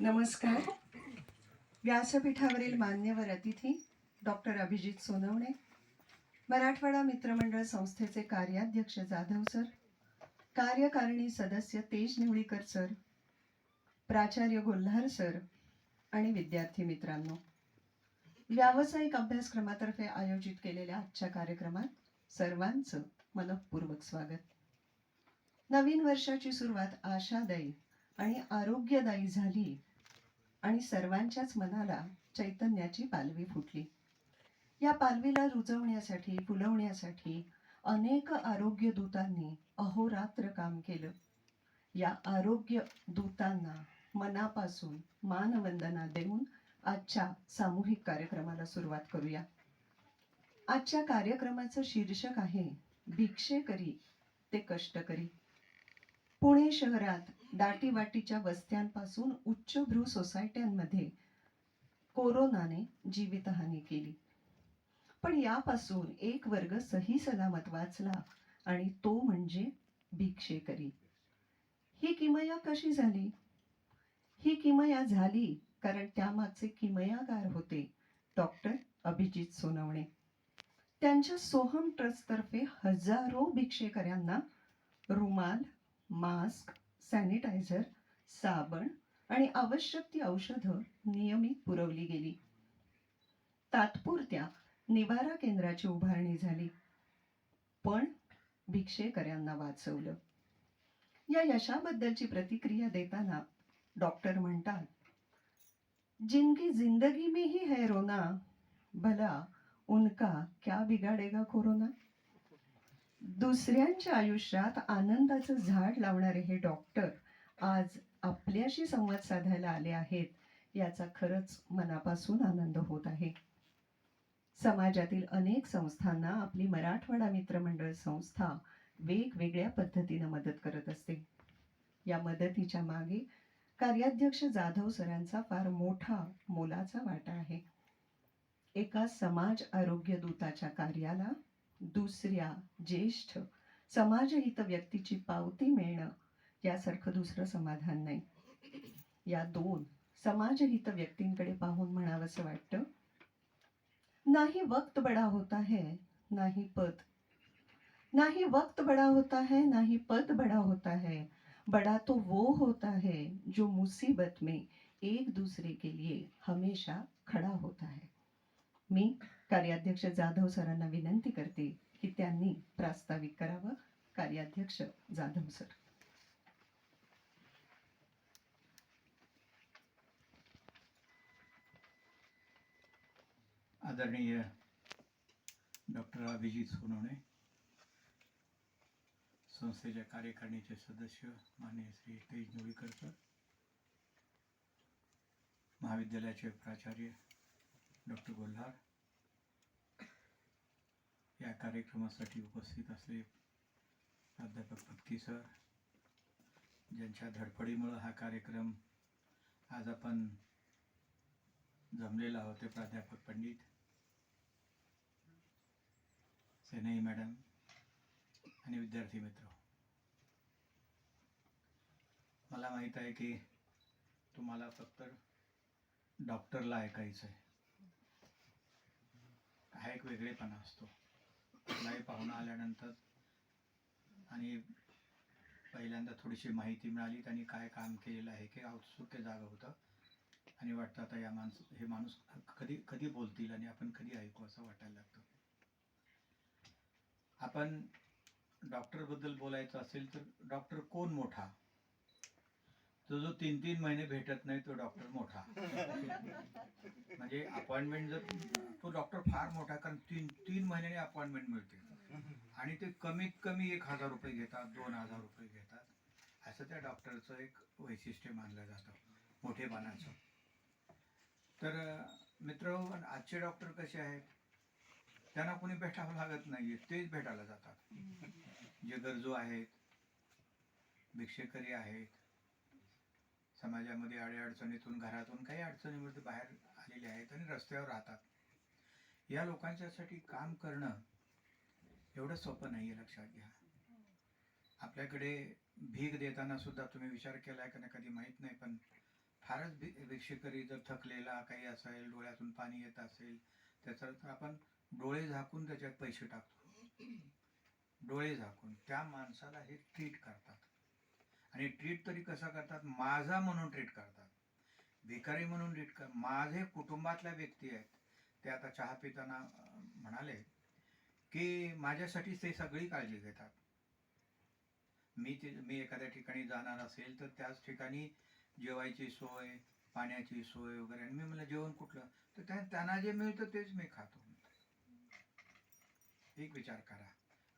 नमस्कार. व्यासपीठावरील मान्यवर अतिथी डॉक्टर अभिजित सोनवणे, मराठवाडा मित्रमंडळ संस्थेचे कार्याध्यक्ष जाधव सर, कार्यकारिणी सदस्य तेज निवळीकर सर, प्राचार्य गोल्हार सर आणि विद्यार्थी मित्रांनो, व्यावसायिक अभ्यासक्रमातर्फे आयोजित केलेल्या आजच्या कार्यक्रमात सर्वांचं मनःपूर्वक स्वागत. नवीन वर्षाची सुरुवात आशादायी आणि आरोग्यदायी झाली आणि सर्वांच्याच मनाला चैतन्याची पालवी फुटली. या पालवीला रुजवण्यासाठी, फुलवण्यासाठी अनेक आरोग्य दूतांनी अहोरात्र काम केलं. या आरोग्य दूतांना मनापासून मानवंदना देऊन आजच्या सामूहिक कार्यक्रमाला सुरुवात करूया. आजच्या कार्यक्रमाचं शीर्षक आहे भिक्षेकरी ते कष्टकरी. पुणे शहरात दाटीवाटीच्या वस्त्यांपासून उच्चभ्रू सोसायट्यांमध्ये कोरोनाने जीवितहानी केली. पण यापासून एक वर्ग सही सलामत वाचला आणि तो म्हणजे भिक्षेकरी. ही किमया कशी झाली? ही किमया झाली कारण त्यामागचे किमयागार होते डॉक्टर अभिजित सोनवणे. त्यांच्या सोहम ट्रस्टतर्फे हजारो भिक्षेकऱ्यांना रुमाल, मास्क, सॅनिटायझर, साबण आणि आवश्यक ती औषधं नियमित पुरवली गेली. तात्पुरत्या निवारा केंद्राची उभारणी झाली, पण भिक्षेकऱ्यांना वाचवलं. या यशाबद्दलची प्रतिक्रिया देताना डॉक्टर म्हणतात, जिनकी जिंदगी में ही है रोना, भला उनका क्या बिगाडेगा कोरोना. दुसऱ्यांच्या आयुष्यात आनंदाचं झाड लावणारे हे डॉक्टर आज आपल्याशी संवाद साधायला आले आहेत, याचा खरंच मनापासून आनंद होत आहे. समाजातील अनेक संस्थांना आपली मराठवाडा मित्रमंडळ संस्था वेगवेगळ्या पद्धतीनं मदत करत असते. या मदतीच्या मागे कार्याध्यक्ष जाधव सरांचा फार मोठा मोलाचा वाटा आहे. एका समाज आरोग्य दूताच्या कार्याला दुसऱ्या ज्येष्ठ समाजहित व्यक्तीची पावती मिळणं यासारखं दुसरं समाधान नाही. या दोन समाजहित व्यक्तींकडे पाहून म्हणावंसं वाटतं, नाही वक्त बडा होता है नाही पद, नाही वक्त बडा होता है नाही पद बडा होता है, बड़ा तो वो होता है जो मुसीबत में एक दूसरे के लिए हमेशा खड़ा होता है. मी कार्याध्यक्ष जाधव सरांना विनंती करते की त्यांनी प्रास्ताविक करावं. कार्याध्यक्ष जाधव सर. आदरणीय डॉक्टर अभिजित सोनवणे, संस्थेच्या कार्यकारिणीचे सदस्य माननीय श्री तेज निवळीकर सर, महाविद्यालयाचे प्राचार्य डॉक्टर गोल्हार, या कार्यक्रमासाठी उपस्थित असलेले प्राध्यापक भक्ती सर, ज्यांच्या धडपडीमुळे हा कार्यक्रम आज आपण जमलेला आहोत, प्राध्यापक पंडित सेनई मॅडम आणि विद्यार्थी मित्र. मला माहीत आहे की तुम्हाला फक्त डॉक्टरला ऐकायचं आहे. हा एक वेगळेपणा असतो. कुठलाही पाहुणा आल्यानंतर आणि पहिल्यांदा थोडीशी माहिती मिळाली, त्यांनी काय काम केलेलं आहे की औत्सुक्य जागं होतं आणि वाटतं आता हे माणूस कधी कधी बोलतील आणि आपण कधी ऐकू असं वाटायला लागतं. आपण डॉक्टरबद्दल बोलायचं असेल तर डॉक्टर कोण मोठा? जो 3-3 महिने भेटत नाही तो डॉक्टर मोठा. म्हणजे अपॉइंटमेंट जर तो डॉक्टर फार मोठा, कारण 3 महिन्याने अपॉइंटमेंट मिळते आणि ते कमीत कमी 1000 रुपये घेतात, 2000 रुपये घेतात. असं त्या डॉक्टरचं एक वैशिष्ट्य मानलं जातं, मोठेपणाचं. तर मित्र, आजचे डॉक्टर कसे आहेत? त्यांना कोणी भेटावं लागत नाहीये, तेच भेटायला जातात. जे गरजू आहेत, भिक्षेकरी आहेत, समाजामध्ये अडीअडचणीतून, घरातून काही अडचणीमध्ये बाहेर आलेले आहेत आणि रस्त्यावर राहतात. या लोकांच्यासाठी काम करणं एवढं सोपं नाही आहे, लक्षात घ्या. आपल्याकडे भीक देताना सुद्धा तुम्ही विचार केलाय का नाही कधी माहीत नाही, पण फारच भिक्षुकरी जर थकलेला काही असेल, डोळ्यातून पाणी येत असेल, त्याचा तर आपण डोळे झाकून त्याच्यात पैसे टाकतो. डोळे झाकून त्या माणसाला हे ट्रीट करतात. आणि ट्रीट तरी कसं करतात, माझा म्हणून ट्रीट करतात. भिकारी म्हणून ट्रीट कर, माझे कुटुंबातल्या व्यक्ती आहेत. ते आता चहा पिताना म्हणाले की माझ्यासाठी ते सगळी काळजी घेतात. मी एखाद्या ठिकाणी जाणार असेल तर त्याच ठिकाणी जेवायची सोय, पाण्याची सोय वगैरे. आणि मी म्हणलं जेवण कुठलं, तर त्यांना जे मिळतं तेच मी खातो. एक विचार करा,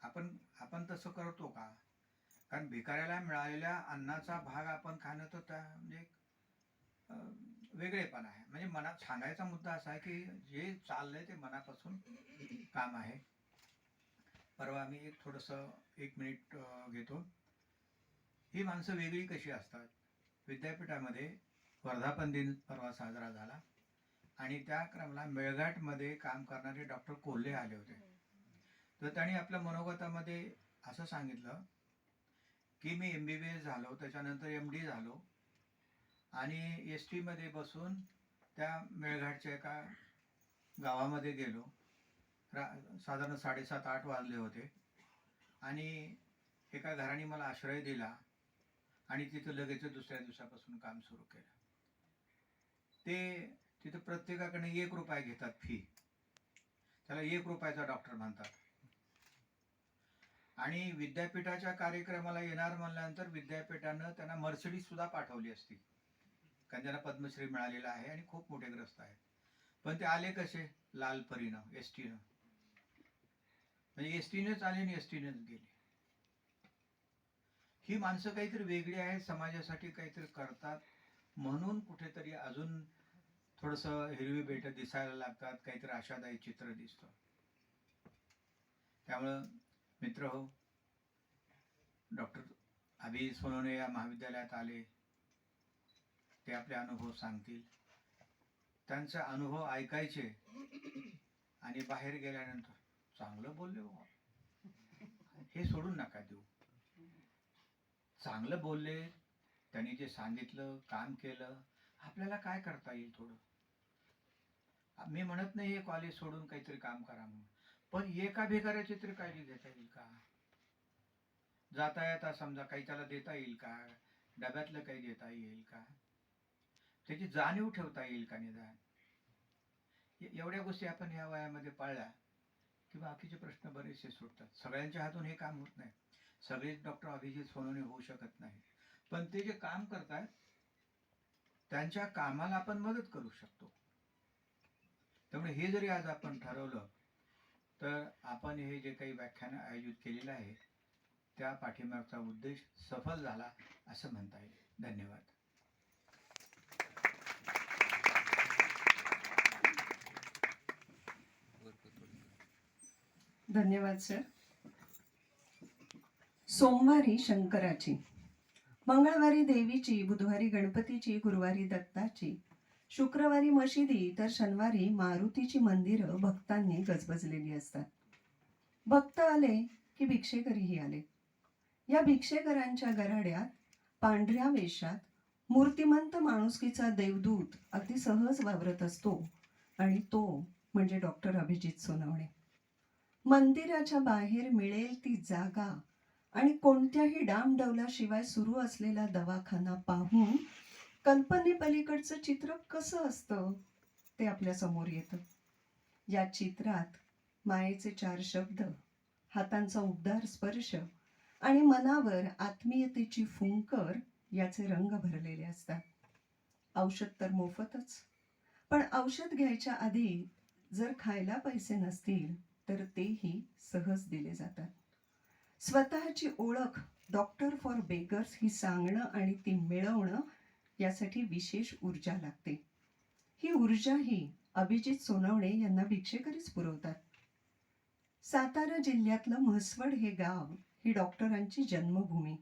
आपण आपण तसं करतो का? कारण भिकाऱ्याला मिळालेल्या अन्नाचा भाग आपण खाणं तर त्या म्हणजे वेगळेपण आहे. म्हणजे मनात सांगायचा मुद्दा असा आहे की जे चाललंय ते मनापासून काम आहे. परवा मी थोडंसं 1 मिनिट घेतो. ही माणसं वेगळी कशी असतात? विद्यापीठामध्ये वर्धापन दिन परवा साजरा झाला आणि त्या क्रमाला मेळघाटमध्ये काम करणारे डॉक्टर कोल्हे आले होते. तर त्यांनी आपल्या मनोगतामध्ये असं सांगितलं की मी MBBS झालो, त्याच्यानंतर MD झालो आणि ST मध्ये बसून त्या मेळघाटच्या एका गावामध्ये गेलो. साधारण 7:30-8 वाजले होते आणि एका घराने मला आश्रय दिला आणि तिथं लगेच दुसऱ्या दिवसापासून काम सुरू केलं. ते तिथं प्रत्येकाकडे 1 रुपया घेतात फी. त्याला 1 रुपयाचा डॉक्टर म्हणतात. आणि विद्यापीठाच्या कार्यक्रमाला येणार म्हणल्यानंतर विद्यापीठानं त्यांना मर्सिडीज सुद्धा पाठवली असती, कारण त्यांना पद्मश्री मिळालेला आहे आणि खूप मोठे ग्रस्त आहेत. पण ते आले कसे? लाल परीनं, ST नं. म्हणजे ST नेच आले आणि ST नेच गेले. ही माणसं काहीतरी वेगळी आहेत, समाजासाठी काहीतरी करतात म्हणून कुठेतरी अजून थोडंसं हिरवी बेट दिसायला लागतात, काहीतरी आशादायी चित्र दिसतं. त्यामुळं मित्र हो, डॉक्टर अभि सोनवणे या महाविद्यालयात आले, ते आपले अनुभव सांगतील. त्यांचे अनुभव ऐकायचे आणि बाहेर गेल्यानंतर चांगलं बोलले हो, हे सोडून नका देऊ. चांगलं बोलले, त्यांनी जे सांगितलं, काम केलं, आपल्याला काय करता येईल थोडं. मी म्हणत नाही हे कॉलेज सोडून काहीतरी काम करा म्हणून, पण एका भिकाऱ्याची तरी काळजी घेता येईल का? जाता येता समजा काही त्याला देता येईल का? डब्यातलं काही देता येईल का? त्याची जाणीव ठेवता येईल का निदान? एवढ्या गोष्टी आपण या वयामध्ये पाळल्या की बाकीचे प्रश्न बरेचसे सुटतात. सगळ्यांच्या हातून हे काम होत नाही. सगळेच डॉक्टर अभिजित सोनवणे होऊ शकत नाही, पण ते जे काम करतात त्यांच्या कामाला आपण मदत करू शकतो. त्यामुळे हे जरी आज आपण ठरवलं तर आपण हे जे काही व्याख्यान आयोजित केलेलं आहे त्या पाठीमागचा उद्देश सफल झाला असं म्हणता येईल. धन्यवाद. धन्यवाद सर. सोमवारी शंकराची, मंगळवारी देवीची, बुधवारी गणपतीची, गुरुवारी दत्ताची, शुक्रवारी मशिदी, तर शनिवारी मारुतीची मंदिरं भक्तांनी गजबजलेली असतात. भक्त आले की भिक्षेकरीही आले. या भिक्षेकरांच्या गराड्यात पांढऱ्या वेशात मूर्तिमंत माणुसकीचा देवदूत अगदी सहज वावरत असतो आणि तो म्हणजे डॉक्टर अभिजित सोनवणे. मंदिराच्या बाहेर मिळेल ती जागा आणि कोणत्याही डामडौलाशिवाय सुरू असलेला दवाखाना पाहून कल्पनेपलीकडचं चित्र कसं असतं ते आपल्या समोर येतं. या चित्रात मायेचे 4 शब्द, हातांचा उबदार स्पर्श आणि मनावर आत्मीयतेची फुंकर याचे रंग भरलेले असतात. औषध तर मोफतच, पण औषध घ्यायच्या आधी जर खायला पैसे नसतील तर तेही सहज दिले जातात. स्वतःची ओळख डॉक्टर फॉर बेगर्स ही सांगणं आणि ती मिळवणं यासाठी विशेष ऊर्जा लागते. ही ऊर्जाही अभिजित सोनवणे यांना भिक्षेकरीच पुरवतात. सातारा जिल्ह्यातलं म्हसवड हे गाव ही डॉक्टरांची जन्मभूमी.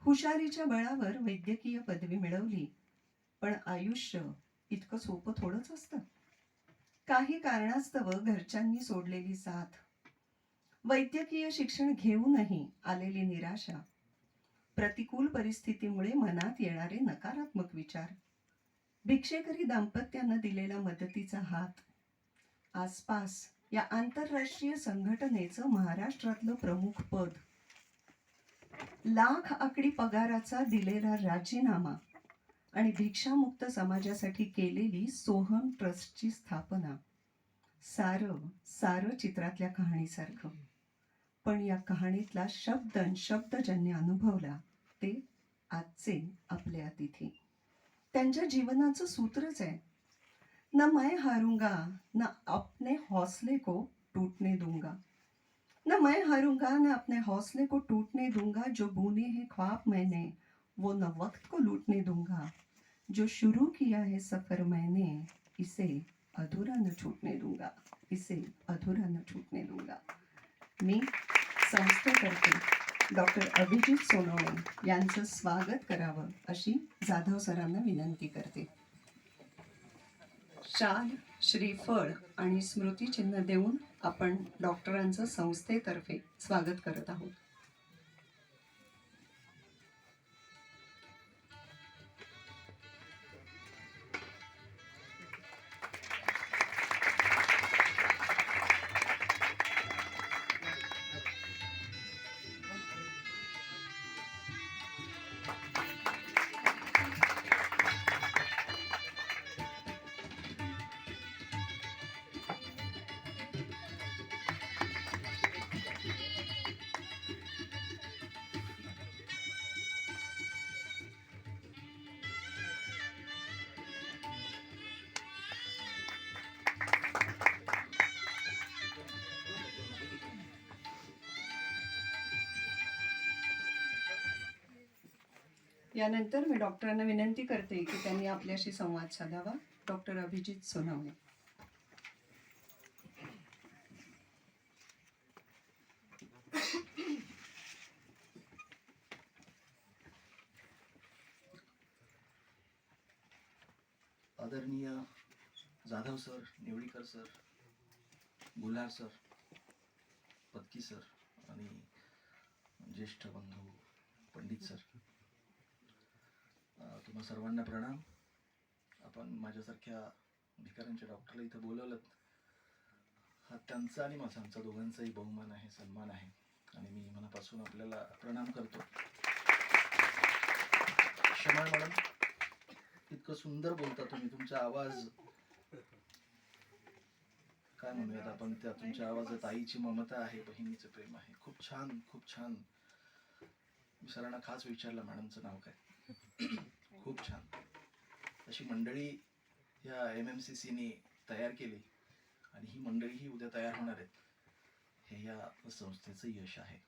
हुशारीच्या बळावर वैद्यकीय पदवी मिळवली, पण आयुष्य इतकं सोपं थोडंच असतं. काही कारणास्तव घरच्यांनी सोडलेली साथ, वैद्यकीय शिक्षण घेऊनही आलेली निराशा, प्रतिकूल परिस्थितीमुळे मनात येणारे नकारात्मक विचार, भिक्षेकरी दाम्पत्यानं दिलेला मदतीचा हात, आसपास या आंतरराष्ट्रीय संघटनेचं महाराष्ट्रातलं प्रमुख पद, लाख आकडी पगाराचा दिलेला राजीनामा आणि भिक्षामुक्त समाजासाठी केलेली सोहम ट्रस्टची स्थापना, सारं सारं चित्रातल्या कहाणीसारखं. पण या कहाणीतला शब्द ज्यांनी अनुभवला ते आजचे आपले अतिथी. त्यांच्या जीवनाचं सूत्रच आहे, न मैं हारूंगा न अपने हौसले को टूटने दूंगा, न मैं हारूंगा न अपने हौसले को टूटने दूंगा, जो बुने हैं ख्वाब मैंने वो न वक्त को लूटने दूंगा, जो शुरू किया है सफर मैंने इसे अधूरा न छूटने दूंगा, इसे अधूरा न छूटने दूंगा. मी संस्थेतर्फे डॉक्टर अभिजित सोनवणे यांचं स्वागत करावं अशी जाधव सरांना विनंती करते. शाल, श्रीफळ आणि स्मृतिचिन्ह देऊन आपण डॉक्टरांचं संस्थेतर्फे स्वागत करत आहोत. यानंतर मी डॉक्टरांना विनंती करते की त्यांनी आपल्याशी संवाद साधावा. डॉक्टर अभिजित सोनवणे. आदरणीय Jadhav sir, Nevalikar sir, Gulhar sir, Patki sir आणि ज्येष्ठ बंधू पंडित सर, तुम्हा सर्वांना प्रणाम. आपण माझ्यासारख्या भिकाऱ्यांच्या डॉक्टरला इथं बोलवलं, हा त्यांचा आणि माझा, आमचा दोघांचाही बहुमान आहे, सन्मान आहे आणि मी मनापासून आपल्याला प्रणाम करतो. क्षमा मॅडम, इतकं सुंदर बोलता तुम्ही, तुमचा आवाज काय म्हणूयात आपण, त्या तुमच्या आवाजात आईची ममता आहे, बहिणीचं प्रेम आहे. खूप छान, खूप छान. मी सरांना खास विचारलं मॅडमचं नाव काय. खूप छान. अशी मंडळी या MMCC ने तयार केली आणि ही मंडळी ही उद्या तयार होणार आहेत, हे या संस्थेचं यश आहे.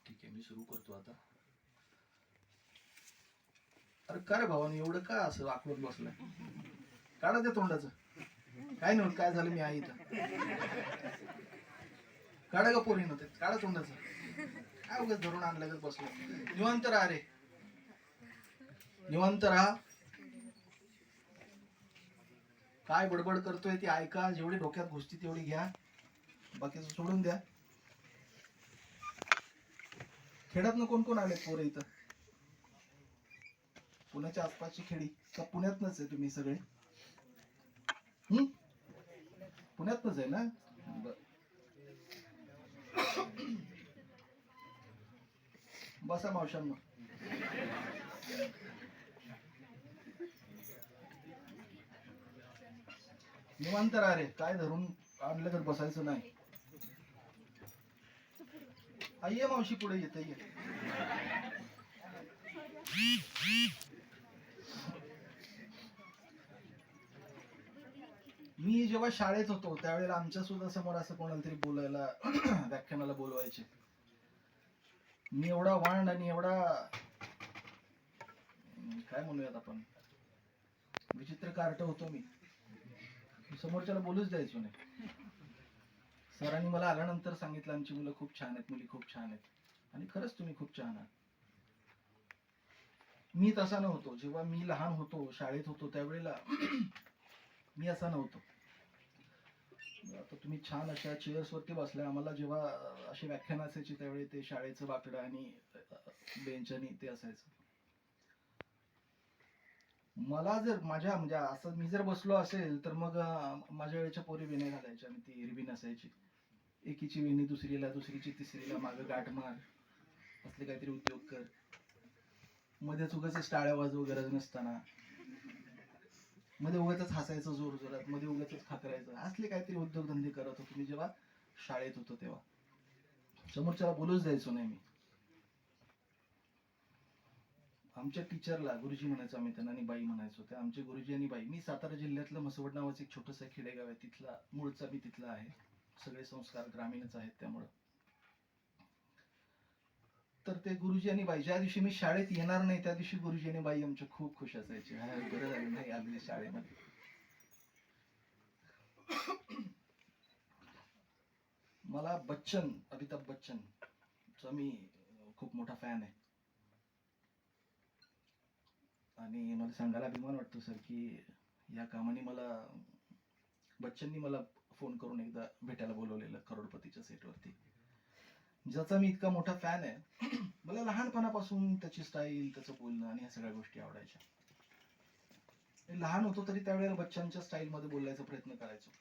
ठीक आहे, मी सुरू करतो आता. अरे का रे भावानी, एवढं का असं आकडून बसलंय? काढा त्या तोंडाचं. काय नव्हतं, काय झालं, मी आहे इथं. काढा का पोरी नव्हते, काढा तोंडाचं. काय उगाच धरून आणलं बसलं. निवांत राहा रे, निवांत राहा. काय बडबड करतोय ती ऐका, जेवढी डोक्यात घुसती तेवढी घ्या, बाकीचं सोडून द्या. खेड्यातनं कोण कोण आले पोरं इथं? पुण्याच्या आसपासची खेडी का पुण्यातनच आहे तुम्ही सगळे? पुण्यातनच आहे ना? बसा मावशांना. निवांत राहा रे, काय धरून आणलं तर बसायचं नाही. ये मावशी पुढे येते. मी जेव्हा शाळेत होतो त्यावेळेला आमच्या सुद्धा समोर असं कोणाला तरी बोलायला व्याख्यानाला बोलवायचे. मी एवढा वांड आणि एवढा काय म्हणूयात आपण विचित्र कार्ट होतो. मी समोरच्याला बोलूच द्यायचो नाही. सरांनी मला आल्यानंतर सांगितलं आमची मुलं खूप छान आहेत, मुली खूप छान आहेत. आणि खरंच तुम्ही खूप छान आहात. मी तसा नव्हतो. जेव्हा मी लहान होतो, शाळेत होतो त्यावेळेला मी असा नव्हतो. आता तुम्ही छान अशा चेअर्स वरती बसल्या. आम्हाला जेव्हा अशी व्याख्यान असायची त्यावेळी ते शाळेचं बाकडं आणि बेंच आणि ते असायचं. मला जर माझ्या म्हणजे असं मी जर बसलो असेल तर मग माझ्या वेळेच्या पोरी वेण्या घालायच्या आणि ती रिबीन असायची. एकीची वेणी दुसरीला, दुसरीची तिसरीला, मागं गाठ मार, असले काहीतरी उद्योग कर. मध्येच उगाच टाळ्या वाजवू गरज नसताना, मध्ये उगाच हसायचं जोर जोरात, मध्ये उगाच खाकरायचं, असले काहीतरी उद्योगधंदे करत होतो मी जेव्हा शाळेत होतो तेव्हा. समोरच्याला बोलूच द्यायचो नाही मी. आमच्या टीचरला गुरुजी म्हणायचो आम्ही त्यांना आणि बाई म्हणायचो. त्या आमचे गुरुजी आणि बाई. मी सातारा जिल्ह्यातलं म्हसवड नावाचं एक छोटंसं खेडेगाव आहे, तिथला मूळचा मी तिथला आहे. सगळे संस्कार ग्रामीणच आहेत त्यामुळं. तर ते गुरुजी आणि बाई, ज्या दिवशी मी शाळेत येणार नाही त्या दिवशी गुरुजी आणि बाई आमचे खूप खुश असायचे. हा बरं झालं नाही आले शाळेमध्ये. मला बच्चन, अमिताभ बच्चन चा मी खूप मोठा फॅन आहे. आणि मला सांगायला अभिमान वाटतो सर की या कामाने मला बच्चननी मला फोन करून एकदा भेटायला बोलवलेलं करोडपतीच्या सेटवरती, ज्याचा मी इतका मोठा फॅन आहे. मला लहानपणापासून त्याची स्टाईल, त्याचं बोलणं आणि ह्या सगळ्या गोष्टी आवडायच्या. मी लहान होतो तरी त्यावेळेला बच्चनच्या स्टाईल मध्ये बोलायचा प्रयत्न करायचो.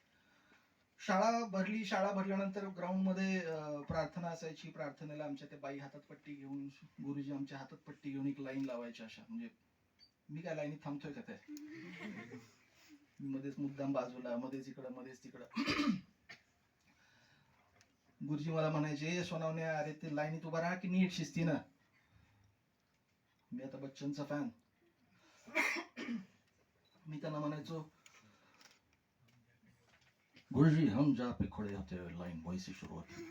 शाळा भरल्यानंतर ग्राउंड मध्ये प्रार्थना असायची. प्रार्थनेला आमच्या त्या बाई हातात पट्टी घेऊन, गुरुजी आमच्या हातात पट्टी घेऊन एक लाईन लावायची. अशा म्हणजे मी काय लाईनीत थांबतोय का ते, मध्येच मुद्दाम बाजूला, मध्येच इकडं मध्येच तिकडं. गुरुजी मला म्हणायचे, सोनावणे अरे ते लाईनीत उभा राहा की नीट शिस्तीनं. मी आता बच्चनचा फॅन, मी त्यांना म्हणायचो, गुरुजी हम जहाँ पे खड़े होते हैं लाइन वहीं से शुरू होती है.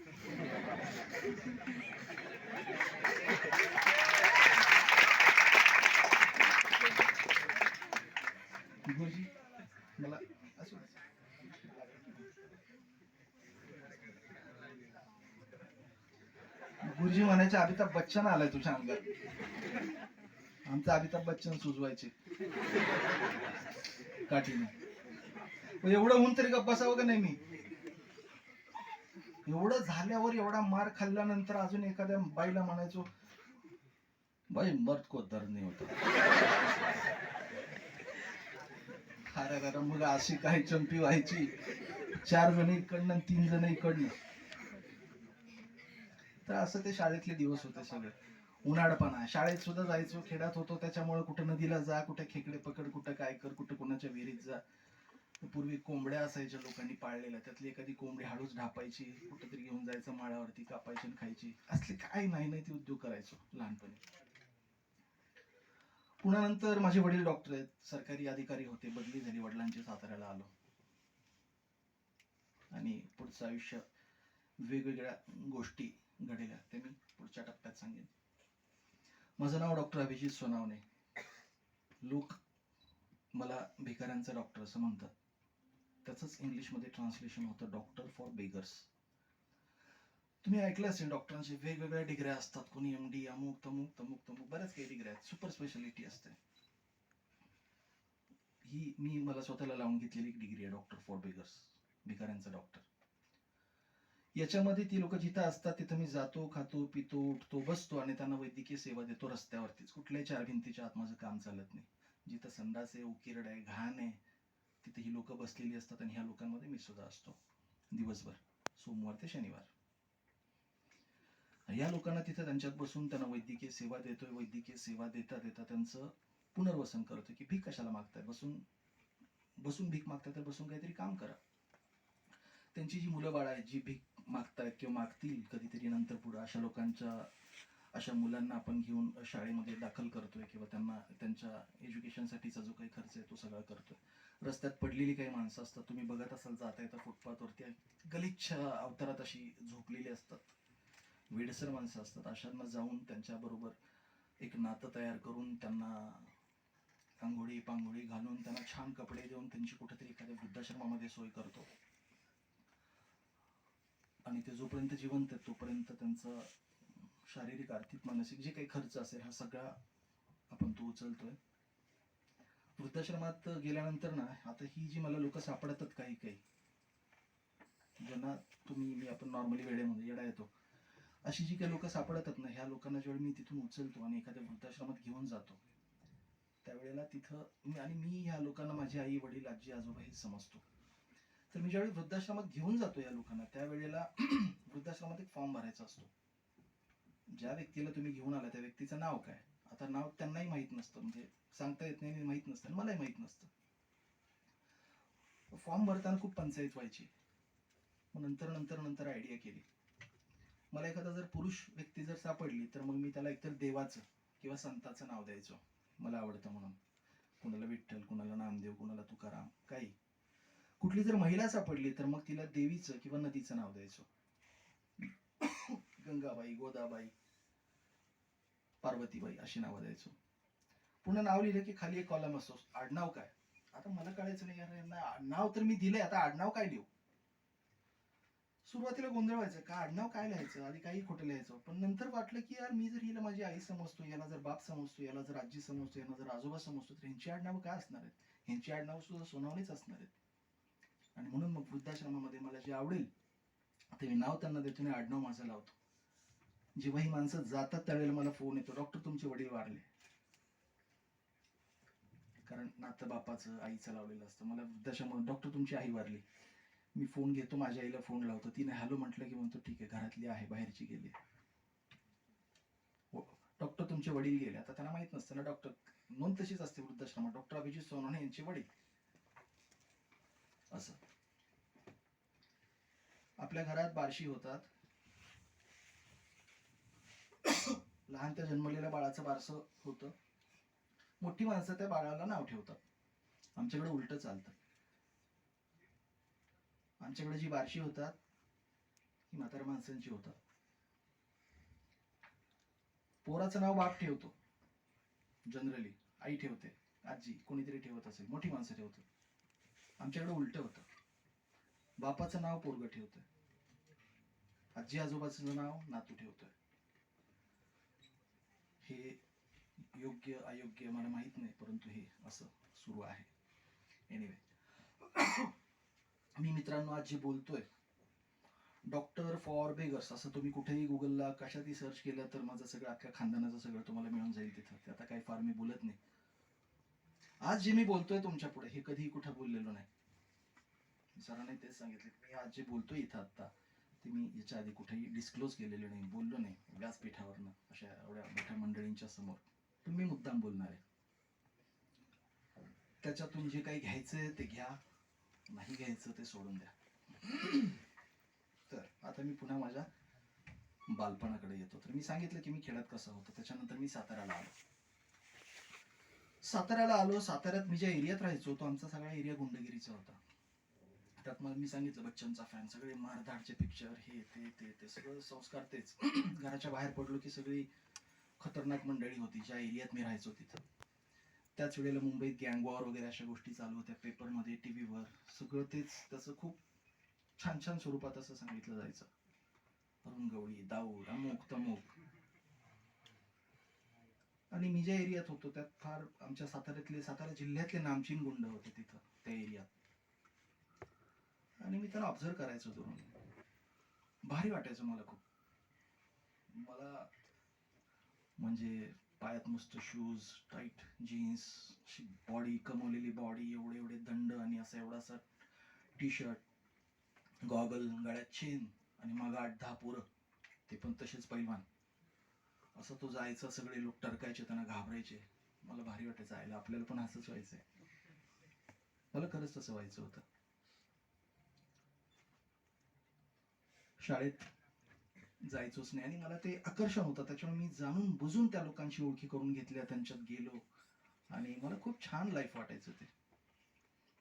गुरुजी मला असं गुरुजी म्हणायचे, अमिताभ बच्चन आलाय तुझ्या अंगात. आमचा अमिताभ बच्चन सुजवायचे काठीने. एवढं होऊन तरी गप्प बसावं का नाही मी. एवढं झाल्यावर, एवढा मार खाल्ल्यानंतर अजून एखाद्या बाईला म्हणायचो, बाई मर्द को दर्द नहीं होता. अरे मग अशी काही चंपी व्हायची, 4 जण इकडनं 3 जण इकडनं. तर असं ते शाळेतले दिवस होते सगळे. उन्हाळपणा, शाळेत सुद्धा जायचो, खेड्यात होतो त्याच्यामुळे कुठं नदीला जा, कुठे खेकडे पकड, कुठं काय कर, कुठं कोणाच्या विहिरीत जा. पूर्वी कोंबड्या असायच्या लोकांनी पाळलेल्या, त्यातली एखादी कोंबडी हळूच ढापायची, कुठेतरी घेऊन जायचं माळावरती, कापायची आणि खायची. असले काय नाही ते उद्योग करायचो लहानपणी. पुन्हा नंतर माझे वडील डॉक्टर आहेत, सरकारी अधिकारी होते, बदली झाली, वडिलांची साताऱ्याला आलो. आणि पुढचं आयुष्य वेगवेगळ्या गोष्टी घडल्या, ते मी पुढच्या टप्प्यात सांगेन. माझं नाव डॉक्टर अभिजित सोनावणे. लोक मला भिकाऱ्यांचा डॉक्टर असं म्हणतात. त्याचंच इंग्लिशमध्ये ट्रान्सलेशन होतं डॉक्टर फॉर बेगर्स. तुम्ही ऐकलं असेल डॉक्टरांचे वेगवेगळ्या डिग्र्या असतात. कोणी MD, अमुक तमुक तमुक तमुक, बऱ्याच काही डिग्र्या आहेत. सुपर स्पेशालिटी असते. ही मी मला स्वतःला लावून घेतलेली एक डिग्री आहे, डॉक्टर फॉर बेगर्स, भिकाऱ्यांचा डॉक्टर. याच्यामध्ये ती लोक जिथं असतात तिथं मी जातो, खातो, पितो, उठतो, बसतो आणि त्यांना वैद्यकीय सेवा देतो रस्त्यावरतीच. कुठल्याही 4 भिंतीच्या आत माझं काम चालत नाही. जिथं संडास आहे, उकिरड आहे, घाण आहे, तिथे ही लोक बसलेली असतात आणि ह्या लोकांमध्ये मी सुद्धा असतो दिवसभर, सोमवार ते शनिवार. या लोकांना तिथे त्यांच्यात बसून त्यांना वैद्यकीय सेवा देतोय. वैद्यकीय सेवा देता देता त्यांचं पुनर्वसन करतोय की भीक कशाला मागताय, बसून भीक मागताय तर बसून काहीतरी काम करा. त्यांची जी मुलं बाळ आहेत, जी भीक मागतायत किंवा मागतील कधीतरी नंतर पुढे, अशा मुलांना आपण घेऊन शाळेमध्ये दाखल करतोय किंवा त्यांना त्यांच्या एज्युकेशनसाठीचा जो काही खर्च आहे तो सगळा करतोय. रस्त्यात पडलेली काही माणसं असतात, तुम्ही बघत असाल जाता येता फुटपाथवरती गलिच्छ अवतारात अशी झोपलेली असतात, वेडसर माणसं असतात. अशांना जाऊन त्यांच्याबरोबर एक नातं तयार करून त्यांना आंघोळी पांघोळी घालून त्यांना छान कपडे देऊन त्यांची कुठेतरी एखाद्या वृद्धाश्रमामध्ये सोय करतो. आणि ते जोपर्यंत जिवंत आहेत तोपर्यंत त्यांचा शारीरिक, आर्थिक, मानसिक जे काही खर्च असेल हा सगळा आपण तो उचलतोय. वृद्धाश्रमात गेल्यानंतर ना, आता ही जी मला लोक सापडतात काही ज्यांना मी आपण नॉर्मली वेळेमध्ये येडा येतो, अशी जी काही लोक सापडतात ना, ह्या लोकांना ज्यावेळी मी तिथून उचलतो आणि एखाद्या वृद्धाश्रमात घेऊन जातो, त्यावेळेला तिथं मी ह्या लोकांना माझी आई वडील आजी आजोबा हेच समजतो. तर मी ज्यावेळी वृद्धाश्रमात घेऊन जातो या लोकांना त्यावेळेला वृद्धाश्रमात एक फॉर्म भरायचा असतो. ज्या व्यक्तीला तुम्ही घेऊन आला त्या व्यक्तीचं नाव काय. आता नाव त्यांनाही माहित नसतं, म्हणजे सांगता येत नाही, माहित नसतं, मलाही माहित नसतं. फॉर्म भरताना खूप पंचायत व्हायची. मग नंतर आयडिया केली. मला एखादा जर पुरुष व्यक्ती जर सापडली तर मग मी त्याला एकतर देवाचं किंवा संताचं नाव द्यायचो, मला आवडतं म्हणून. कुणाला विठ्ठल, कुणाला नामदेव, कुणाला तुकाराम, काही. कुठली जर महिला सापडली तर मग तिला देवीचं किंवा नदीचं नाव द्यायचो. गंगाबाई, गोदाबाई, पार्वतीबाई अशी नावं द्यायचो. पुन्हा नाव लिहिलं की खाली एक कॉलम असतो, आडनाव काय. आता मला कळायचं नाही, यार यांना नाव तर मी दिलंय, आता आडनाव काय लिहू. सुरुवातीला गोंधळ व्हायचं, का आडनाव काय लिहायचं, आधी काही खोटं लिहायचं. पण नंतर वाटलं की यार मी जर हिला माझी आई समजतो, याला जर बाप समजतो, याला जर आजी समजतो, याला जर आजोबा समजतो, तर ह्यांची आडनावं काय असणार आहेत. ह्यांची आडनावं सुद्धा सोनावणीच असणार आहेत. आणि म्हणून मग वृद्धाश्रमामध्ये मला जे आवडेल ते मी नाव त्यांना देतो आणि आडनाव माझं लावतो. जेव्हा ही माणसं जातात त्यावेळेला मला फोन येतो, डॉक्टर तुमचे वडील वारले. कारण नातं बापाचं आईचं लावलेलं असतं. मला वृद्धाश्रमात डॉक्टर तुमची आई वारली. मी फोन घेतो, माझ्या आईला फोन लावतो, तिने हॅलो म्हटलं की म्हणतो ठीक आहे, घरातली आहे, बाहेरची गेली. डॉक्टर तुमचे वडील गेले. आता त्यांना माहित नसतं ना, डॉक्टर नोंद तशीच असते वृद्धाश्रमात, डॉक्टर अभिजित सोनवणे यांचे वडील. असं आपल्या घरात बारशी होतात. लहान त्या जन्मलेल्या बाळाचं बारसं होतं. मोठी माणसं त्या बाळाला नाव ठेवतात. आमच्याकडे उलट चालतं. आमच्याकडे जी बारशी होतात ही म्हाताऱ्या माणसांची होतात. पोराचं नाव बाप ठेवतो जनरली, आई ठेवते, आजी कोणीतरी ठेवत असेल, मोठी माणसं ठेवतात. आमच्याकडे उलट होतं, बापाचं नाव पोरगं ठेवतोय, आजी आजोबाचं नाव नातू ठेवतोय. हे योग्य अयोग्य मला माहित नाही, परंतु हे असं सुरू आहे. एनिवे, मी मित्रांनो आज जे बोलतोय, डॉक्टर फॉर बेगर्स असं तुम्ही कुठेही गुगलला कशातही सर्च केलं तर माझं सगळं अख्ख्या खानदानाचं सगळं तुम्हाला मिळून जाईल तिथं. ते आता काही फार मी बोलत नाही. आज जे मी बोलतोय तुमच्या पुढे हे कधीही कुठं बोललेलो नाही. सरांनी तेच सांगितलं, मी आज जे बोलतोय इथं आता ते मी याच्या आधी कुठेही डिस्क्लोज केलेलं नाही, बोललो नाही व्यासपीठावरनं अशा एवढ्या मोठ्या मंडळींच्या समोर. पण मी मुद्दाम बोलणार आहे. त्याच्यातून जे काही घ्यायचंय ते घ्या, नाही घ्यायचं ते सोडून द्या. तर आता मी पुन्हा माझ्या बालपणाकडे येतो. तर मी सांगितलं की मी खेळत कसं होतं. त्याच्यानंतर मी साताऱ्याला आलो. साताऱ्यात मी ज्या एरियात राहायचो तो आमचा सगळा एरिया गुंडगिरीचा होता. त्यात मग मी सांगितलं बच्चनचा फॅन, सगळे मारधाडचे पिक्चर, हे ते सगळं संस्कार तेच. घराच्या बाहेर पडलो की सगळी खतरनाक मंडळी होती ज्या एरियात मी राहायचो तिथं. त्याच वेळेला मुंबईत गँग वॉर वगैरे अशा गोष्टी चालू होत्या, पेपरमध्ये, टीव्हीवर सगळं तेच. त्याचं खूप छान छान स्वरूपात असं सांगितलं जायचं. अरुण गवळी, दाऊद, अमुक तमुक. आणि मी ज्या एरियात होतो त्यात फार आमच्या सातारा जिल्ह्यातले नामचीन गुंड होते तिथं त्या एरियात. आणि मी त्यांना ऑब्झर्व करायचो दुरून. भारी वाटायचं मला खूप. मला म्हणजे पायात मस्त शूज, टाईट जीन्स, बॉडी, कमवलेली बॉडी, एवढे दंड आणि असा एवढासा टी शर्ट, गॉगल, गळ्यात चेन आणि मग 8-10 पोरं, ते पण तसेच पैलवान. असं तो जायचा, सगळे लोक टरकायचे, त्यांना घाबरायचे. मला भारी वाटायचं, आयला आपल्याला पण असंच व्हायचंय. मला खरंच तसं व्हायचं होतं. शाळेत जायचोच नाही आणि मला ते आकर्षण होतं. त्याच्यामुळे मी जाणून बुजून त्या लोकांची ओळखी करून घेतल्या, त्यांच्यात गेलो आणि मला खूप छान लाईफ वाटायचं. ते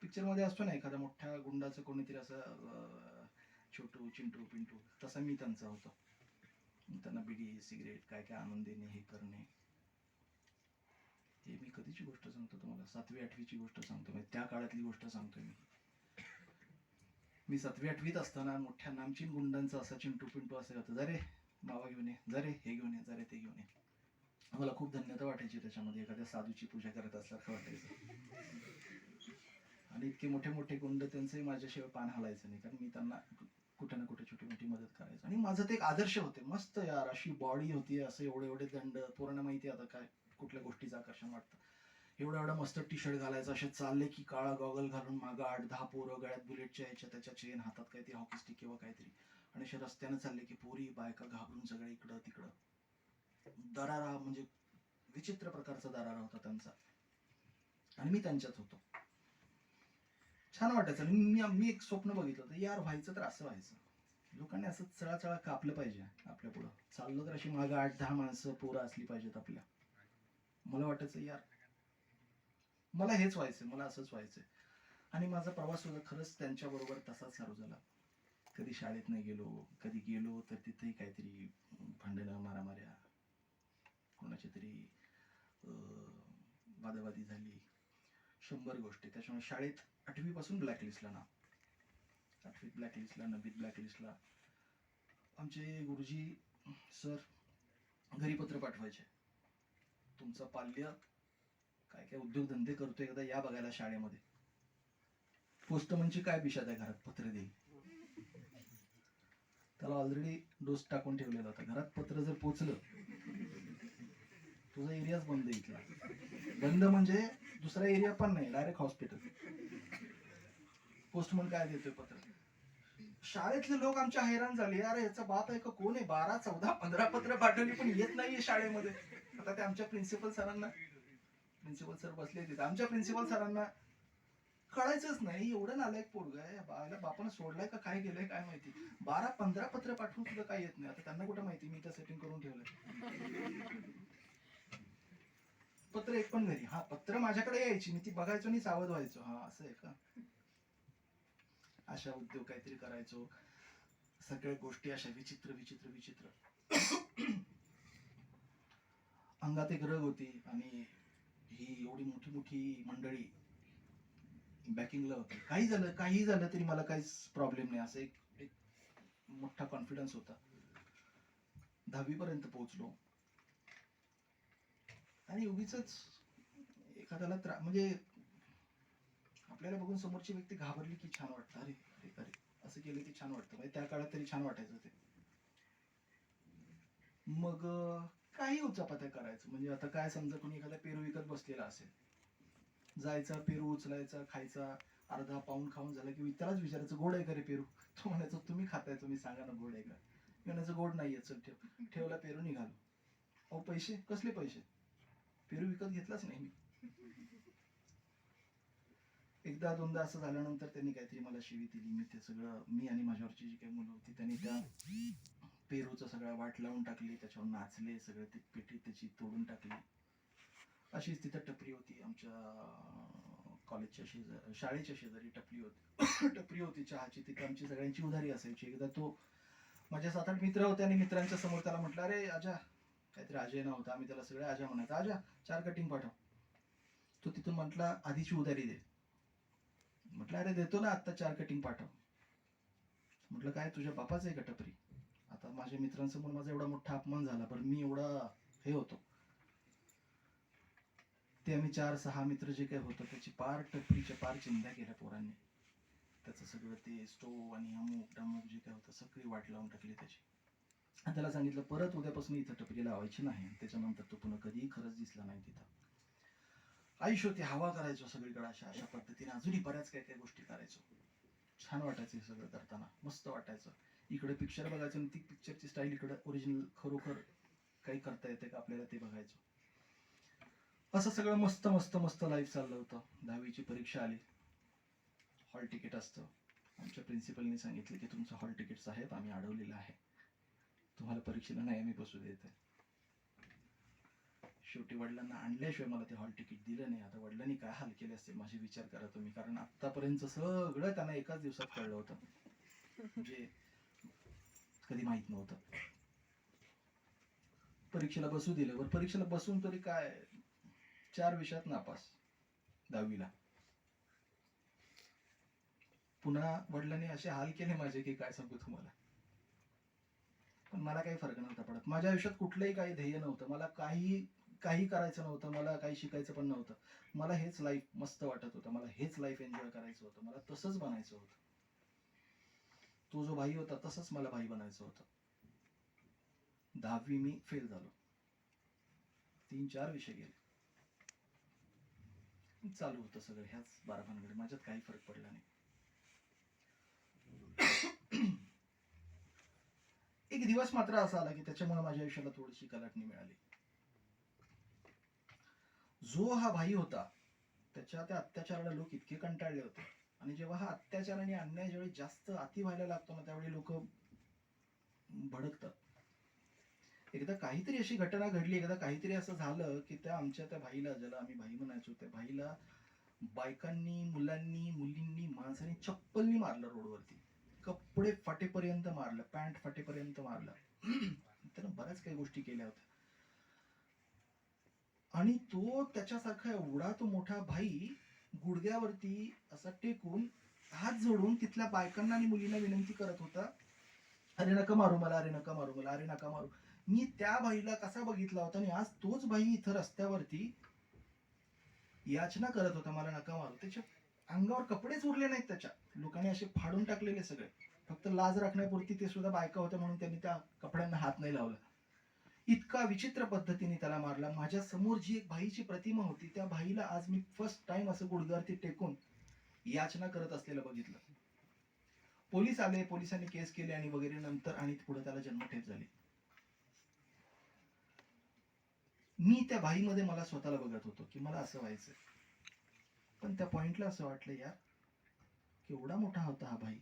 पिक्चर मध्ये असतो ना एखाद्या मोठ्या गुंडाचं कोणीतरी असं छोटू चिंटू पिंटू, तसा मी त्यांचा होतो. त्यांना बिडी सिगरेट काय काय आणून देणे, हे करणे. हे मी कधीची गोष्ट सांगतो तुम्हाला, 7वी-8वीची गोष्ट सांगतो, म्हणजे त्या काळातली गोष्ट सांगतोय मी. मी 7वी-8वीत असताना मोठ्या नामचीन गुंडांचा असा चिंटू पिंटू असे होतं, जरे मावा घेऊन ये, जरे हे घेऊन ये, जरे ते घेऊन ये. मला खूप धन्यता वाटायची त्याच्यामध्ये, एखाद्या साधूची पूजा करत असल्यासारखं वाटायचं. आणि इतके मोठे मोठे गुंड, त्यांचंही माझ्याशिवाय पान हलायचं नाही, कारण मी त्यांना कुठे ना कुठे छोटी मोठी मदत करायचो. आणि माझं ते एक आदर्श होते, मस्त यार, अशी बॉडी होती, असं एवढे दंड. पोरांना माहिती आता काय कुठल्या गोष्टीचं आकर्षण वाटतं. एवढा एवढा मस्त टी शर्ट घालायचा, असे चालले की काळा गॉगल घालून मागं 8-10 पोरं, गळ्यात बुलेटच्या ह्याच्या त्याच्या चेन, हातात काहीतरी हॉकी स्टिक किंवा काहीतरी, आणि असे रस्त्यानं चालले की पोरी बायका घाबरून सगळे इकडं तिकडं. दरारा म्हणजे विचित्र प्रकारचा दरारा होता त्यांचा, आणि मी त्यांच्यात होतो. छान वाटायचं. आणि मी एक स्वप्न बघितलं होतं, यार व्हायचं तर असं व्हायचं, लोकांनी असं चळा कापलं पाहिजे आपल्या पुढं. चाललं तर अशी मागं 8-10 माणसं पोरं असली पाहिजेत आपल्या. मला वाटायचं यार मला हेच व्हायचंय, मला असंच व्हायचंय. आणि माझा प्रवास सुद्धा खरंच त्यांच्याबरोबर तसाच चालू झाला. कधी शाळेत नाही गेलो, कधी गेलो तर तिथेही काहीतरी भांडणं, मारामाऱ्या, कोणाची तरी वादावादी झाली, 100 गोष्टी. त्याच्यामुळे शाळेत 8वी पासून ब्लॅकलिस्टला ना, 8वीत ब्लॅकलिस्टला, 9वीत ब्लॅकलिस्टला. आमचे गुरुजी सर घरी पत्र पाठवायचे, तुमचं पाल्य काय काय उद्योगधंदे करतो, एकदा या बघायला शाळेमध्ये. पोस्टमनची काय पिशाच आहे घरात पत्र देईल, त्याला ऑलरेडी डोस टाकून ठेवलेला होता. घरात पत्र जर पोचलं, तुझा एरियाच बंद आहे इथला. बंद म्हणजे दुसरा एरिया पण नाही, डायरेक्ट हॉस्पिटल. पोस्टमन काय देतोय पत्र. शाळेतले लोक आमच्या हैराण झाले, यार याचा बाप आहे का कोण आहे, 12, 14, 15 पत्र पाठवली पण येत नाहीये शाळेमध्ये. आता ते आमच्या प्रिन्सिपल सरांना, प्रिन्सिपल सर बसले तिथे, आमच्या प्रिन्सिपल सरांना कळायचंच नाही, एवढं नालायक पोरग आहे, बापानं सोडलाय का काय केलंय काय माहिती. 12-15 पत्र पाठवून सुद्धा काय येत नाही. आता त्यांना कुठं माहिती मी इथं सेटिंग करून ठेवलंय. पत्र एक पण घरी, हा पत्र माझ्याकडे यायची, मी ती बघायचो आणि सावध व्हायचो, हा असं आहे का. अशा उद्योग काहीतरी करायचो. सगळ्या गोष्टी अशा विचित्र विचित्र विचित्र. अंगात एक रग होती, आणि ही एवढी मोठी मोठी मंडळी बॅकिंगला होती. काही झालं तरी मला काहीच प्रॉब्लेम नाही, असं एक मोठा कॉन्फिडन्स होता. 10वी पर्यंत पोहोचलो, आणि उगीच एखाद्याला म्हणजे आपल्याला बघून समोरची व्यक्ती घाबरली की छान वाटतं. अरे अरे अरे असं केलं की छान वाटतं. म्हणजे त्या काळात तरी छान वाटायचं ते. मग काही उचापत्या करायचं. म्हणजे आता काय, समजा कोणी एखादा पेरू विकत बसलेला असेल, जायचा पेरू उचलायचा, खायचा, अर्धा पाऊंड खाऊन झाला की त्यालाच विचारायचं गोड आहे का रे पेरू. तो म्हणायचं तुम्ही खाताय, तुम्ही सांगा ना गोड आहे का. मी म्हणायचं गोड नाहीये, चल ठेव. ठेवला पेरू, निघालो. अहो पैसे कसले पैसे, पेरू विकत घेतलाच नाही मी. एकदा दोनदा असं झाल्यानंतर त्यांनी काहीतरी मला शिवी दिली. मी ते सगळं, मी आणि माझ्यावरची जी काही मुलं होती त्यांनी त्या पेरूचा सगळा वाट लावून टाकली, त्याच्यावर नाचले सगळं, ती पेटी त्याची तोडून टाकली. अशीच तिथं टपरी होती आमच्या कॉलेजच्या शेजारी, शाळेच्या शेजारी टपरी होती. टपरी होती चहाची, तिथे आमची सगळ्यांची उधारी असायची. एकदा तो, माझे 7-8 मित्र होते, आणि मित्रांच्या समोर त्याला म्हटलं, अरे आजा, काहीतरी अजय नाव होता, आम्ही त्याला सगळे आजा म्हणायचं, आजा 4 कटिंग पाठव. तो तिथून म्हटला आधीची उधारी दे. म्हटलं अरे देतो ना, आत्ता 4 कटिंग पाठव. म्हटलं काय तुझ्या बापाचं आहे का टपरी. आता माझ्या मित्रांसमोर माझा एवढा मोठा अपमान झाला, पण मी एवढा हे होतो. ते आम्ही 4-6 मित्र जे काही होतं, त्याची पार टपरीच्या पार चिंध्या केल्या पोरांनी. त्याचं सगळं ते स्टोव आणि अमुक डमुक जे काय होतं सगळी वाट लावून टाकली त्याची. आणि त्याला सांगितलं परत उद्यापासून इथं टपरी लावायची नाही. त्याच्यानंतर तो पुन्हा कधीही खरंच दिसला नाही तिथं. आयुष्य ते हवा करायचो सगळीकडे, अशा अशा पद्धतीने अजूनही बऱ्याच काही काही गोष्टी करायचो. छान वाटायचं हे सगळं करताना, मस्त वाटायचं. इकडे पिक्चर बघायचं, आणि ती पिक्चरची स्टाईल इकडे ओरिजिनल खरोखर काही करता येते का आपल्याला ते बघायचं. असं सगळं मस्त मस्त मस्त लाईफ चाललं होतं. 10वीची परीक्षा आली, हॉल तिकीट असतं. आमच्या प्रिन्सिपलनी सांगितलं की तुमचं हॉल तिकीट साहेब आम्ही अडवलेलं आहे, तुम्हाला परीक्षेला नाही आम्ही बसू देत आहे. शेवटी वडिलांना आणल्याशिवाय मला ते हॉल तिकीट दिलं नाही. आता वडिलांनी काय हाल केले असतील माझे विचार करा तुम्ही, कारण आतापर्यंत सगळं त्यांना एकाच दिवसात कळलं होतं, म्हणजे कधी माहित नव्हतं. परीक्षेला बसू दिलं. बरं परीक्षेला बसून तरी काय, 4 विषयात नापास 10वीला. पुन्हा वडिलांनी असे हाल केले माझे की काय सांगू तुम्हाला. पण मला काही फरक नव्हता पडत. माझ्या आयुष्यात कुठलंही काही ध्येय नव्हतं, मला काही करायचं नव्हतं, मला काही शिकायचं पण नव्हतं. मला हेच लाईफ मस्त वाटत होतं, मला हेच लाईफ एन्जॉय करायचं होतं, मला तसंच बनायचं होतं. तो जो भाई होता तसंच मला भाई बनायचं होतं. 10वी मी फेल झालो, 3-4 विषय गेले. चालू होतं सगळं ह्याच बाराभानगडी, माझ्यात काही फरक पडला नाही. एक दिवस मात्र असा आला की त्याच्यामुळे माझ्या आयुष्याला थोडीशी कलाटणी मिळाली. जो हा भाई होता त्याच्या त्या अत्याचाराला लोक इतके कंटाळले होते, आणि जेव्हा हा अत्याचार आणि अन्याय ज्यावेळी जास्त अति व्हायला लागतो ना, त्यावेळी लोक भडकतात. एकदा काहीतरी अशी घटना घडली, एकदा काहीतरी असं झालं की त्या भाईला, ज्याला आम्ही भाई म्हणायचो, त्या भाईला बायकांनी, मुलांनी, मुलींनी, माणसांनी चप्पलनी मारलं रोडवरती. कपडे फाटेपर्यंत मारलं, पॅन्ट फाटेपर्यंत मारलं. त्यानं बऱ्याच काही गोष्टी केल्या होत्या. आणि तो त्याच्यासारखा एवढा तो मोठा भाई गुडघ्यावरती असा टेकून हात जोडून तिथल्या बायकांना आणि मुलींना विनंती करत होता, अरे नका मारू मला, अरे नका मारू मला, अरे नका मारू. मी त्या भाईला कसा बघितला होता, आणि आज तोच भाई इथं रस्त्यावरती याचना करत होता, मला नका मारू. त्याच्या अंगावर कपडेच उरले नाहीत, त्याच्या लोकांनी असे फाडून टाकलेले सगळे. फक्त लाज राखण्यापुरती ते सुद्धा बायका होत्या म्हणून त्यांनी त्या कपड्यांना हात नाही लावला. इतका विचित्र पद्धतीने त्याला मारला. माझ्या समोर जी एक भाईची प्रतिमा होती, त्या भाईला आज मी फर्स्ट टाइम असं गुडघ्यावरती टेकून याचना करत असलेलं बघितलं. पोलीस आले, पोलिसांनी केस केले आणि वगैरे नंतर, आणि पुढे त्याला जन्मठेप झाली. मी त्या भाईमध्ये मला स्वतःला बघत होतो की मला असं व्हायचंय. पण त्या पॉइंटला असं वाटलं, यार केवढा मोठा होता हा भाई,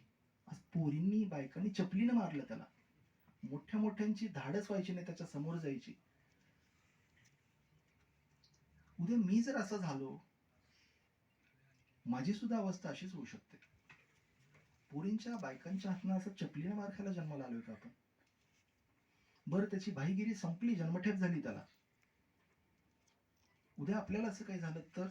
आज पोरींनी, बायकांनी चपलीनं मारलं त्याला. मोठ्या मोठ्यांची धाडच व्हायची नाही त्याच्या समोर जायची. उद्या मी जर असं झालो, माझी सुद्धा अवस्था अशीच होऊ शकते. पोरींच्या, बायकांच्या हातनं असं चपलीनं मार खायला जन्माला आलोय का आपण? बरं, त्याची भाईगिरी संपली, जन्मठेप झाली त्याला. उद्या आपल्याला असं काही झालं तर?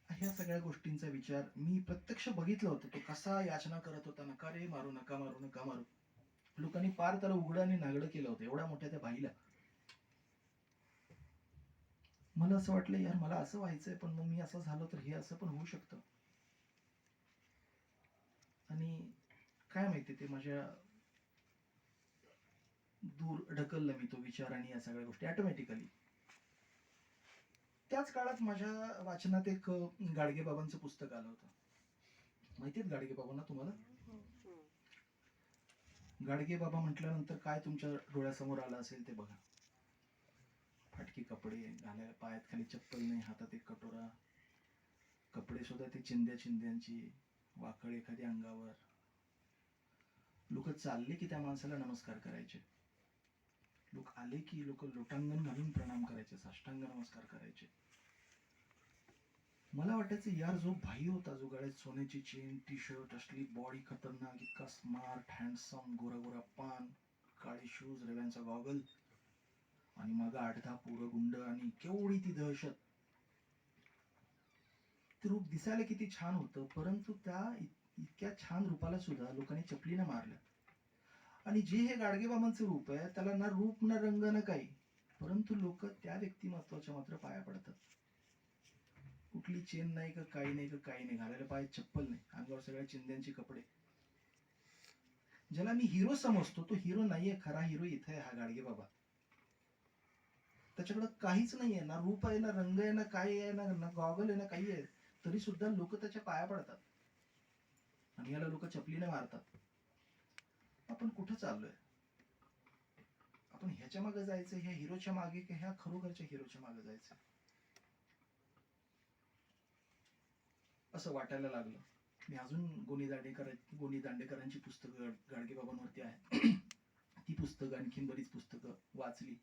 ह्या सगळ्या गोष्टींचा विचार मी प्रत्यक्ष बघितलं होतं. तो कसा याचना करत होता, नका रे मारू, नका मारू, नका मारू. लोकांनी पार त्याला उघडं आणि नागडं केलं होतं, एवढ्या मोठ्या त्या भाईला. मला असं वाटलं, यार मला असं व्हायचंय, पण मग मी असं झालो तर हे असं पण होऊ शकतं. आणि काय माहिती, ते माझ्या दूर ढकललं मी तो विचार आणि या सगळ्या गोष्टी ऑटोमॅटिकली. त्याच काळात माझ्या वाचनात एक गाडगेबाबांचं पुस्तक आलं होतं. माहितीयेत गाडगेबाबांना तुम्हाला? गाडगेबाबा म्हटल्यानंतर काय तुमच्या डोळ्यासमोर आलं असेल ते बघा. फाटकी कपडे घालायला, पायात खाली चप्पल नाही, हातात एक कटोरा, कपडे सुद्धा ते चिंध्यांची, वाकळ एखादी अंगावर. लोक चालले की त्या माणसाला नमस्कार करायचे, लोक आले की लोक लोटांगण घालून प्रणाम करायचे, साष्टांग नमस्कार करायचे. मला वाटायचं, यार जो भाई होता, जो गळ्यात सोन्याची चेन, टी शर्ट, असली बॉडी खतरनाक, इतका स्मार्ट, हँडसम, गोरा गोरा पान, काळे शूज, रव्यांचा गॉगल, आणि मग 8-10 पोरं गुंड, आणि केवढी ती दहशत. ते रूप दिसायला किती छान होतं, परंतु त्या इतक्या छान रूपाला सुद्धा लोकांनी चपलीनं मारलं. आणि जे हे गाडगेबाबांचं रूप आहे, त्याला ना रूप ना रंग ना काही, परंतु लोक त्या व्यक्तिमत्वाच्या मात्र पाया पडतात. कुठली चेन नाही का, काही नाही का, काही नाही, घालायला पायात चप्पल नाही, अंगावर सगळ्या चिंध्यांचे कपडे. ज्याला मी हिरो समजतो, तो हिरो नाहीये. खरा हिरो इथे आहे, हा गाडगेबाबा. त्याच्याकडे काहीच नाहीये, ना रूप आहे, ना रंग आहे, ना काय आहे, ना गॉगल आहे, ना काही आहे, तरी सुद्धा लोक त्याच्या पाया पडतात, आणि याला लोक चपलीने मारतात. आपण कुठं चाललोय? आपण ह्याच्या मागे जायचं, ह्या हिरोच्या मागे, की ह्या खरोखरच्या हिरोच्या मागे जायचं? असं वाटायला लागलं. मी अजून गोनी दांडेकरांची पुस्तकं गाडगेबाबांवरती आहेत. ती पुस्तकं, आणखीन बरीच पुस्तकं वाचली.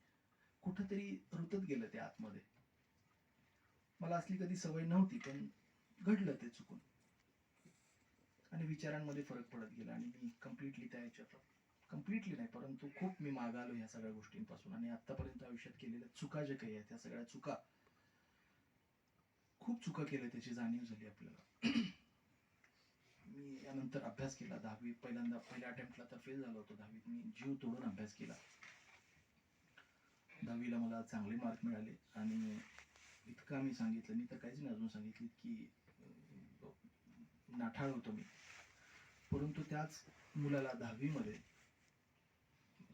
कुठंतरी रुतत गेलं ते आतमध्ये. मला असली कधी सवय नव्हती, पण घडलं ते चुकून, आणि विचारांमध्ये फरक पडत गेला, आणि मी कम्प्लिटली त्या ह्याच्यात, कम्प्लिटली नाही परंतु खूप मी मागालो ह्या सगळ्या गोष्टींपासून. आणि आतापर्यंत आयुष्यात केलेल्या चुका ज्या काही आहेत, त्या सगळ्या चुका, खूप चुका केल्या, त्याची जाणीव झाली आपल्याला. मी यानंतर अभ्यास केला. 10वी पहिल्या अटेम्प्टला तर फेल झालो होतो. 10वीत मी जीव तोडून अभ्यास केला. 10वीला मला चांगले मार्क मिळाले, आणि इतका मी सांगितलं, मी तर काहीच नाही अजून सांगितलं की नाठाळ होतो मी. परंतु त्याच मुलाला 10वी मध्ये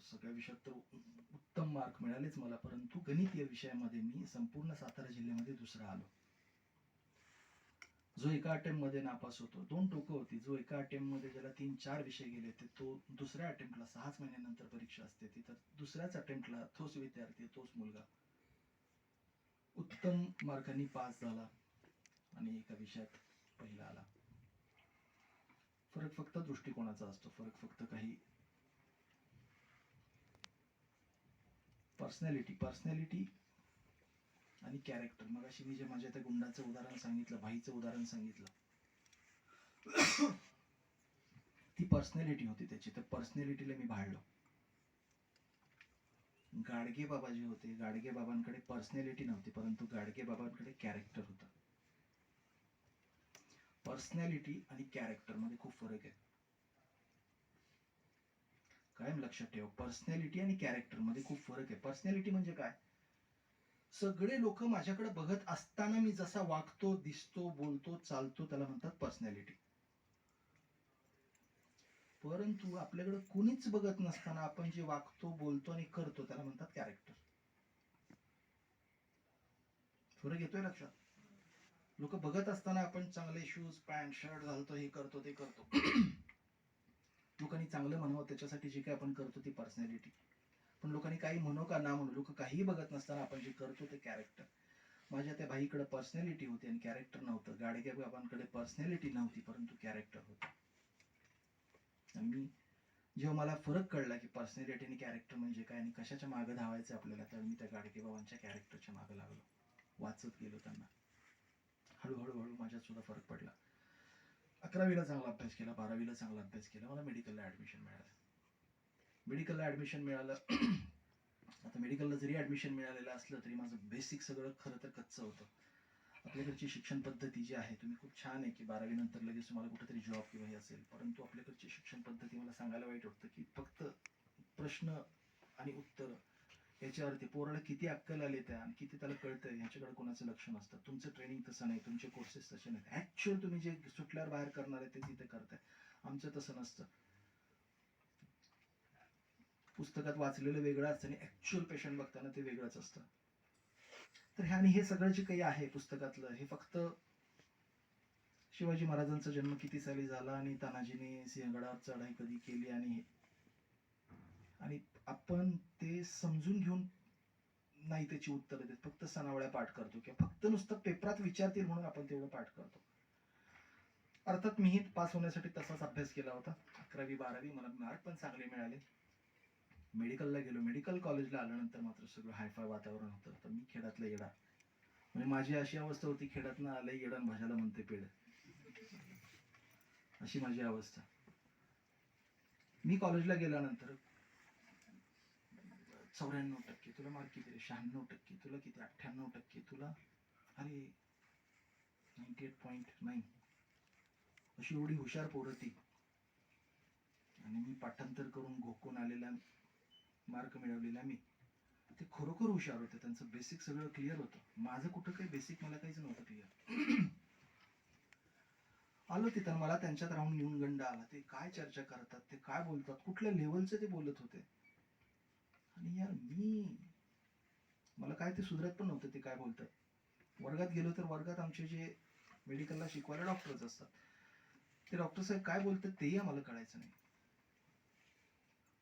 सगळ्या विषयात तर उत्तम मार्क मिळालेच मला, परंतु गणित या विषयामध्ये मी संपूर्ण सातारा जिल्ह्यामध्ये दुसरा आलो. जो एका अटेम्प्ट मध्ये नापास होतो, 2 टोकं होती. जो एका अटेम्प्ट मध्ये ज्याला 3-4 विषय गेले ते तो दुसऱ्या अटेम्प्टला 6 महिन्यानंतर परीक्षा असते ती, तर दुसऱ्याच अटेम्प्टला तोच विद्यार्थी, तोच मुलगा उत्तम मार्कांनी पास झाला आणि एका विषयात पहिला आला. फरक फक्त दृष्टिकोनाचा असतो, फरक फक्त काही पर्सनॅलिटी आणि कॅरेक्टर. मग अशी मी जे माझ्या त्या गुंडाचं उदाहरण सांगितलं, भाईचं उदाहरण सांगितलं, ती पर्सनॅलिटी होती त्याची. तर पर्सनॅलिटीला मी भाळलो. गाडगे बाबा जे होते, गाडगे बाबांकडे पर्सनॅलिटी नव्हती, परंतु गाडगे बाबांकडे कॅरेक्टर होतं. पर्सनॅलिटी आणि कॅरेक्टर मध्ये खूप फरक आहे. कायम लक्षात ठेव, पर्सनॅलिटी आणि कॅरेक्टर मध्ये खूप फरक आहे. पर्सनॅलिटी म्हणजे काय? सगळे लोक माझ्याकडे बघत असताना मी जसा वागतो, दिसतो, बोलतो, चालतो, त्याला म्हणतात पर्सनॅलिटी. परंतु आपल्याकडे कुणीच बघत नसताना आपण जे वागतो, बोलतो आणि करतो त्याला म्हणतात कॅरेक्टर. फरक येतोय लक्षात? लोक बघत असताना आपण चांगले शूज, पॅन्ट, शर्ट घालतो, हे करतो, ते करतो. लोकांनी चांगलं म्हणावं त्याच्यासाठी जे काही आपण करतो ती पर्सनॅलिटी. पण लोकांनी काही म्हणू का ना म्हणू, लोक काहीही बघत नसताना आपण जे करतो ते कॅरेक्टर. माझ्या त्या भाईकडे पर्सनॅलिटी होती आणि कॅरेक्टर नव्हतं. गाडगे बाबांकडे पर्सनॅलिटी नव्हती, परंतु कॅरेक्टर होतं. आणि मी जेव्हा मला फरक कळला की पर्सनॅलिटी आणि कॅरेक्टर म्हणजे काय आणि कशाच्या मागे धावायचं आपल्याला, तर मी त्या गाडगे बाबांच्या कॅरेक्टरच्या मागे लागलो, वाचत गेलो त्यांना. हळूहळू माझ्यात सुद्धा फरक पडला. 11वीला चांगला अभ्यास केला, 12वीला चांगला अभ्यास केला, मला मेडिकलला ऍडमिशन मिळालं. मेडिकलला ऍडमिशन मिळालं. आता मेडिकलला जरी ऍडमिशन मिळालेलं असलं तरी माझं बेसिक सगळं खरं तर कच्चं होतं. आपल्याकडची शिक्षण पद्धती जी आहे, तुम्ही खूप छान आहे की 12वी नंतर लगेच तुम्हाला कुठेतरी जॉब किंवा हे असेल, परंतु आपल्याकडची शिक्षण पद्धती मला सांगायला वाईट वाटतं की फक्त प्रश्न आणि उत्तर याच्यावरती पोराला किती अक्कल आले त्या आणि किती त्याला कळतंय ह्याच्याकडे कोणाचं लक्ष नसतं. तुमचं ट्रेनिंग तसं नाही, तुमचे कोर्सेस तसे नाहीत. ऍक्च्युअल तुम्ही जे सुटल्यावर बाहेर करणार आहे ते तिथे करताय. आमचं तसं नसतं. पुस्तकात वाचलेलं वेगळं असतं आणि ऍक्च्युअल पेशंट बघताना ते वेगळंच असतं. तर ह्याने हे सगळं जे काही आहे पुस्तकातलं, हे फक्त शिवाजी महाराजांचा जन्म किती साली झाला आणि तानाजीने सिंहगडावर चढाई कधी केली आणि आपण ते समजून घेऊन नाही त्याची उत्तरं देत, फक्त सनावळ्या पाठ करतो किंवा फक्त नुसतं पेपरात विचारतील म्हणून आपण तेवढं पाठ करतो. अर्थात मीही पास होण्यासाठी तसाच अभ्यास केला होता. 11वी 12वी मला मार्क पण चांगले मिळाले. मेडिकलला गेलो. मेडिकल कॉलेजला आल्यानंतर मात्र सगळं हायफाय वातावरण होतं. तर मी खेळातला येडा, म्हणजे माझी अशी अवस्था होती, खेळातनं आलंय येडा भाज्याला म्हणते पेड, अशी माझी अवस्था. मी कॉलेजला गेल्यानंतर 94% तुला मार्क किती? 96% तुला किती? 98% तुला? अरे 98.9 अशी एवढी हुशार पोरं ती. आणि मी पाठांतर करून घोकून आलेला, मार्क मिळवलेला मी. ते खरोखर हुशार होते, त्यांचं बेसिक सगळं क्लिअर होतं. माझं कुठं काही बेसिक, मला काहीच नव्हतं क्लिअर. आलो तिथं, मला त्यांच्यात राहून न्यूनगंड आला. ते काय चर्चा करतात, ते काय बोलतात, कुठल्या लेवलचे ते बोलत होते. आणि यार मला काय ते सुधरत पण नव्हतं ते काय बोलतात. वर्गात गेलो तर वर्गात आमचे जे मेडिकलला शिकवायला डॉक्टर्स असतात, ते डॉक्टर साहेब काय बोलतात तेही आम्हाला कळायचं नाही.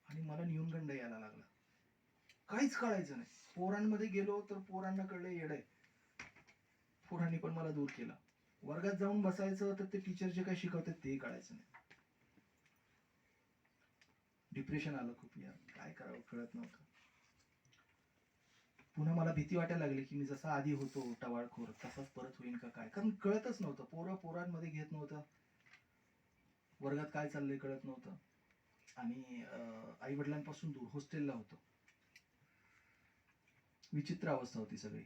आणि मला न्यूनगंड यायला लागला, काहीच कळायचं नाही. पोरांमध्ये गेलो तर पोरांना कळलं येडय, पोरांनी पण मला दूर केला. वर्गात जाऊन बसायचं तर ते टीचर जे काही शिकवतात तेही कळायचं नाही. डिप्रेशन आलं खूप यार, काय करावं कळत नव्हतं. पुन्हा मला भीती वाटायला लागली की मी जसा आधी होतो टवाळखोर तसाच परत होईन का काय, कारण कळतच नव्हतं. पोरांमध्ये घेत नव्हतं, वर्गात काय चाललंय कळत नव्हतं. आणि आई वडिलांपासून दूर हॉस्टेलला होतो. विचित्र अवस्था होती सगळी.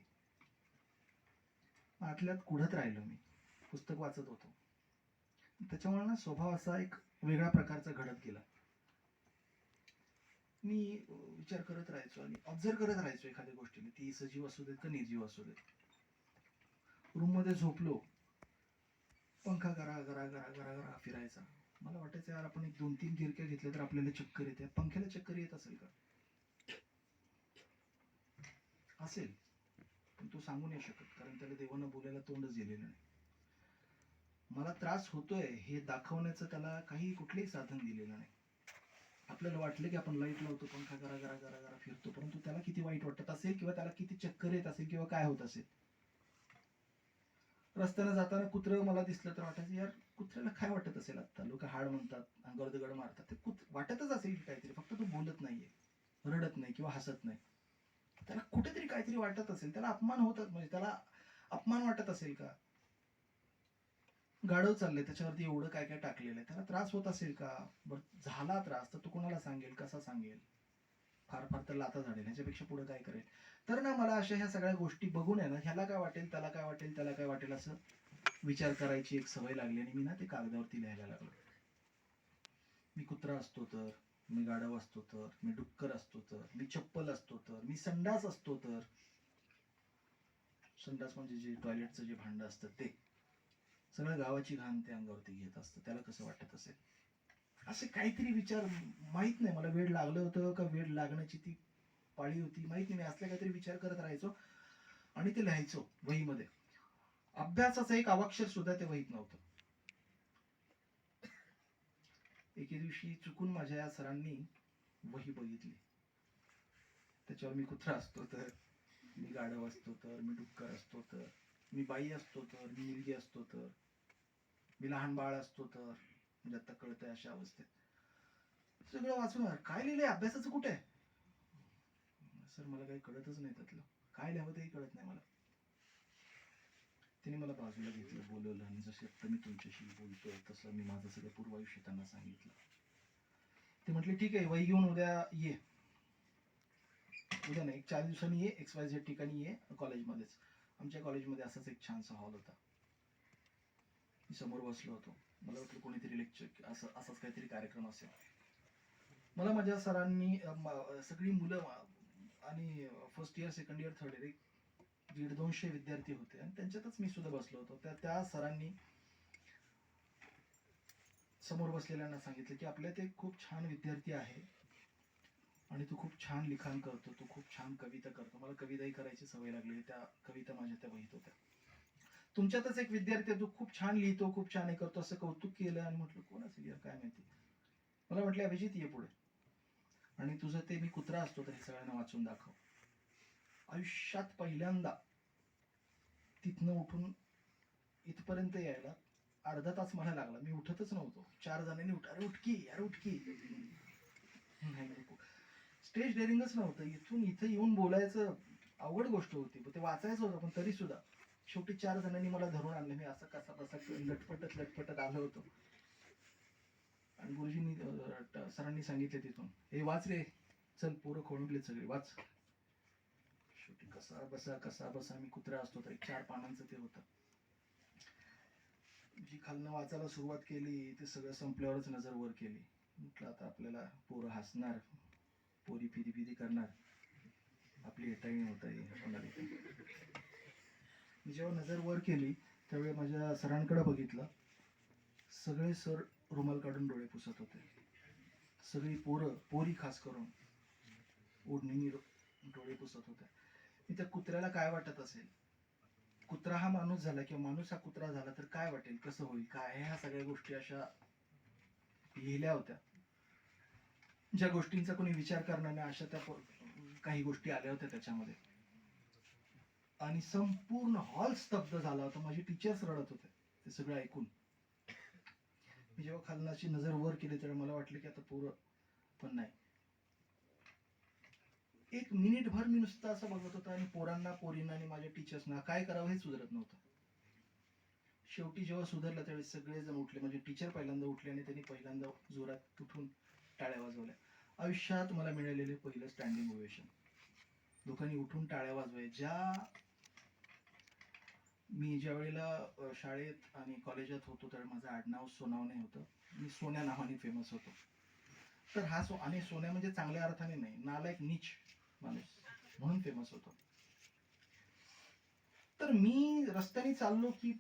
आतल्यात कुढत राहिलो मी, पुस्तक वाचत होतो. त्याच्यामुळे ना स्वभाव असा एक वेगळ्या प्रकारचा घडत गेला. मी विचार करत राहायचो आणि ऑब्झर्व करत राहायचो एखाद्या गोष्टीने, ती सजीव असू देत का निर्जीव असू देत. रूम मध्ये झोपलो, पंखा गरा गरा गरा गरा गरा फिरायचा. मला वाटायचं यार आपण एक 2-3 गिरक्या घेतल्या तर आपल्याला चक्कर येते. पंख्याला चक्कर येत असेल का? असेल, पण तो सांगू नाही शकत, कारण त्याला देवानं बोलायला तोंडच दिलेलं नाही. मला त्रास होतोय हे दाखवण्याचं त्याला काही कुठलंही साधन दिलेलं नाही. आपल्याला वाटलं की आपण लाईट लावतो, पंखा गरा गरा गरा गरा फिरतो, परंतु त्याला किती वाईट वाटत असेल किंवा त्याला किती चक्कर येत असेल किंवा काय होत असेल. रस्त्यानं जाताना कुत्रं मला दिसलं तर वाटायचं यार कुत्र्याला काय वाटत असेल. आता लोक हाड म्हणतात, अंगावर दगड मारतात, ते वाटतच असेल की काहीतरी, फक्त तो बोलत नाहीये, रडत नाही किंवा हसत नाही. त्याला कुठेतरी काहीतरी वाटत असेल, त्याला अपमान होतात, म्हणजे त्याला अपमान वाटत असेल का? गाढव चाललंय, त्याच्यावरती एवढं काय काय टाकलेलं आहे, त्याला त्रास होत असेल का? बरं झाला त्रास तर तो कोणाला सांगेल, कसा सांगेल? फार फार तर लाथा झाडेल, ह्याच्यापेक्षा पुढे काय करेल? तर ना मला अशा ह्या सगळ्या गोष्टी बघून आहे ना, ह्याला काय वाटेल, त्याला काय वाटेल, त्याला काय वाटेल असं विचार करायची एक सवय लागली आणि मी ना ते कागदावरती लिहायला लागलो. मी कुत्रा असतो तर, मी गाढव असतो तर, मी डुक्कर असतो तर, मी चप्पल असतो तर, मी संडास असतो तर. संडास म्हणजे जे टॉयलेटचं जे भांडं असतं ते सगळं गावाची घाण ते अंगावरती घेत असतं, त्याला कसं वाटत असेल. असे काहीतरी विचार, माहित नाही मला वेळ लागलं होतं का वेळ लागण्याची ती पाळी होती माहित नाही. मी असल्या काहीतरी विचार करत राहायचो आणि ते लिहायचो वहीमध्ये. अभ्यासाचं एक अवाक्षर सुद्धा ते वहीत नव्हतं. एके दिवशी चुकून माझ्या सरांनी वही बघितली, त्याच्यावर मी कुत्रा असतो तर, मी गाढव असतो तर, मी डुक्कर असतो तर, मी बाई असतो तर, मी मुलगी असतो तर, मी लहान बाळ असतो तर, म्हणजे आता कळतंय अशा अवस्थेत. सगळं वाचून काय लिहिलंय, अभ्यासाचं कुठे आहे? सर मला काही कळतच नाही त्यातलं, काय लिहावं तेही कळत नाही मला. तिने मला बाजूला घेतलं, बोलवलं आणि जसं आता मी तुमच्याशी बोलतोय तसं मी माझं सगळं पूर्वायुष्य त्यांना सांगितलं. ते म्हटले ठीक आहे, वही घेऊन उद्या ये. उद्या नाही, 4 दिवसांनी ये, XYZ ठिकाणी ये कॉलेजमध्येच. आमच्या कॉलेजमध्ये असाच एक छानसा हॉल होता. मी समोर बसलो होतो, मला वाटलं कोणीतरी लेक्चर असाच काहीतरी कार्यक्रम असेल. मला माझ्या सरांनी सगळी मुलं आणि first year, second year, third year 150-200 विद्यार्थी होते आणि त्यांच्यातच मी सुद्धा बसलो होतो. त्या सरांनी समोर बसलेल्यांना सांगितलं की आपल्या ते खूप छान विद्यार्थी आहे आणि तू खूप छान लिखाण करतो, तू खूप छान कविता करतो. मला कविताही करायची सवय लागली, त्या कविता माझ्या त्या वहीत होत्या. तुमच्यातच एक विद्यार्थी आहे, तू खूप छान लिहितो, खूप छान हे करतो, असं कौतुक केलं. आणि म्हटलं कोण असेल यार, काय माहिती. मला म्हटलं अभिजित ये पुढे आणि तुझं ते मी कुत्रा असतो तर हे सगळ्यांना वाचून दाखव. आयुष्यात पहिल्यांदा तिथनं उठून इथपर्यंत यायला अर्धा तास मला लागला. मी उठतच नव्हतो. 4 जणांनी अरे उठकी, अरे उठकी. नाही नको. स्टेज डेअरिंगच नव्हतं. इथून इथं येऊन बोलायचं अवघड गोष्ट होती, ते वाचायचं होतं, पण तरी सुद्धा शेवटी 4 जणांनी मला धरून आणलं. मी असं कसा बसा लटपटत आलो होतो आणि गुरुजींनी सरांनी सांगितले तिथून, हे वाच रे, चल पोरं खोळंबले सगळे, वाच. शेवटी कसा बसा मी कुत्रा असतो तर 4 पानांचं ते होतं. जी खालनं वाचायला सुरुवात केली ते सगळं संपल्यावरच नजर वर केली. म्हटलं आता आपल्याला पोरं हसणार, पोरी फिरी करणार, आपली हेटाळणी होत आहे. मी जेव्हा नजर वर केली त्यावेळी माझ्या सरांकडे बघितलं. सगळे सर रुमाल काढून डोळे पुसत होते. सगळी पोरी खास करून ओढणीने डोळे पुसत होत्या. मी त्या कुत्र्याला काय वाटत असेल, कुत्रा हा माणूस झाला किंवा माणूस हा कुत्रा झाला तर काय वाटेल, कसं होईल, काय, ह्या सगळ्या गोष्टी अशा लिहिल्या होत्या. ज्या गोष्टींचा कोणी विचार करणार नाही अशा त्या काही गोष्टी आल्या होत्या त्याच्यामध्ये. आणि संपूर्ण हॉल स्तब्ध झाला होता. माझे टीचर्स रडत होते ते सगळं ऐकून. मी जेव्हा खालनाची नजर वर केली तेव्हा मला वाटलं की आता पोरं पण नाही. एक मिनिटभर मी नुसतं असं बघत होतो आणि पोरींना आणि माझ्या टीचर्सना काय करावं हे सुधरत नव्हतं. शेवटी जेव्हा सुधारलं त्यावेळेस सगळेजण उठले. माझे टीचर पहिल्यांदा उठले आणि त्यांनी पहिल्यांदा जोरात उठून टाळ्या वाजवल्या. आयुष्यात मला मिळालेले पहिलं स्टँडिंग ओवेशन. लोकांनी उठून टाळ्या वाजवायच्या. मी ज्या वेळेला शाळेत आणि कॉलेजात होतो त्यावेळी माझं आडनाव सोनावणे होतं. मी सोन्या नावाने फेमस होतो. तर हा आणि सोन्या म्हणजे चांगल्या अर्थाने नाही, नालायक नीच माणूस म्हणून फेमस होतो. तर मी रस्त्याने चाललो की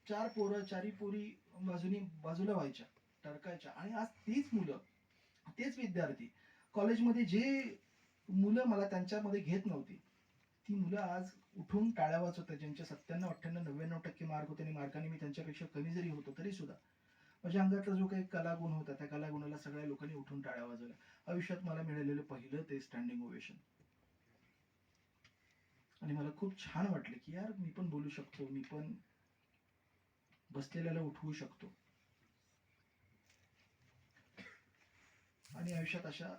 4 पोरं 4 पोरी बाजूला व्हायच्या. टरकायच्या. आणि आज तीच मुलं, तेच विद्यार्थी कॉलेजमध्ये जे मुलं मला त्यांच्यामध्ये घेत नव्हती, ती मुलं आज उठून टाळ्या वाजवतात. ज्यांचे 97, 98, 99% मार्क होते आणि मार्काने मी त्यांच्यापेक्षा कमी जरी होतो तरी सुद्धा माझ्या अंगातला जो काही कलागुण होता, त्या कलागुणाला सगळ्या लोकांनी उठून टाळ्या वाजवल्या. आयुष्यात मला मिळालेलं पहिलं ते स्टँडिंग ओवेशन. आणि मला खूप छान वाटलं की यार, मी पण बोलू शकतो, मी पण बसलेल्याला उठवू शकतो. आणि आयुष्यात अशा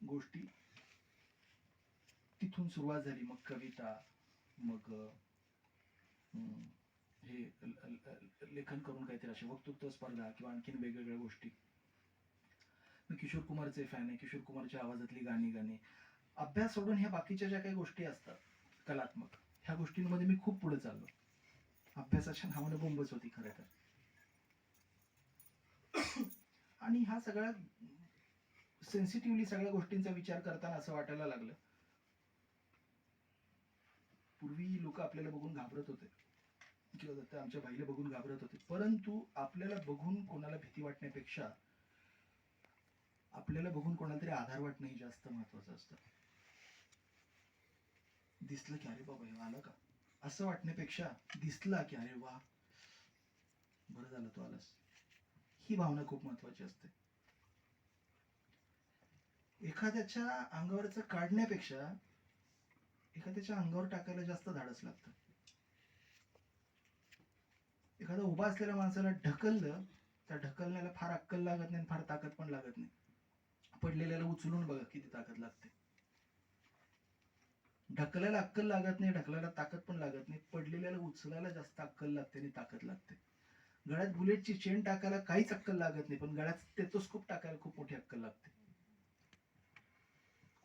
गोष्टी तिथून सुरुवात झाली. मग कविता, मग हे लेखन करून काहीतरी असे वक्तृत्व स्पर्धा किंवा आणखीन वेगवेगळ्या गोष्टी. मी किशोर कुमारचे फॅन आहे. किशोर कुमारच्या आवाजातली गाणी गाणे. अभ्यास सोडून ह्या बाकीच्या ज्या काही गोष्टी असतात कलात्मक, ह्या गोष्टींमध्ये मी खूप पुढे चाललो. अभ्यासाच्या नावानं बोंबच होती खरं तर. आणि हा सगळ्या सेन्सिटिव्हली सगळ्या गोष्टींचा विचार करताना असं वाटायला लागलं, पूर्वी लोक आपल्याला बघून घाबरत होते किंवा दत्ता आमच्या भाईला बघून घाबरत होते, परंतु आपल्याला बघून कोणाला भीती वाटण्यापेक्षा आपल्याला बघून कोणाला तरी आधार वाटणं हे जास्त महत्वाचं असतं. दिसलं की अरे बाबा हे आलं का, असं वाटण्यापेक्षा दिसला की अरे वा बरं झालं तू आलास, ही भावना खूप महत्वाची असते. एखाद्याच्या अंगावरचं काढण्यापेक्षा एखाद्याच्या अंगावर टाकायला जास्त धाडस लागतं. एखादा उभा असलेल्या माणसाला ढकललं, त्या ढकलण्याला फार अक्कल लागत नाही, फार ताकद पण लागत नाही. पडलेल्याला उचलून बघा किती ताकद लागते. ढकलायला अक्कल लागत नाही, ढकलायला ताकद पण लागत नाही. पडलेल्याला उचलायला जास्त अक्कल लागते आणि ताकद लागते. गळ्यात बुलेटची चेन टाकायला काहीच अक्कल लागत नाही, पण गळ्यात स्टेथोस्कोप टाकायला खूप मोठी अक्कल लागते.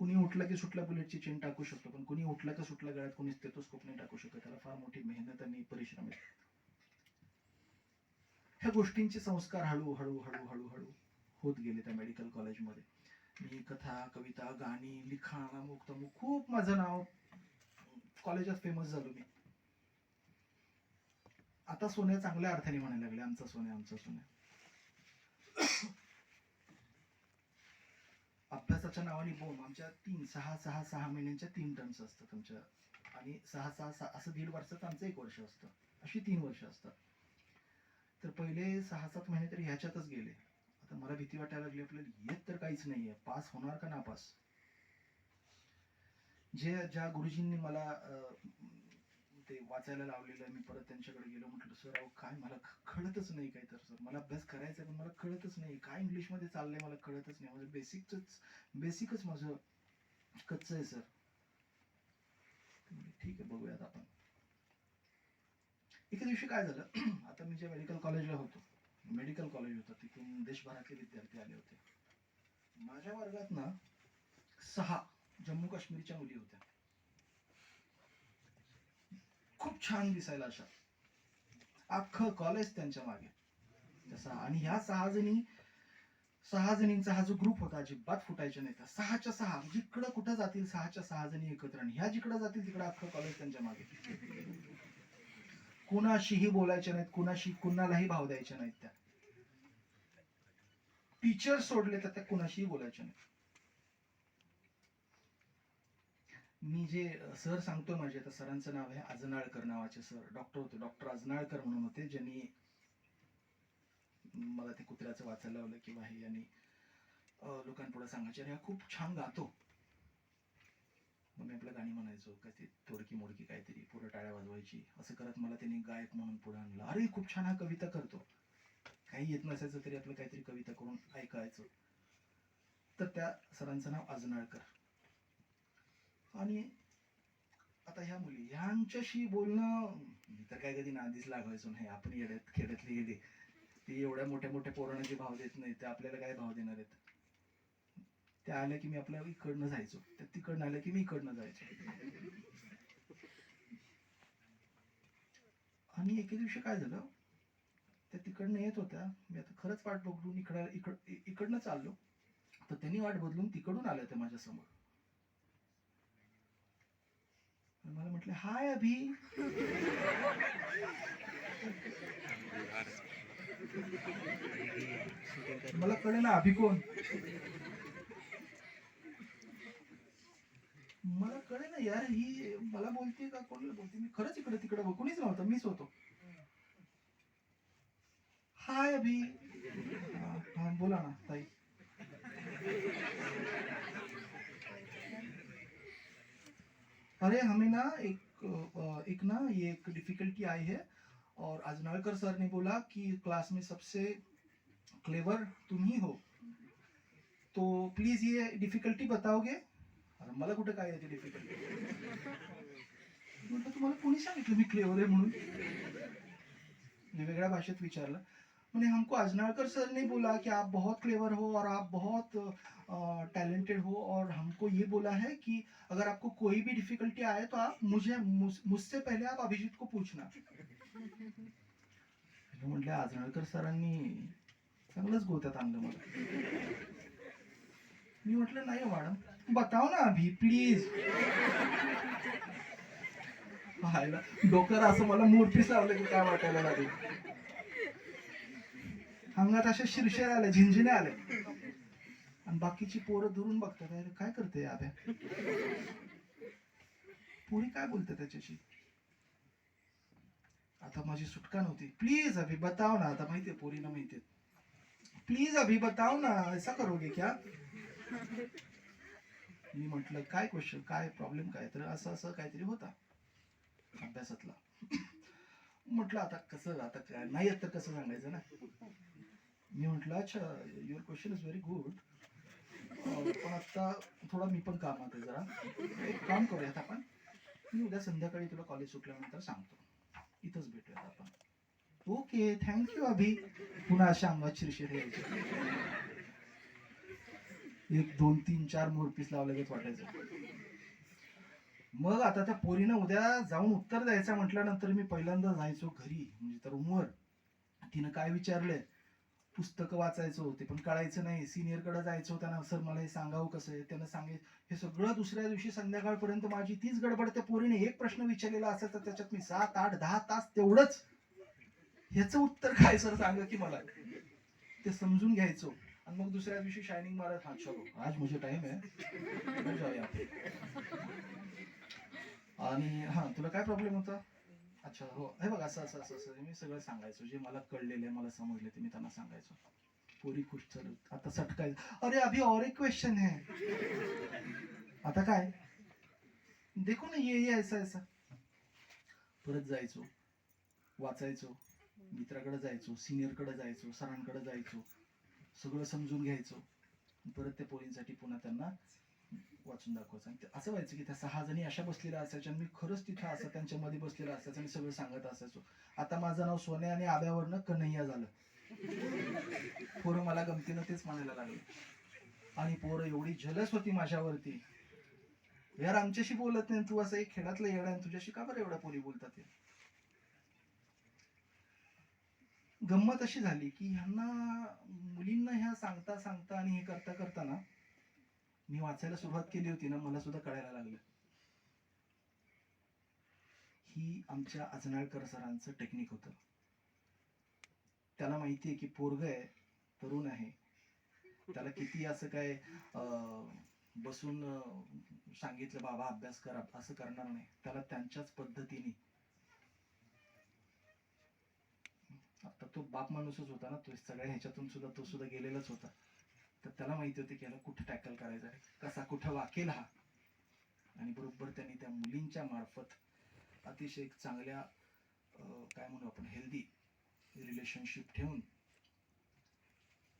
कुणी उठलं की सुटला बुलेटची चेन टाकू शकतो, पण कुणी उठलं की सुटला गळ्यात कुणी स्टेथोस्कोप नाही टाकू शकत. त्याला फार मोठी मेहनत आणि परिश्रम आहे. ह्या गोष्टींचे संस्कार हळूहळू हळूहळू हळू होत गेले त्या मेडिकल कॉलेजमध्ये. मी कथा, कविता, गाणी, लिखाण, अमुक तमुक खूप माझं नाव कॉलेजात फेमस झालो मी. आता सोन्या चांगल्या अर्थाने म्हणायला लागले, आमचा सोन्या, आमचा सोन्या. अभ्यासाच्या नावाने बोम. आमच्या 6 महिन्यांच्या 3 टर्म्स असतात आमच्या, आणि 6 असं 1.5 वर्षाचं आमचं 1 वर्ष असतं, अशी 3 वर्ष असतात. तर पहिले 6-7 महिने तरी ह्याच्यातच गेले. आता मला भीती वाटायला लागली, आपल्याला येत तर काहीच नाहीये, पास होणार का नापास. ज्या गुरुजींनी मला ते वाचायला लावलेलं, मी परत त्यांच्याकडे गेलो, म्हटलं सर अहो काय मला कळतच नाही काय, तर सर मला अभ्यास करायचा पण मला कळतच नाही, काय इंग्लिश मध्ये चाललंय मला कळतच नाही, म्हणजे बेसिकच माझं कच्चं आहे सर. ठीक आहे बघूयात आपण. एके दिवशी काय झालं, आता मी ज्या मेडिकल कॉलेजला होतो, मेडिकल कॉलेज होतं, तिथून देशभरातले विद्यार्थी आले होते. माझ्या वर्गात ना 6 जम्मू काश्मीरच्या मुली होत्या, खूप छान दिसायला अशा. अख्खं कॉलेज त्यांच्या मागे. आणि ह्या 6 जणींचा हा जो ग्रुप होता अजिबात फुटायच्या नाही. 6च्या 6 जिकडं कुठं जातील 6च्या 6 जणी एकत्र, आणि ह्या जिकडं जातील तिकडं अख्खं कॉलेज त्यांच्या मागे. कुणाशीही बोलायच्या नाहीत, कुणालाही भाव द्यायच्या नाहीत. त्या टीचर सोडले तर त्या कुणाशीही बोलायच्या नाहीत. मी जे सर सांगतो माझे, आता सरांचं नाव आहे अजनाळकर नावाचे सर, डॉक्टर होते, डॉक्टर अजनाळकर म्हणून होते, ज्यांनी मला ते कुत्र्याचं वाचायला लावलं किंवा हे, यांनी लोकांपुढे सांगायचे अरे हा खूप छान गातो. मग मी आपलं गाणी म्हणायचो, काय ते तोडकी मोडकी काहीतरी, पुढे टाळ्या वाजवायची. असं करत मला त्यांनी गायक म्हणून पुढे आणलं. अरे खूप छान हा कविता करतो. काही येत नसायचं तरी आपलं काहीतरी कविता करून ऐकायचं. तर त्या सरांचं नाव अजनाळकर. आणि आता ह्या मुली, ह्यांच्याशी बोलणं, मी तर काय कधी नादीच लागायचो नाही. आपण येड्यात खेड्यातली गेली, ती एवढ्या मोठ्या मोठ्या पोरांना जे भाव देत नाही ते आपल्याला काय भाव देणार आहेत. त्या आल्या की मी आपल्या इकडनं जायचो, त्या तिकडनं आल्या की मी इकडनं जायचो. आणि एके दिवशी काय झालं, त्या तिकडनं येत होत्या, मी आता खरंच वाट बघून इकडनं चाललो, तर त्यांनी वाट बदलून तिकडून आल्या त्या माझ्या समोर. मला म्हटलं हाय अभि. मला कळे ना अभि कोण. मला कळे ना यार, ही मला बोलते का कोणाला बोलते. मी खरंच इकडे तिकडे कोणीच नव्हतं, मीच होतो. हाय अभि. हा बोला ना ताई. अरे हमें ना एक ना ये एक डिफिकल्टी आई है, और अजनालकर सर ने बोला कि क्लास में सबसे क्लेवर तुम ही हो, तो प्लीज ये डिफिकल्टी बताओगे. अरे मला कुठे काय याची डिफिकल्टी. म्हटलं तुम्हाला कोणी सांगितलं मी क्लेवर आहे म्हणून. म्हणजे वेगळ्या भाषेत विचारलं. मैंने हमको अजनालकर सर ने बोला कि आप बहुत क्लेवर हो और आप बहुत टैलेंटेड हो, और हमको ये बोला है कि अगर आपको कोई भी डिफिकल्टी आए तो आप मुझसे पहले आप अभिजीत को पूछना. म्हटलं अजनालकर सरांनी चांगलंच गोत्यात आणलं मला. मी म्हटलं नाही मॅडम, बताओ ना अभि प्लीज. पाहायला डोक्याला असं मला मोरपीस लावलं की काय वाटायला लागलं. अंगात अशा शिरशेर आल्या, झिंझिण्या आल्या, आणि बाकीची पोरं दुरून बघतात, अरे काय करते अभ्या, पोरी काय बोलते त्याच्याशी. आता माझी सुटका नव्हती. प्लीज अभि बताओ ना. आता माहितीये पोरीना माहितीये. प्लीज अभि बताओ ना, ऐसा करोगे क्या. मी म्हटलं काय क्वेश्चन, काय प्रॉब्लेम काय. तर असं असं काहीतरी होता अभ्यासातला. म्हटलं आता कसं, आता काय नाही येत तर कसं सांगायचं ना. मी म्हटलं अच्छा your question is very good, पण आता थोडा मी पण कामात आहे जरा. एक काम करूयात आपण, मी उद्या संध्याकाळी तुला कॉलेज सुटल्यानंतर सांगतो, इथंच भेटूयात आपण. ओके थँक्यू अभि. पुन्हा अशा अंगात शिरशिर यायची. 1 2 3 4 मोरपीस लावल्यागत वाटायचं. मग आता त्या पोरीनं उद्या जाऊन उत्तर द्यायचं म्हटल्यानंतर मी पहिल्यांदा जायचो घरी, म्हणजे त्या रूमवर. तिनं काय विचारलंय, पुस्तकं वाचायचो, ते पण कळायचं नाही. सिनियर कडे जायचो, त्यांना सर मला हे सांगावं कसं आहे, त्यांना सांगे. हे सगळं दुसऱ्या दिवशी संध्याकाळपर्यंत माझी तीच गडबड. त्या पोरीने एक प्रश्न विचारलेला असायचा, त्याच्यात मी 7 8 10 तास तेवढंच, ह्याचं उत्तर काय सर सांगा की मला, ते समजून घ्यायचो. आणि मग दुसऱ्या दिवशी शायनिंग मारत, हा चलो आज मुझे टाइम आहे जाऊया. आणि हा तुला काय प्रॉब्लेम होता. अच्छा हो, हे बघ असं असं असं असं मी सगळं सांगायचो, जे मला कळलेलं आहे, मला समजले ते मी त्यांना सांगायचो. पोरी खुश चालू. आता सटकायचं, अरे अभी और एक क्वेश्चन है. आता काय, देखो ना ये ऐसा ऐसा. परत जायचो, वाचायचो, मित्राकडे जायचो, सिनियर कडे जायचो, सरांकडे जायचो, सगळं समजून घ्यायचो. परत त्या पोरींसाठी पुन्हा त्यांना वाचून दाखवायचं. आणि असं व्हायचं की त्या 6 जणी अशा बसलेल्या असायच्या, मी खरंच तिथं असं त्यांच्या मध्ये बसलेला असायचं आणि सगळं सांगत असायचो. आता माझं नाव सोन्या आणि आब्यावरनं कन्हैया झालं. पोरं मला गमतीनं तेच म्हणायला लागले. आणि पोरं एवढी जलस होती माझ्यावरती, यार आमच्याशी बोलत नाही, तू असं एक खेळातलं येडा आहे, तुझ्याशी का बरं एवढ्या पोरी बोलतात. गंमत अशी झाली की ह्यांना, मुलींना ह्या सांगता सांगता आणि हे करता करताना मी वाचायला सुरुवात केली होती ना, मला सुद्धा कळायला लागलं. ही आमच्या अजनाळकर सरांचं टेक्निक होतं. त्याला माहितीये की पोरग आहे, तरुण आहे, त्याला किती असं काय बसून सांगितलं बाबा अभ्यास कर असं करणार नाही. त्याला त्यांच्याच पद्धतीने, आता तो बाप माणूसच होता ना, तो सगळ्या ह्याच्यातून सुद्धा तो सुद्धा गेलेलाच होता. तर त्याला माहिती होते की याला कुठे टॅकल करायचं आहे, कसा कुठं वाकेल हा. आणि बरोबर त्यांनी त्या मुलींच्या मार्फत अतिशय चांगल्या काय म्हणू आपण हेल्दी रिलेशनशिप ठेवून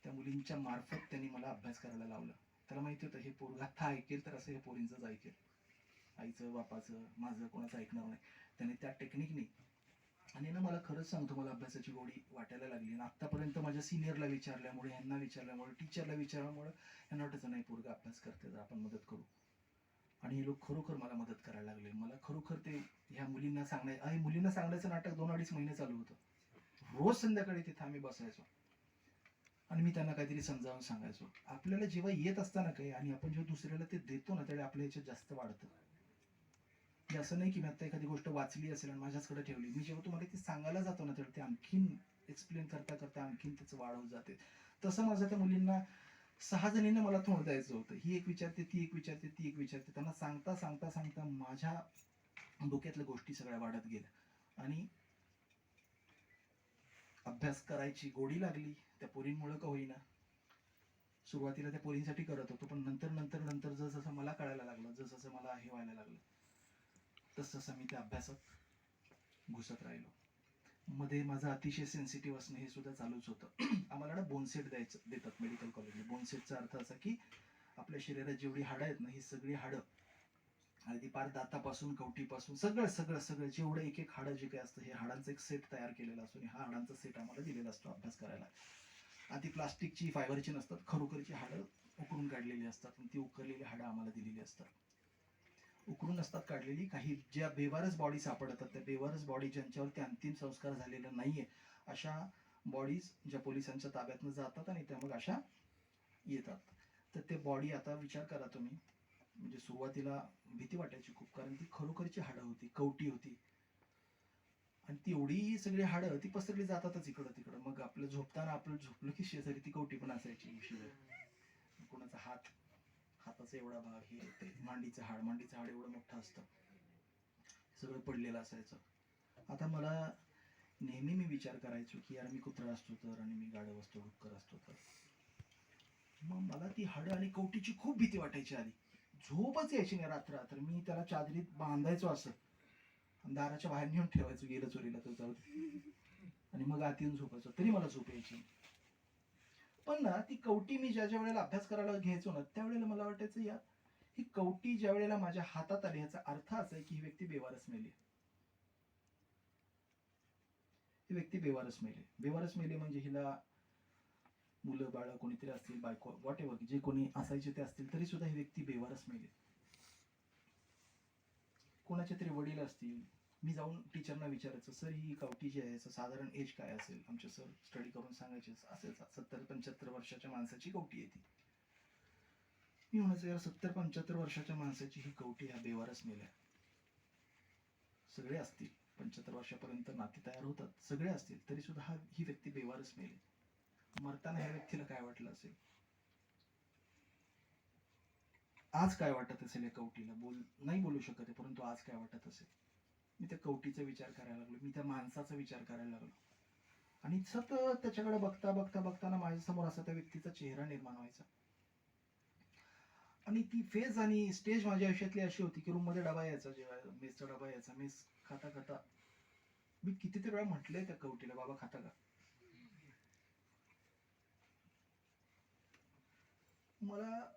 त्या मुलींच्या मार्फत त्यांनी मला अभ्यास करायला लावलं. त्याला माहिती होतं हे पोरगा आता ऐकेल तर असं हे पोरींचंच ऐकेल, आईचं बापाचं माझं कोणाचं ऐकणार नाही. त्याने त्या टेक्निकनी, आणि ना मला खरंच सांगतो, मला अभ्यासाची गोडी वाटायला लागली. आणि आतापर्यंत माझ्या सिनियरला विचारल्यामुळे, ह्यांना विचारल्यामुळे, टीचरला विचारल्यामुळे ह्यांना वाटायचं नाही पोरगा अभ्यास करते तर आपण मदत करू. आणि हे लोक खरोखर मला मदत करायला लागले. मला खरोखर ते ह्या मुलींना मुलींना सांगण्याचं नाटक 2-2.5 महिने चालू होतं. रोज संध्याकाळी तिथं आम्ही बसायचो आणि मी त्यांना काहीतरी समजावून सांगायचो. आपल्याला जेव्हा येत असताना काही आणि आपण जेव्हा दुसऱ्याला ते देतो ना, त्यावेळी आपल्या ह्याच्यात जास्त वाढतं. असं नाही की मी आता एखादी गोष्ट वाचली असेल आणि माझ्याचकडे ठेवली, मी जेव्हा तुम्हाला ती सांगायला जातो ना, तर ते आणखीन एक्सप्लेन करता करता आणखीन त्याचं वाढ होत जाते. तसं माझं त्या मुलींना 6 जणींना मला तोंड द्यायचं होतं. ही एक विचारते, ती एक विचारते, ती एक विचारते. त्यांना सांगता सांगता सांगता माझ्या डोक्यातल्या गोष्टी सगळ्या वाढत गेल्या आणि अभ्यास करायची गोडी लागली त्या पोरींमुळे का होईना. सुरुवातीला त्या पोरींसाठी करत होतो, पण नंतर नंतर नंतर जसं मला कळायला लागलं, जसं मला हे व्हायला लागलं, तसं मी त्या अभ्यासात घुसत राहिलो. मध्ये माझं अतिशय सेन्सिटिव्ह असणं हे सुद्धा चालूच होतं. आम्हाला ना बोनसेट देतात मेडिकल कॉलेजला. बोनसेटचा अर्थ असा की आपल्या शरीरात जेवढी हाडं आहेत ना, ही सगळी हाडं अगदी पार दातापासून कवटीपासून सगळं सगळं सगळं जेवढं एक एक हाडं जे काही असतं, हे हाडांचा एक सेट तयार केलेला असतो आणि हा हाडांचा सेट आम्हाला दिलेला असतो अभ्यास करायला. आधी प्लास्टिकची फायबरची नसतात, खरोखरची हाडं उकरून काढलेली असतात आणि ती उकरलेली हाडं आम्हाला दिलेली असतात. उकरून नसतात काढलेली. काही ज्या बेवारस बॉडी सापडतात, त्या बेवारस बॉडी ज्यांच्यावरती अंतिम संस्कार झालेला नाहीये अशा बॉडीज ज्या पोलिसांच्या ताब्यातनं जातात आणि त्या मग अशा येतात. तर ते बॉडी आता विचार करा तुम्ही, म्हणजे सुरुवातीला भीती वाटायची खूप, कारण ती खरोखरची हाडं होती, कवटी होती आणि ती एवढी सगळी हाडं ती पसरली जातातच इकडं तिकडं. मग आपलं झोपताना आपलं झोपलं की शेजारी ती कवटी पण असायची उशिरा. कोणाचा हाताचा एवढा भाग, हे ते मांडीचं हाड एवढं मोठं असतं, सगळं पडलेलं असायचं. आता मला नेहमी मी विचार करायचो की यार मी कुत्रा असतो तर, आणि मी गाढव असतो, डुक्कर असतो तर. मग मला ती हाडं आणि कवटीची खूप भीती वाटायची. आधी झोपच यायची नाही रात्र. मी त्याला चादरीत बांधायचो असं, दाराच्या बाहेर नेऊन ठेवायचो, गेलं चोरीला तर जाऊ दे, आणि मग आत येऊन झोपायचो, तरी मला झोप यायची. पण ना ती कवटी मी ज्या वेळेला अभ्यास करायला घ्यायचो ना, त्यावेळेला मला वाटायचं यार ही कवटी ज्या वेळेला माझ्या हातात आली, याचा अर्थ असा आहे की ही व्यक्ती बेवारस मेली. ही व्यक्ती बेवारस मेली. बेवारस मेली म्हणजे हिला मुलं बाळ कोणीतरी असतील, बायको व्हॉट एव्हर जे कोणी असायचे ते असतील, तरी सुद्धा ही व्यक्ती बेवारस मेली. कोणाचे तरी वडील असतील. मी जाऊन टीचरना विचारायचं, सर ही कवटी जी आहे साधारण एज काय असेल. आमचे सर स्टडी करून सांगायचे असेल 70-75 वर्षाच्या माणसाची कवटी आहे ती. मी म्हणायचं यार 70-75 वर्षाच्या माणसाची ही कवटी, ह्या बेवारस मेल्या. सगळे असतील 75 वर्षापर्यंत नाती तयार होतात, सगळे असतील, तरी सुद्धा ही व्यक्ती बेवारस मेली. मरताना ह्या व्यक्तीला काय वाटलं असेल, आज काय वाटत असेल या कवटीला. नाही बोलू शकत आहे, परंतु आज काय वाटत असेल. मी त्या कवटीचा विचार करायला लागलो, मी त्या माणसाचा विचार करायला लागलो, आणि सतत त्याच्याकडे बघता बघता बघताना माझ्यासमोर असा त्या व्यक्तीचा चेहरा निर्माण व्हायचा. आणि ती फेज आणि स्टेज माझ्या आयुष्यातली अशी होती की रूम मध्ये डबा यायचा, जेव्हा मेसचा डबा यायचा, मेस खाता खाता मी कितीतरी वेळा म्हटलंय त्या कवटीला, बाबा खाता का. मला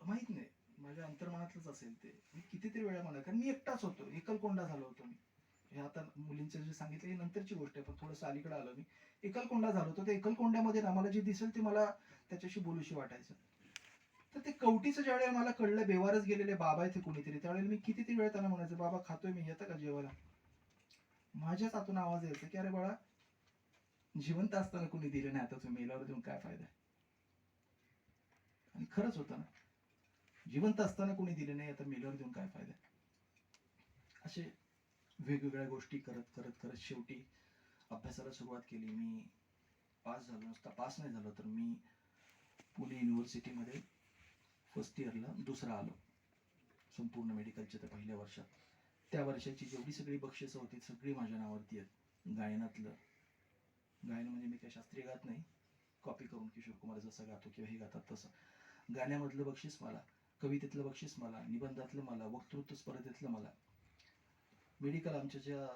माहित नाही, माझ्या अंतर्मनातलंच असेल ते. मी कितीतरी वेळा म्हणा, कारण मी एकटाच होतो, एकलकोंडा झालो होतो मी. हे आता मुलींचं जे सांगितलं ही नंतरची गोष्ट आहे, पण थोडंसं अलीकडे आलो मी. एकलकोंडा झालो होतो. त्या एकलकोंड्यामध्ये ना मला जे दिसेल ते मला त्याच्याशी बोलूशी वाटायचं. तर ते कवटीचं ज्या वेळेला मला कळलं बेवारच गेलेले बाबा इथे कोणीतरी, त्यावेळेला मी कितीतरी वेळा त्यांना म्हणायचं, बाबा खातोय मी, येतं का जेवायला. माझ्याच आतून आवाज यायचा की अरे बाळा, जिवंत असताना कोणी दिलं नाही, आता तुम्ही मेल्यावर देऊन काय फायदा. आणि खरंच होतं ना, जिवंत असताना कोणी दिले नाही, आता मेल्यावर देऊन काय फायदा. असे वेगवेगळ्या गोष्टी करत करत करत शेवटी अभ्यासाला सुरुवात केली. मी पास झालो, नुसता पास नाही झालो तर मी पुणे युनिव्हर्सिटीमध्ये फर्स्ट इयरला दुसरा आलो, संपूर्ण मेडिकलच्या त्या पहिल्या वर्षात. त्या वर्षाची जेवढी सगळी बक्षिसं होती सगळी माझ्या नावावरती आहेत. गायन म्हणजे मी काही शास्त्रीय गात नाही, कॉपी करून किशोर कुमार जसं गातो किंवा हे गातात तसं. गाण्यामधलं बक्षीस मला, कवितेतलं बक्षीस मला, निबंधातलं मला, वक्तृत्व स्पर्धेतलं मला. मेडिकल आमच्या ज्या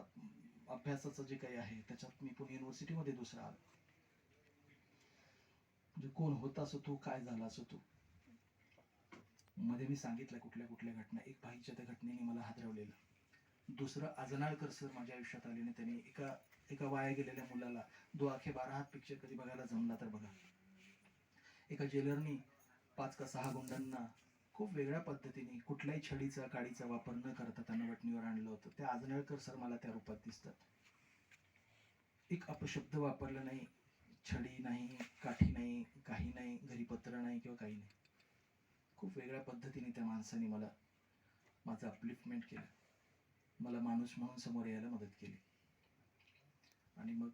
अभ्यासाचं जे काही आहे त्याच्यात मी पुणे युनिव्हर्सिटीमध्ये दुसरा आलो. म्हणजे कोण होता असो तो, काय झाला असो तो. मध्ये मी सांगितलं कुठल्या कुठल्या घटना. एक भाईच्या त्या घटनेने मला हादरवलेलं. दुसरं आजनाळकर सर माझ्या आयुष्यात आले आणि त्यांनी एका वाया गेलेल्या मुलाला 2 आखे 12 हात पिक्चर कधी बघायला जमला तर बघा. एका जेलरनी 5 का 6 गुंडांना खूप वेगळ्या पद्धतीने कुठल्याही छडीचा काडीचा वापर न करता त्यांना वटणीवर आणलं होतं. त्या आजनाळकर सर मला त्या रूपात दिसतात. एक अपशब्द वापरला नाही, छडी नाही, काठी नाही, काही नाही, घरी पत्र नाही किंवा काही नाही. खूप वेगळ्या पद्धतीने त्या माणसाने मला माझं अपलिफ्टमेंट केलं, मला माणूस म्हणून समोर यायला मदत केली. आणि मग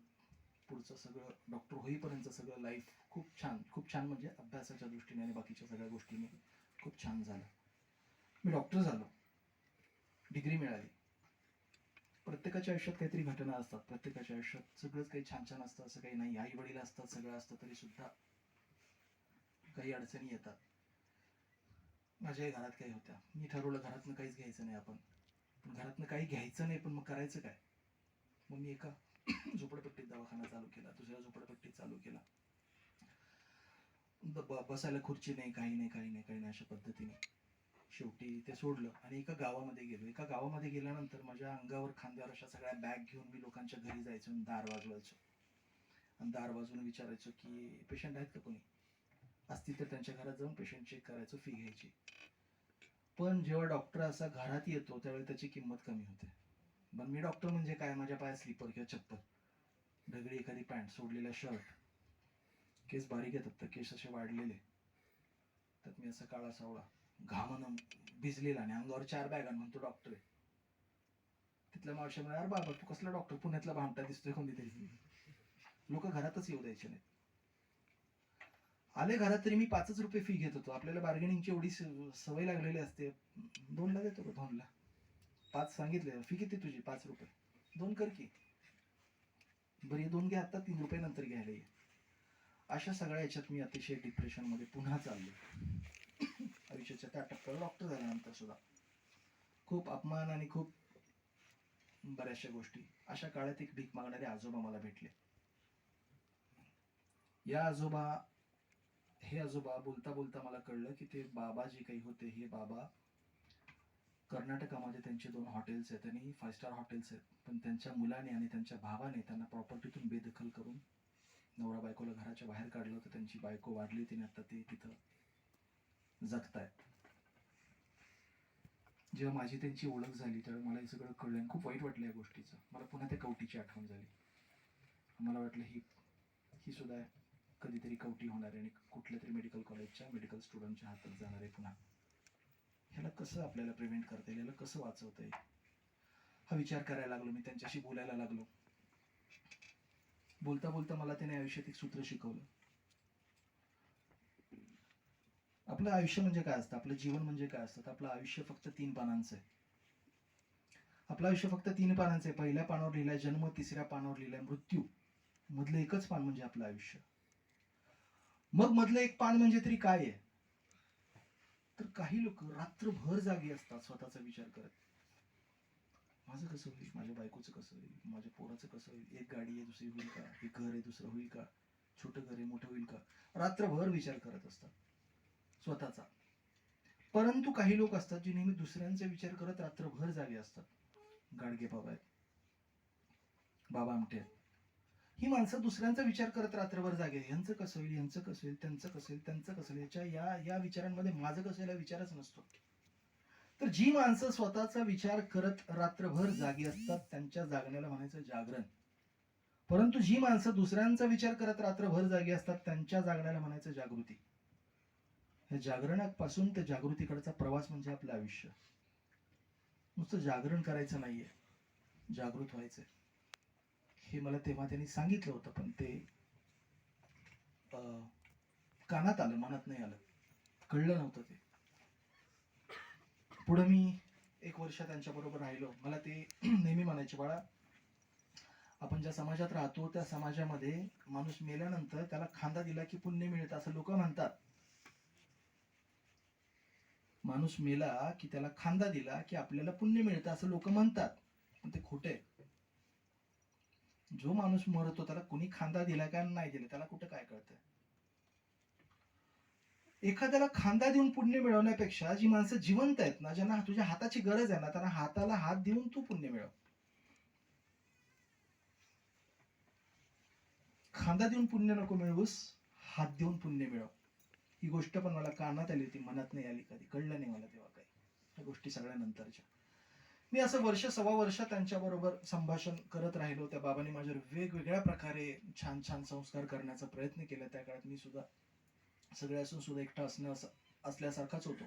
पुढचं सगळं डॉक्टर होईपर्यंत सगळं लाईफ खूप छान म्हणजे अभ्यासाच्या दृष्टीने आणि बाकीच्या सगळ्या गोष्टीने खूप छान झालं. मी डॉक्टर झालो, डिग्री मिळाली. प्रत्येकाच्या आयुष्यात काहीतरी घटना असतात, प्रत्येकाच्या आयुष्यात सगळंच काही छान छान असतं असं काही नाही. आई वडील असतात, सगळं असतं, तरी सुद्धा काही अडचणी येतात. माझ्याही घरात काही होत्या. मी ठरवलं घरातनं काहीच घ्यायचं नाही आपण, पण घरातनं काही घ्यायचं नाही, पण मग करायचं काय? मग मी एका झोपडपट्टीत दवाखाना चालू केला, दुसऱ्या झोपडपट्टीत चालू केला. बसायला खुर्ची नाही, काही नाही अशा पद्धतीने शेवटी ते सोडलं आणि एका गावामध्ये गेलो. एका गावामध्ये गेल्यानंतर माझ्या अंगावर खांद्यावर अशा सगळ्या बॅग घेऊन मी लोकांच्या घरी जायचो आणि दार वाजवायचो आणि दार वाजवून विचारायचो की पेशंट आहेत का कोणी, असतील तर त्यांच्या घरात जाऊन पेशंट चेक करायचो, फी घ्यायची. पण जेव्हा डॉक्टर असा घरात येतो त्यावेळी त्याची किंमत कमी होते. पण मी डॉक्टर म्हणजे काय, माझ्या पायात स्लीपर किंवा चप्पल, ढगळी एखादी पॅन्ट, सोडलेला शर्ट, केस बारीक येतात तर केस असे वाढलेले, त्यात मी असा काळा सावळा, घामानं भिजलेला आणि अंगावर 4 बॅगा, म्हणतो डॉक्टर आहे. तिथल्या मावशी म्हणे, अरे बाबा तू कसला डॉक्टर, पुण्यातला भामटा दिसतोय कोणीतरी. लोक घरातच येऊ द्यायचे नाही. आले घरात तरी मी 5च रुपये फी घेत होतो. आपल्याला बार्गेनिंगची एवढी सवय लागलेली असते. 2ला देतो का, 2ला 5 सांगितले, फी किती तुझी, 5 रुपये, 2 कर की, बरं 2 घे आता, 3 रुपये नंतर घ्यायला ये. अशा सगळ्या याच्यात मी अतिशय डिप्रेशन मध्ये पुन्हा चाललो. आयुष्याच्या त्या टप्प्यावर डॉक्टर झाल्यानंतर सुद्धा खूप अपमान आणि खूप बऱ्याचशा गोष्टी. अशा काळात एक भीक मागणारे आजोबा मला भेटले. हे आजोबा बोलता बोलता मला कळलं की ते बाबा जे काही होते, हे बाबा कर्नाटकामध्ये त्यांचे 2 हॉटेल्स आहेत आणि 5 स्टार हॉटेल्स आहेत. पण त्यांच्या मुलाने आणि त्यांच्या भावाने त्यांना प्रॉपर्टीतून बेदखल करून नवरा बायकोला घराच्या बाहेर काढलं होतं. त्यांची बायको वाढली होती आणि आता ते तिथं जगतायत. जेव्हा माझी त्यांची ओळख झाली त्यावेळी मला हे सगळं कळलं आणि खूप वाईट वाटलं या गोष्टीचं. मला पुन्हा त्या कवटीची आठवण झाली. मला वाटलं ही सुद्धा कधीतरी कवटी होणार आहे आणि कुठल्या तरी मेडिकल कॉलेजच्या मेडिकल स्टुडंटच्या हातात जाणार आहे पुन्हा. ह्याला कसं आपल्याला प्रिव्हेंट करता येईल, ह्याला कसं वाचवता येईल, हा विचार करायला लागलो. मी त्यांच्याशी बोलायला लागलो. बोलता बोलता मला त्याने आयुष्यात एक सूत्र शिकवलं. आपलं आयुष्य म्हणजे काय असतं, आपलं जीवन म्हणजे काय असतं. आपलं आयुष्य फक्त 3 पानांचं आहे. आपलं आयुष्य फक्त 3 पानांचं आहे. पहिल्या पानावर लिहिलाय जन्म, तिसऱ्या पानावर लिहिलाय मृत्यू, मधलं एकच पान म्हणजे आपलं आयुष्य. मग मधलं एक पान म्हणजे तरी काय आहे, तर काही लोक रात्रभर जागी असतात स्वतःचा विचार करत. माझं कसं होईल, माझ्या बायकोचं कसं होईल, माझ्या पोराचं कसं होईल, एक गाडी आहे दुसरी होईल का, एक घर आहे दुसरं होईल का, छोटं घर आहे मोठं होईल का, रात्रभर विचार करत असतात स्वतःचा. परंतु काही लोक असतात जे नेहमी दुसऱ्यांचे विचार करत रात्रभर जागे असतात. गाडगे बाबा आहेत, बाबा आमटे आहेत. ही माणसं दुसऱ्यांचा विचार करत रात्रभर जागे. यांचं कसं होईल, यांचं कसं होईल, त्यांचं कसं होईल, त्यांचं कसं होईल, याच्या या विचारांमध्ये माझं कसं याला विचारच नसतो. तर जी माणसं स्वतःचा विचार करत रात्रभर जागी असतात त्यांच्या जागण्याला म्हणायचं जागरण. परंतु जी माणसं दुसऱ्यांचा विचार करत रात्रभर जागी असतात त्यांच्या जागण्याला म्हणायचं जागृती. या जागरणापासून ते जागृतीकडचा प्रवास म्हणजे आपलं आयुष्य. नुसतं जागरण करायचं नाहीये, जागृत व्हायचंय. हे मला तेव्हा त्यांनी सांगितलं होतं, पण ते कानात आलं, मनात नाही आलं, कळलं नव्हतं ते. पुढे मी 1 वर्ष त्यांच्या बरोबर राहिलो. मला ते नेहमी म्हणायचे, बाळा आपण ज्या समाजात राहतो त्या समाजामध्ये माणूस मेल्यानंतर त्याला खांदा दिला की पुण्य मिळतं असं लोक म्हणतात. माणूस मेला की त्याला खांदा दिला की आपल्याला पुण्य मिळतं असं लोक म्हणतात, पण ते खोटे. जो माणूस मरतो त्याला कुणी खांदा दिला का नाही दिला त्याला कुठं काय कळतंय. एखाद्याला खांदा देऊन पुण्य मिळवण्यापेक्षा जी माणसं जिवंत आहेत ना, ज्यांना तुझ्या हाताची गरज आहे ना, त्यांना हाताला हात देऊन तू पुण्य मिळव. खांदा देऊन पुण्य नको मिळवूस, हात देऊन पुण्य मिळव. ही गोष्ट पण मला कानात आली होती, मनात नाही आली, कधी कळलं नाही मला तेव्हा काही. या गोष्टी सगळ्या नंतरच्या. मी असं 1-1.25 वर्ष त्यांच्या बरोबर संभाषण करत राहिलो. त्या बाबांनी माझ्यावर वेगवेगळ्या प्रकारे छान छान संस्कार करण्याचा प्रयत्न केला. त्या काळात मी सुद्धा सगळे असून सुद्धा एकटा असल्यासारखाच होतो.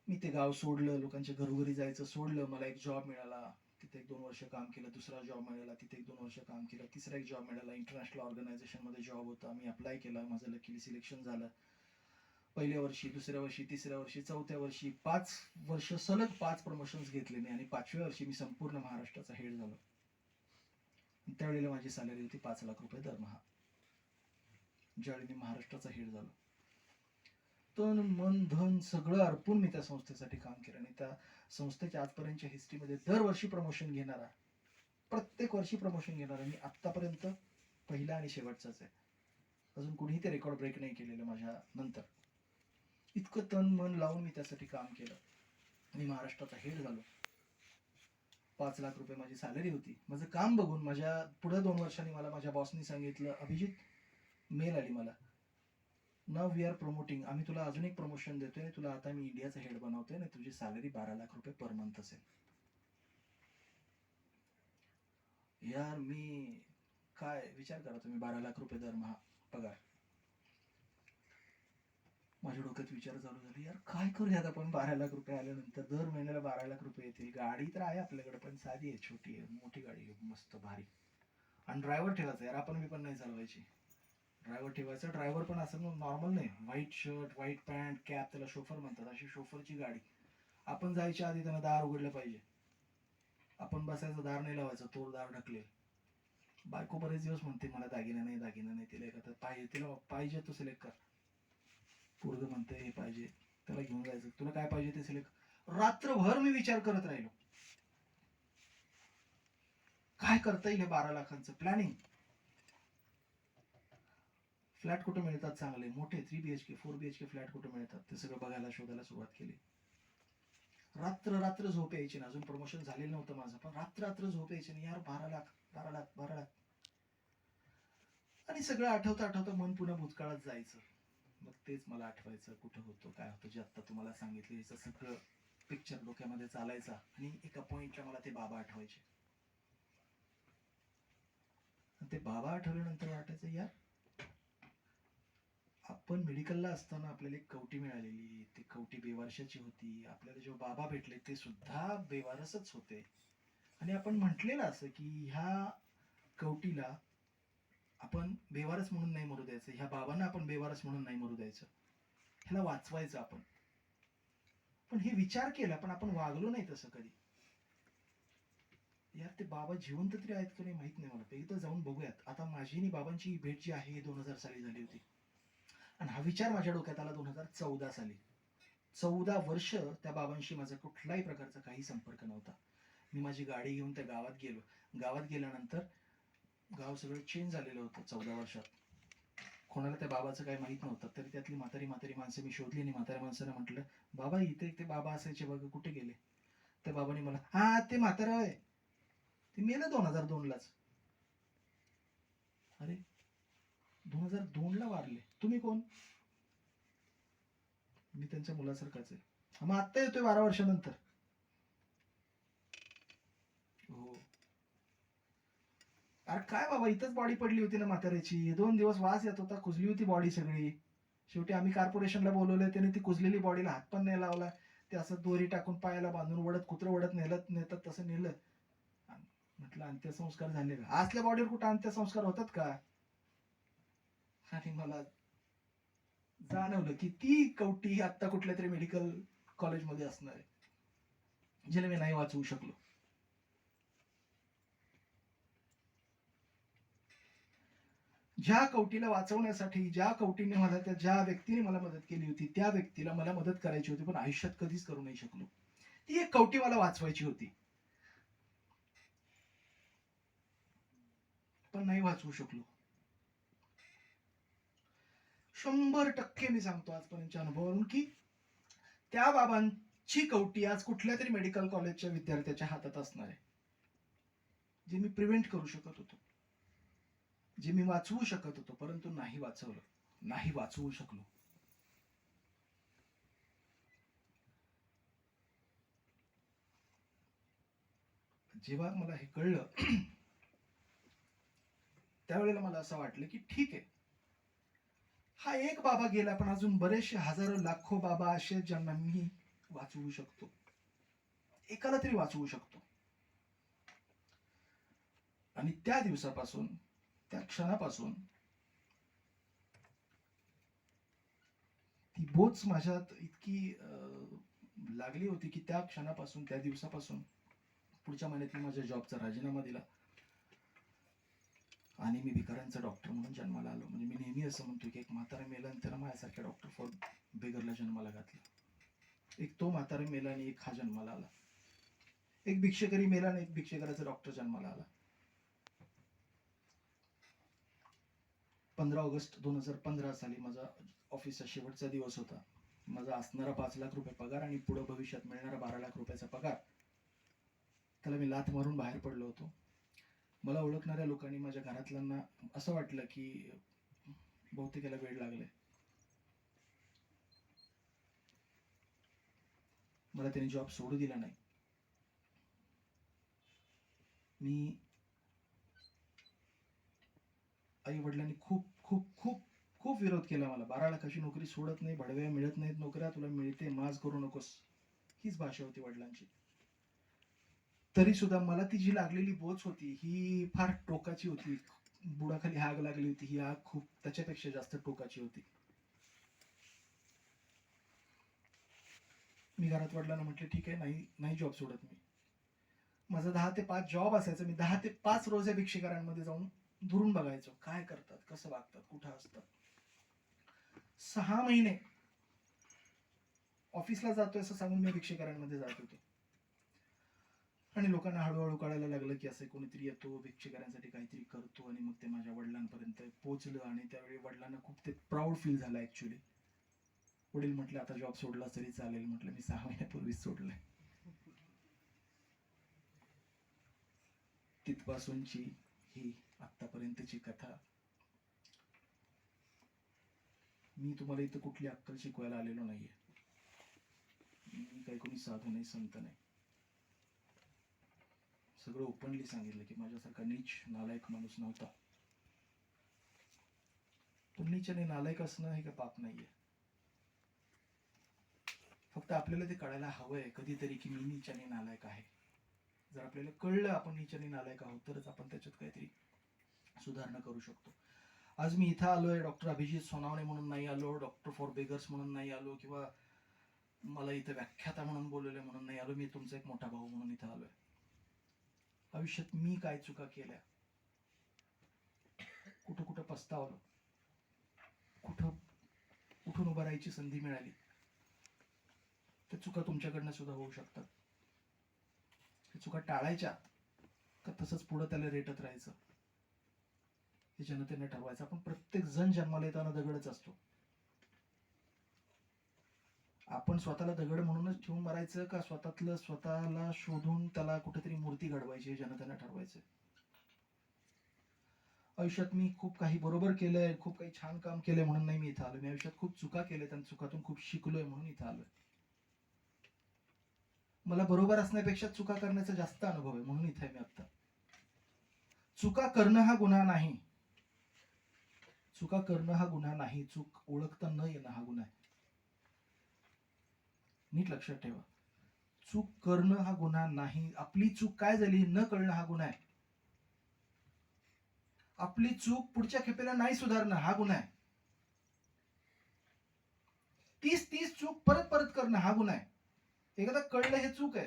मी ते गाव सोडलं, लोकांच्या घरोघरी जायचं सोडलं. मला एक जॉब मिळाला, तिथे 1-2 वर्ष काम केलं, दुसरा जॉब मिळाला, तिथे 1-2 वर्ष काम केलं, तिसरा एक जॉब मिळाला, इंटरनॅशनल ऑर्गनायझेशनमध्ये जॉब होता, मी अप्लाय केला, माझं लकीली सिलेक्शन झालं. पहिल्या वर्षी, दुसऱ्या वर्षी, तिसऱ्या वर्षी, चौथ्या वर्षी 5 वर्ष सलग 5 प्रमोशन्स घेतले मी आणि 5व्या वर्षी मी संपूर्ण महाराष्ट्राचा हेड झालो. त्यावेळेला माझी सॅलरी होती 5 लाख रुपये दरमहा. ज्यावेळी मी महाराष्ट्राचा हेड झालो, तन मन धन सगळं अर्पून मी त्या संस्थेसाठी काम केलं आणि त्या संस्थेच्या आजपर्यंतच्या हिस्ट्रीमध्ये दरवर्षी प्रमोशन घेणारा, प्रत्येक वर्षी प्रमोशन घेणारा मी आत्तापर्यंत पहिला आणि शेवटचाच आहे. अजून कुणीही ते रेकॉर्ड ब्रेक नाही केलेलं माझ्या नंतर. इतकं तन मन लावून मी त्यासाठी काम केलं. मी महाराष्ट्राचा हेड झालो. 5 लाख रुपये माझी सॅलरी होती. माझं काम बघून माझ्या पुढे 2 वर्षांनी मला माझ्या बॉसनी सांगितलं, अभिजित, मेल आली मला, नाव वी आर प्रमोटिंग, आम्ही तुला अजून एक प्रमोशन देतोय आणि तुला आता मी इंडियाचा हेड बनवतोय आणि तुझी सॅलरी 12 लाख रुपये पर मंथ असेल. यार मी काय विचार करा तुम्ही, 12 लाख रुपये दरमहा पगार. माझ्या डोक्यात विचार चालू झाले, यार काय करूयात आपण 12 लाख रुपये आल्यानंतर. दर महिन्याला 12 लाख रुपये येतील. गाडी तर आहे आपल्याकडे, पण साधी आहे, छोटी आहे. मोठी गाडी आहे मस्त भारी, आणि ड्रायव्हर ठेवायचा यार, आपण मी पण नाही चालवायची. ड्रायव्हर ठेवायचा, ड्रायव्हर पण असं नॉर्मल नाही, white shirt, white pant, cap, त्याला शोफर म्हणतात, अशी शोफरची गाडी. आपण जायच्या आधी त्यानं दार उघडलं पाहिजे, आपण बसायचं, दार नाही लावायचं, तोर दार ढकलेल. बायको बरेच दिवस म्हणते मला दागिना नाही, दागिना नाही. तिला एखादा पाहिजे, तिला पाहिजे तो सिलेक्ट कर. पोरग म्हणते हे पाहिजे, त्याला घेऊन जायचं, तुला काय पाहिजे ते सिलेक्ट. रात्रभर मी विचार करत राहिलो काय करता येईल हे 12 लाखांचं प्लॅनिंग. फ्लॅट कुठे मिळतात चांगले मोठे, 3 BHK 4 BHK फ्लॅट कुठे मिळतात, ते सगळं बघायला शोधायला सुरुवात केली. रात्र रात्र झोप यायची ना, अजून प्रमोशन झालेलं नव्हतं माझं, पण रात्र रात्र झोप यायची ना, यार 12 लाख 12 लाख 12 लाख. आणि सगळं आठवता आठवता मन पुन्हा भूतकाळात जायचं. मग तेच मला आठवायचं कुठं होतो काय होतं, जे आता तुम्हाला सांगितलं याचं सगळं पिक्चर डोक्यामध्ये चालायचा. आणि एका पॉइंटला मला ते बाबा आठवायचे. ते बाबा आठवल्यानंतर वाटायचं, यार आपण मेडिकलला असताना आपल्याला एक कवटी मिळालेली, ती कवटी बेवारशाची होती. आपल्याला जेव्हा बाबा भेटले ते सुद्धा बेवारसच होते. आणि आपण म्हटलेलं असं की ह्या कवटीला आपण बेवारस म्हणून नाही मरू द्यायचं, ह्या बाबांना आपण बेवारस म्हणून नाही मरू द्यायचं, ह्याला वाचवायचं आपण. पण हे विचार केला, पण आपण वागलो नाही तसं कधी. यार ते बाबा जिवंत तरी आहेत का नाही माहित नाही मला, एकदा जाऊन बघूयात. आता माझी आणि बाबांची भेट जी आहे 2000 साली झाली होती, आणि हा विचार माझ्या डोक्यात आला 2014 साली. 14 वर्ष त्या बाबांशी माझा कुठल्याही प्रकारचा काही संपर्क नव्हता. मी माझी गाडी घेऊन त्या गावात गेलो. गावात गेल्यानंतर गाव सगळं चेंज झालेलं होतं 14 वर्षात. कोणाला त्या बाबाचं काही माहित नव्हतं. तरी त्यातली म्हातारी म्हातारी माणसं मी शोधली आणि म्हाताऱ्या माणसाने म्हटलं, बाबा इथे ते बाबा असायचे बघ, कुठे गेले. त्या बाबांनी मला, हा ते म्हातारा आहे, ते मेलं 2002लाच. अरे 2002ला वारले, तुम्ही कोण. मी त्यांच्या मुलासारखाच आहे. मग आत्ता येतोय 12 वर्षानंतर. हो. अरे काय बाबा, इथंच बॉडी पडली होती ना म्हाताऱ्याची, 2 दिवस वास येत होता, कुजली होती बॉडी सगळी. शेवटी आम्ही कॉर्पोरेशनला बोलवलं, त्याने ती कुजलेली बॉडीला हात पण नाही लावला. ते असं दोरी टाकून पायाला बांधून वडत, कुत्रं वडत नेतात तसं नेलं. म्हटलं अंत्यसंस्कार झाले का. असल्या बॉडीवर कुठं अंत्यसंस्कार होतात का. आणि मला जाणवलं की ती कवटी आता कुठल्या तरी मेडिकल कॉलेजमध्ये असणार आहे, ज्याला मी नाही वाचवू शकलो. ज्या कवटीला वाचवण्यासाठी, ज्या कवटीने मला, ज्या व्यक्तीने मला मदत केली होती, त्या व्यक्तीला मला मदत करायची होती, पण आयुष्यात कधीच करू नाही शकलो. ती एक कवटी मला वाचवायची होती, पण नाही वाचवू शकलो. 100% मी सांगतो आजपर्यंतच्या अनुभवावरून की त्या बाबांची कवटी आज कुठल्या तरी मेडिकल कॉलेजच्या विद्यार्थ्याच्या हातात असणार आहे, जे मी प्रिव्हेंट करू शकत होतो, जे मी वाचवू शकत होतो, परंतु नाही वाचवलं, नाही वाचवू शकलो. जेव्हा मला हे कळलं त्यावेळेला मला असं वाटलं की ठीक आहे, हा एक बाबा गेला, पण अजून बरेचसे हजारो लाखो बाबा असे ज्यांना मी वाचवू शकतो, एकाला तरी वाचवू शकतो. आणि त्या दिवसापासून, त्या क्षणापासून ती बोच माझ्यात इतकी लागली होती की त्या क्षणापासून, त्या दिवसापासून पुढच्या महिन्यात मी माझ्या जॉबचा राजीनामा दिला आणि मी भिकाऱ्यांचा डॉक्टर म्हणून जन्माला आलो. म्हणजे मी नेहमी असं म्हणतो की एक म्हातारा मेला आणि त्याला माझ्यासारख्या डॉक्टर फॉर बेगरला जन्माला घातला. एक तो म्हातारा मेला आणि एक हा जन्माला आला. एक भिक्षेकरी मेला आणि एक भिक्षेकराचा डॉक्टर जन्माला आला. 15 ऑगस्ट 2015 साली माझा ऑफिसचा शेवटचा दिवस होता. माझा असणारा 5 लाख रुपये पगार आणि पुढे भविष्यात मिळणारा 12 लाख रुपयाचा पगार, त्याला मी लाथ मारून बाहेर पडलो होतो. मला ओळखणाऱ्या लोकांनी, माझ्या घरातल्यांना असं वाटलं की बहुतेक याला वेळ लागलाय. मला त्याने जॉब सोडू दिला नाही. मी आई वडिलांनी खूप खूप खूप खूप विरोध केला मला. 12 लाखाची नोकरी सोडत नाही, भडव्या मिळत नाहीत नोकऱ्या, तुला मिळते माज करू नकोस, हीच भाषा होती वडिलांची. तरी सुद्धा मला ती जी लागलेली बोच होती ही फार टोकाची होती. बुडाखाली आग लागली होती, ही आग खूप त्याच्यापेक्षा जास्त टोकाची होती. मी घरात वडिलांना म्हटले ठीक आहे, नाही जॉब सोडत मी. माझा 10 ते 5 जॉब असायचा. मी 10 ते 5 रोज या भिक्षेकारांमध्ये जाऊन दुरून बघायचो, काय करतात, कसं वागतात, कुठं असतात. 6 महिने ऑफिसला जातोय असं सांगून मी भिक्षेकारांमध्ये जात होतो. आणि लोकांना हळूहळू कळायला लागलं की असं कोणीतरी येतो, भिक्षेकारांसाठी काहीतरी करतो. आणि मग ते माझ्या वडिलांपर्यंत पोहोचलं आणि त्यावेळी वडिलांना खूप ते प्राऊड फील झालं ऍक्च्युली. वडील म्हटले आता जॉब सोडला तरी चालेल. म्हटलं मी 6 महिन्यापूर्वीच सोडलाय. तिथपासूनची ही आतापर्यंतची कथा. मी तुम्हाला इथं कुठली अक्कल शिकवायला आलेलो नाहीये. मी काही कोणी साधू नाही, संत नाही. सगळं ओपनली सांगितलं की माझ्यासारखा नीच नालायक माणूस नव्हता. पण नीच आणि नालायक असणं हे का पाप नाहीये. फक्त आपल्याला ते कळायला हवंय कधीतरी की मी नीच आणि नालायक आहे. जर आपल्याला कळलं आपण नीच आणि नालायक आहोत तरच आपण त्याच्यात काहीतरी सुधारणा करू शकतो. आज मी इथं आलोय, डॉक्टर अभिजित सोनावणे म्हणून नाही आलो, डॉक्टर फॉर बेगर्स म्हणून नाही आलो, किंवा मला इथं व्याख्याता म्हणून बोलवले म्हणून नाही आलो. मी तुमचा एक मोठा भाऊ म्हणून इथं आलोय. आयुष्यात मी काय चुका केल्या, कुठं कुठं पस्तावलो, कुठं उठून उभं राहायची संधी मिळाली, त्या चुका तुमच्याकडनं सुद्धा होऊ शकतात. त्या चुका टाळायच्या का तसंच पुढं त्याला रेटत राहायचं हे जनतेने ठरवायचं. आपण प्रत्येक जण जन्माला येताना दगडच असतो. आपण स्वतःला दगड म्हणूनच ठेवून मरायचं का स्वतःला शोधून त्याला कुठेतरी मूर्ती घडवायची हे जनतेने ठरवायचं. आयुष्यात मी खूप काही बरोबर केलंय, खूप काही छान काम केलंय म्हणून नाही मी इथं आलो. मी आयुष्यात खूप चुका केल्यात आणि चुकातून खूप शिकलोय म्हणून इथं आलोय. मला बरोबर असण्यापेक्षा चुका करण्याचा जास्त अनुभव आहे म्हणून इथे मी आता. चुका करणं हा गुन्हा नाही. चुका करणं हा गुन्हा नाही. चूक ओळखता न येणं हा गुन्हा आहे. नीट लक्षात ठेवा. चूक करणं हा गुन्हा नाही. आपली चूक काय झाली न कळणं हा गुन्हा आहे. आपली चूक पुढच्या खेपेला नाही सुधारणं हा गुन्हा आहे. 30 चूक परत परत करणं हा गुन्हा आहे. एकदा कळलं हे चूक आहे,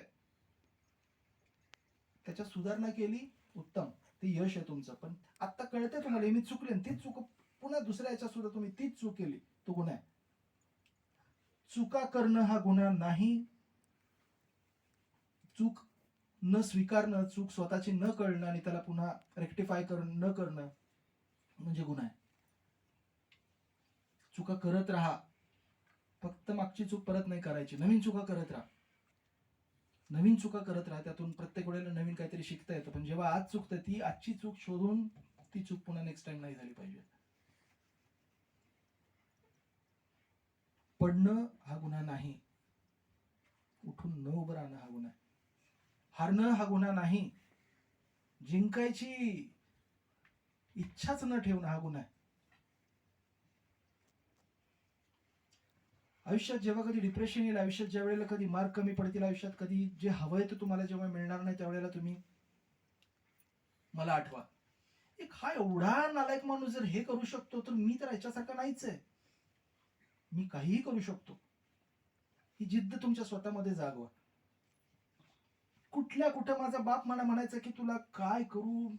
त्याच्यात सुधारणा केली उत्तम, ते यश आहे तुमचं. पण आता कळतंय तुम्हाला मी चुकले, तीच चूक पुन्हा दुसऱ्या याच्यात सुद्धा तुम्ही तीच चूक केली, तो गुन्हा आहे. चुका करणं हा गुन्हा नाही. चूक न स्वीकारणं, चूक स्वतःची न कळणं आणि त्याला पुन्हा रेक्टिफाय न करणं म्हणजे गुन्हा आहे. चुका करत राहा. फक्त मागची चूक परत नाही करायची. नवीन चुका करत राहा. नवीन चुका करत राहा. त्यातून प्रत्येक वेळेला नवीन काहीतरी शिकता येतं. पण जेव्हा आज चुकते ती आजची चूक शोधून ती चूक पुन्हा नेक्स्ट टाइम नाही झाली पाहिजे. पडणं हा गुन्हा नाही. उठून न उभं राहणं हा गुन्हा आहे. हारणं हा गुन्हा नाही. जिंकायची इच्छाच न ठेवणं हा गुन्हा आहे. आयुष्यात जेव्हा कधी डिप्रेशन येईल, आयुष्यात ज्या वेळेला कधी मार्क कमी पडतील, आयुष्यात कधी जे हवंय ते तुम्हाला जेव्हा मिळणार नाही त्यावेळेला तुम्ही मला आठवा. एक हा एवढा नालायक माणूस जर हे करू शकतो तर मी तर याच्यासारखा नाहीच आहे. मी काहीही करू शकतो. ही जिद्द तुमच्या स्वतःमध्ये जागवा. कुठं माझा बाप मला म्हणायचा की तुला काय करू,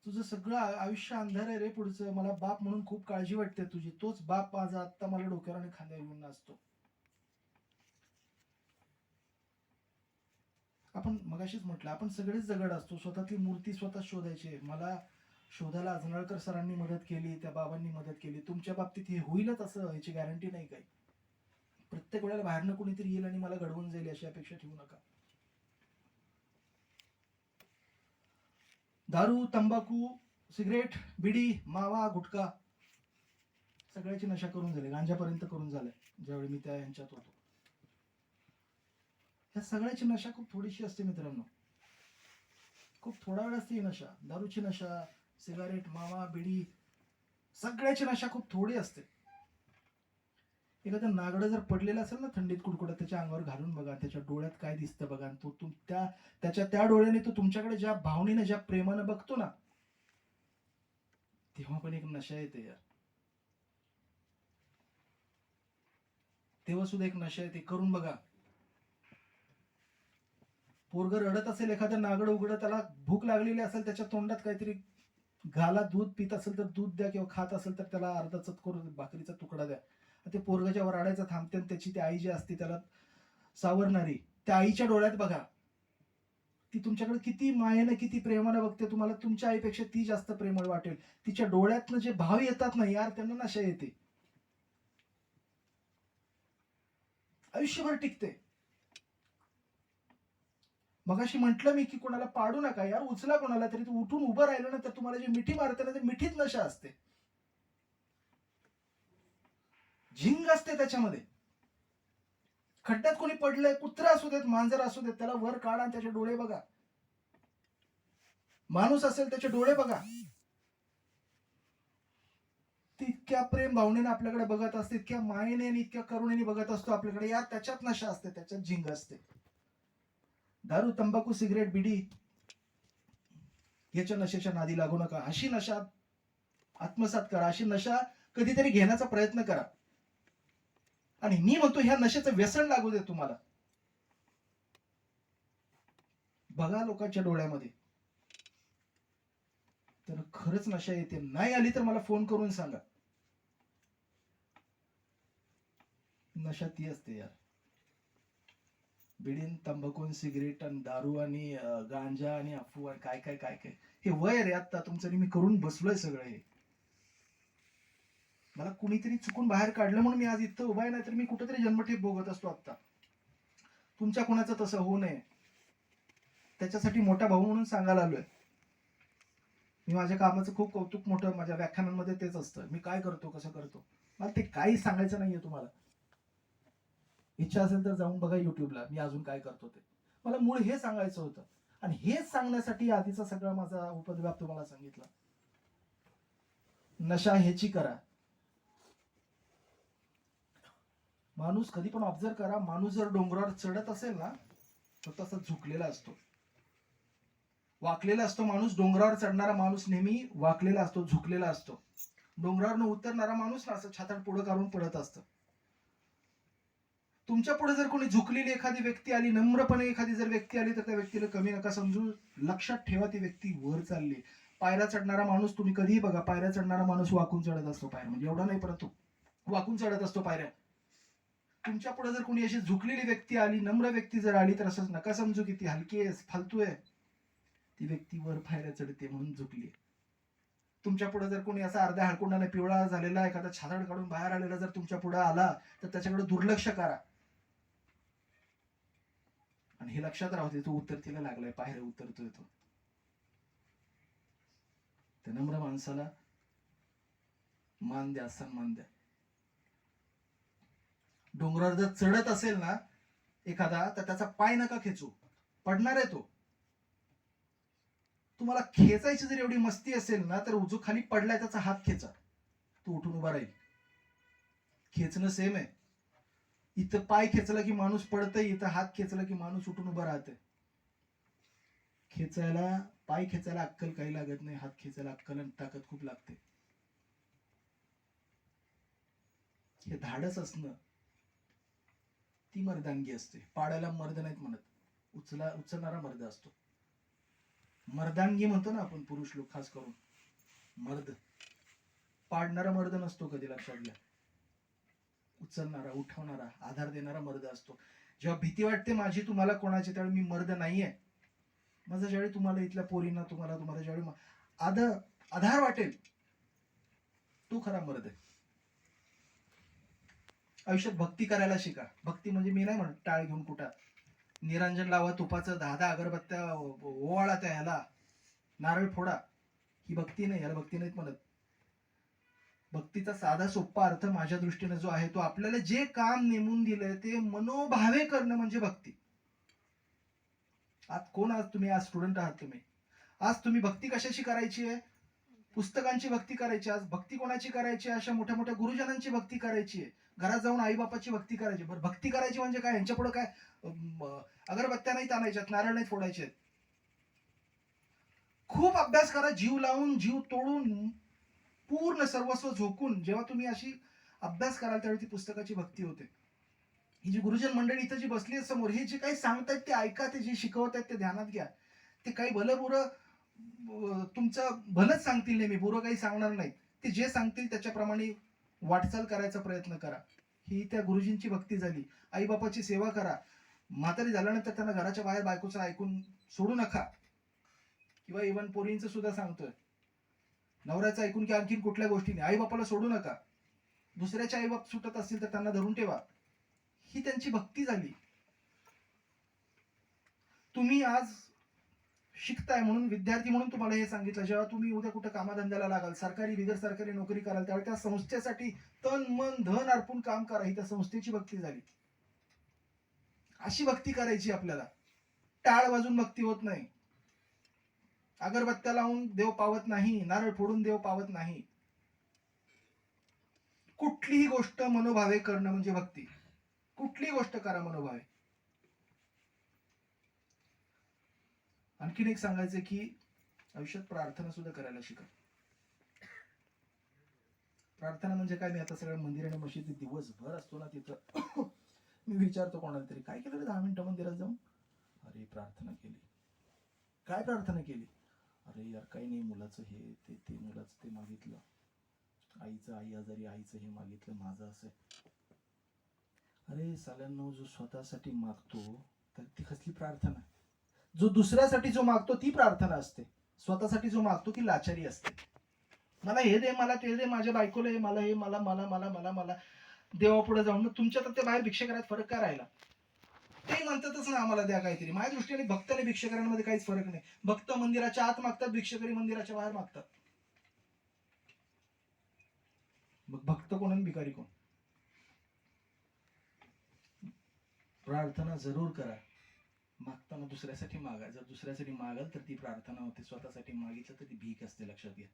तुझं सगळं आयुष्य अंधार आहे रे पुढचं, मला बाप म्हणून खूप काळजी वाटते तुझी. तोच बाप माझा आत्ता मला डोक्यावर आणि खांद्यावर घेऊन नाचतो. आपण मगाशीच म्हटलं, आपण सगळेच जगड असतो. स्वतःतली मूर्ती स्वतः शोधायची. मला शोधायला अजनाळकर सरांनी मदत केली, त्या बाबांनी मदत केली. तुमच्या बाबतीत हे होईलच असं याची गॅरंटी नाही काही. प्रत्येक वेळेला बाहेरनं कोणीतरी येईल आणि मला घडवून जाईल अशी अपेक्षा ठेवू नका. दारू, तंबाखू, सिगरेट, बिडी, मावा, गुटखा सगळ्याची नशा करून झाली. गांजापर्यंत करून झालंय ज्यावेळी मी त्या यांच्यात होतो. ह्या सगळ्याची नशा खूप थोडीशी असते मित्रांनो. खूप थोडा वेळ असते ही नशा. दारूची नशा, सिगारेट, मावा, बिडी सगळ्याची नशा खूप थोडी असते. एखादं नागडं जर पडलेलं असेल ना थंडीत कुडकुडत, त्याच्या अंगावर घालून बघा, त्याच्या डोळ्यात काय दिसतं बघा. तो त्याच्या त्या डोळ्याने तो तुमच्याकडे ज्या भावनेने ज्या प्रेमानं बघतो ना, तेव्हा पण एक नशा येते यार. तेव्हा सुद्धा एक नशा येते. करून बघा. पोरग रडत असेल, एखादं नागड उघडं, त्याला भूक लागलेली असेल, त्याच्या तोंडात काहीतरी घाला, दूध पित असेल तर दूध द्या, किंवा खात असेल तर त्याला अर्धा चतकोर भाकरीचा तुकडा द्या. ते पोरगाच्या वर रडायचं थांबते आणि त्याची ती आई जी असते त्याला सावरणारी, त्या आईच्या डोळ्यात बघा. ती तुमच्याकडे किती मायेनं किती प्रेमानं बघते. तुम्हाला तुमच्या आईपेक्षा ती जास्त प्रेमळ वाटेल. तिच्या डोळ्यातनं जे भाव येतात ना यार, त्यांना नशा येते. आयुष्यभर टिकते. मगाशी म्हटलं मी की कोणाला पाडू नका यार. उचला कोणाला तरी. तू उठून उभं राहिलं ना तर तुम्हाला जी मिठी मारते ना, ते मिठीत नशा असते. झिंग असते त्याच्यामध्ये. खड्ड्यात कोणी पडलंय, कुत्रा असू देत, मांजर असू देत, त्याला वर काढा आणि त्याचे डोळे बघा. माणूस असेल त्याचे डोळे बघा. ती इतक्या प्रेम भावनेने आपल्याकडे बघत असते, इतक्या मायेने आणि इतक्या करुणेने बघत असतो आपल्याकडे यार. त्याच्यात नशा असते, त्याच्यात झिंग असते. दारू, तंबाखू, सिगरेट, बिडी याच्या नशेच्या नादी लागू नका. अशी नशा आत्मसात करा. अशी नशा कधीतरी घेण्याचा प्रयत्न करा. आणि मी म्हणतो ह्या नशेचं व्यसन लागू दे तुम्हाला. बघा लोकांच्या डोळ्यामध्ये, तर खरंच नशा येते. नाही आली तर मला फोन करून सांगा. नशा ती असते यार. बिडीन, तंबाखू, सिगरेट आणि दारू आणि गांजा आणि अफू आणि काय काय काय काय. हे वय रे आता तुमचं. मी करून बसलोय सगळं हे. मला कुणीतरी चुकून बाहेर काढलं म्हणून मी आज इथं उभा आहे, नाही तर मी कुठेतरी जन्मठेप भोगत असतो आता. तुमच्या कुणाचं तसं होऊ नये त्याच्यासाठी मोठा भाऊ म्हणून सांगायला आलोय. मी माझ्या कामाचं खूप कौतुक मोठं माझ्या व्याख्यानांमध्ये तेच असतं. मी काय करतो, कसं करतो, मला ते काही सांगायचं नाहीये तुम्हाला. इच्छा असेल तर जाऊन बघा युट्यूबला मी अजून काय करतो ते. मला मूळ हे सांगायचं होतं. आणि हेच सांगण्यासाठी आधीचा सगळा माझा उपद्व्याप तुम्हाला सांगितला. नशा ह्याची करा. माणूस कधी पण ऑब्झर्व करा. माणूस जर डोंगरावर चढत असेल ना तर तसा झुकलेला असतो, वाकलेला असतो. माणूस डोंगरावर चढणारा माणूस नेहमी वाकलेला असतो, झुकलेला असतो. डोंगरावर उतरणारा माणूस ना असं छाताड पुढे काढून पडत असतं. तुमच्या पुढे जर कोणी झुकलेली एखादी व्यक्ती आली, नम्रपणे एखादी जर व्यक्ती आली, तर त्या व्यक्तीला कमी नका समजू. लक्षात ठेवा ती व्यक्ती वर चालली. पायऱ्या चढणारा माणूस तुम्ही कधीही बघा, पायऱ्या चढणारा माणूस वाकून चढत असतो. पायऱ्या म्हणजे एवढा नाही, परंतु वाकून चढत असतो पायऱ्या. तुमच्या पुढे जर कोणी अशी झुकलेली व्यक्ती आली, नम्र व्यक्ती जर आली, तर असंच नका समजू की ती हलकी आहे, फालतू आहे. ती व्यक्ती वर पायऱ्या चढते म्हणून झुकली. तुमच्या पुढे जर कोणी असा अर्ध्या हळकुंडाने पिवळा झालेला एखादा छाताड काढून बाहेर आलेला जर तुमच्या पुढे आला, तर त्याच्याकडे दुर्लक्ष करा. आणि हे लक्षात राहू दे, तो उतरतीला लागलाय, पायऱ्या उतरतोय तो. त्या नम्र माणसाला मान द्या, सन्मान द्या. डोंगरावर जर चढत असेल ना एखादा, तर त्याचा पाय नका खेचू, पडणार आहे तो. तुम्हाला खेचायची जर एवढी मस्ती असेल ना, तर जो खाली पडलाय त्याचा हात खेचा, तो उठून उभा राहील. खेचणं सेम आहे. इथं पाय खेचला की माणूस पडतंय, इथं हात खेचला की माणूस उठून उभा राहतंय. खेचायला, पाय खेचायला अक्कल काही लागत नाही, हात खेचायला अक्कल आणि ताकद खूप लागते. हे धाडस असणं ती मर्दानगी असते. पाडायला मर्द नाहीत म्हणत, उचलणारा मर्द असतो. मर्दानगी म्हणतो ना आपण पुरुष लोक खास करून, मर्द पाडणारा मर्द नसतो कधी, लक्षात घ्या. उचलणारा, उठवणारा, आधार देणारा मर्द असतो. जेव्हा भीती वाटते माझी तुम्हाला कोणाची, त्यावेळी मी मर्द नाहीये. माझं ज्यावेळी तुम्हाला इथल्या पोरींना तुम्हाला ज्यावेळी आधार वाटेल, तो खरा मर्द आहे. आयुष्यात भक्ती करायला शिका. भक्ती म्हणजे मी नाही म्हणत टाळ घेऊन कुठं निरांजन लावा, तुपाचं 10 अगरबत्त्या ओवाळा, त्या ह्याला नारळ फोडा, ही भक्ती नाही. याला भक्ती नाहीत म्हणत. भक्तीचा साधा सोपा अर्थ माझ्या दृष्टीने जो आहे तो, आपल्याला जे काम नेमून दिलंय ते मनोभावे करणं म्हणजे भक्ती. आज स्टुडंट आहात तुम्ही. आज तुम्ही भक्ती कशाची करायची आहे? पुस्तकांची भक्ती करायची. आज भक्ती कोणाची करायची? अशा मोठ्या मोठ्या गुरुजनांची भक्ती करायची आहे. घरात जाऊन आई बापाची भक्ती करायची. बरं, भक्ती करायची म्हणजे काय? यांच्या पुढे काय अगरबत्त्या नाही ताणायच्यात, नारळ नाही फोडायचे. खूप अभ्यास करा, जीव लावून, जीव तोडून, पूर्ण सर्वस्व झोकून. जेव्हा तुम्ही अशी अभ्यास कराल त्यावेळी ती पुस्तकाची भक्ती होते. ही जी गुरुजन मंडळी इथं जी बसली आहे समोर, हे जे काही सांगतायत ते ऐका, ते जे शिकवतायत ते ध्यानात घ्या. ते काही भलं बुरं तुमचं भलंच सांगतील, नेहमी बुरं काही सांगणार नाहीत. ते जे सांगतील त्याच्याप्रमाणे वाटचाल करायचा प्रयत्न करा. ही त्या गुरुजींची भक्ती झाली. आई बापाची सेवा करा. म्हातारी झाल्यानंतर त्यांना घराच्या बाहेर बायकोचं ऐकून सोडू नका. किंवा इव्हन पोरींचं सुद्धा सांगतोय, नवऱ्याचं ऐकून की आणखीन कुठल्या गोष्टीने आई बापाला सोडू नका. दुसऱ्याचे आई बाप सुटत असतील तर त्यांना धरून ठेवा. ही त्यांची भक्ती झाली. तुम्ही आज शिकताय म्हणून, विद्यार्थी म्हणून तुम्हाला हे सांगितलं. जेव्हा तुम्ही उद्या कुठं कामाधंद्याला लागाल, सरकारी बिगर सरकारी नोकरी कराल, त्यावेळी त्या संस्थेसाठी तन मन धन अर्पून काम करा. ही त्या संस्थेची भक्ती झाली. अशी भक्ती करायची आपल्याला. टाळ वाजून भक्ती होत नाही. अगरबत्त्या लावून देव पावत नाही, नारळ फोडून देव पावत नाही. कुठलीही गोष्ट मनोभावे करणं म्हणजे भक्ती. कुठलीही गोष्ट करा मनोभावे. आणखीन एक सांगायचं की आयुष्यात प्रार्थना सुद्धा करायला शिका. प्रार्थना म्हणजे काय? मी आता सगळ्या मंदिर आणि मशिदीत दिवसभर असतो ना, तिथं मी विचारतो कोणाला तरी, काय केलं रे 10 मिनिटं मंदिरात जाऊन? अरे प्रार्थना केली. काय प्रार्थना केली? अरे यार काही नाही, मुलाचं हे ते मुलाचं ते मागितलं, आईचं, आई आजारी, आईचं हे मागितलं, माझं असं. अरे साल्यांनो, जो स्वतःसाठी मागतो तर ती कसली प्रार्थना? जो दुसऱ्यासाठी जो मागतो ती प्रार्थना असते. स्वतःसाठी जो मागतो ती लाचारी असते. मला हे दे, मला ते दे, माझ्या बायकोला हे, मला हे, मला मला मला मला मला देवापुढे जाऊन. मग तुमच्या तर ते बाहेर भिक्षा करायला फरक काय राहिला? ते म्हणतातच ना आम्हाला द्या काहीतरी. माझ्या दृष्टीने भक्त आणि भिक्षकऱ्यांमध्ये काहीच फरक नाही. भक्त मंदिराच्या आत मागतात, भिक्षकरी मंदिराच्या बाहेर मागतात. मग भक्त कोण आणि भिकारी कोण? प्रार्थना जरूर करा. मागताना दुसऱ्यासाठी मागा. जर दुसऱ्यासाठी मागाल तर ती प्रार्थना होते. स्वतःसाठी मागितलं तर ती भीक असते, लक्षात घ्या.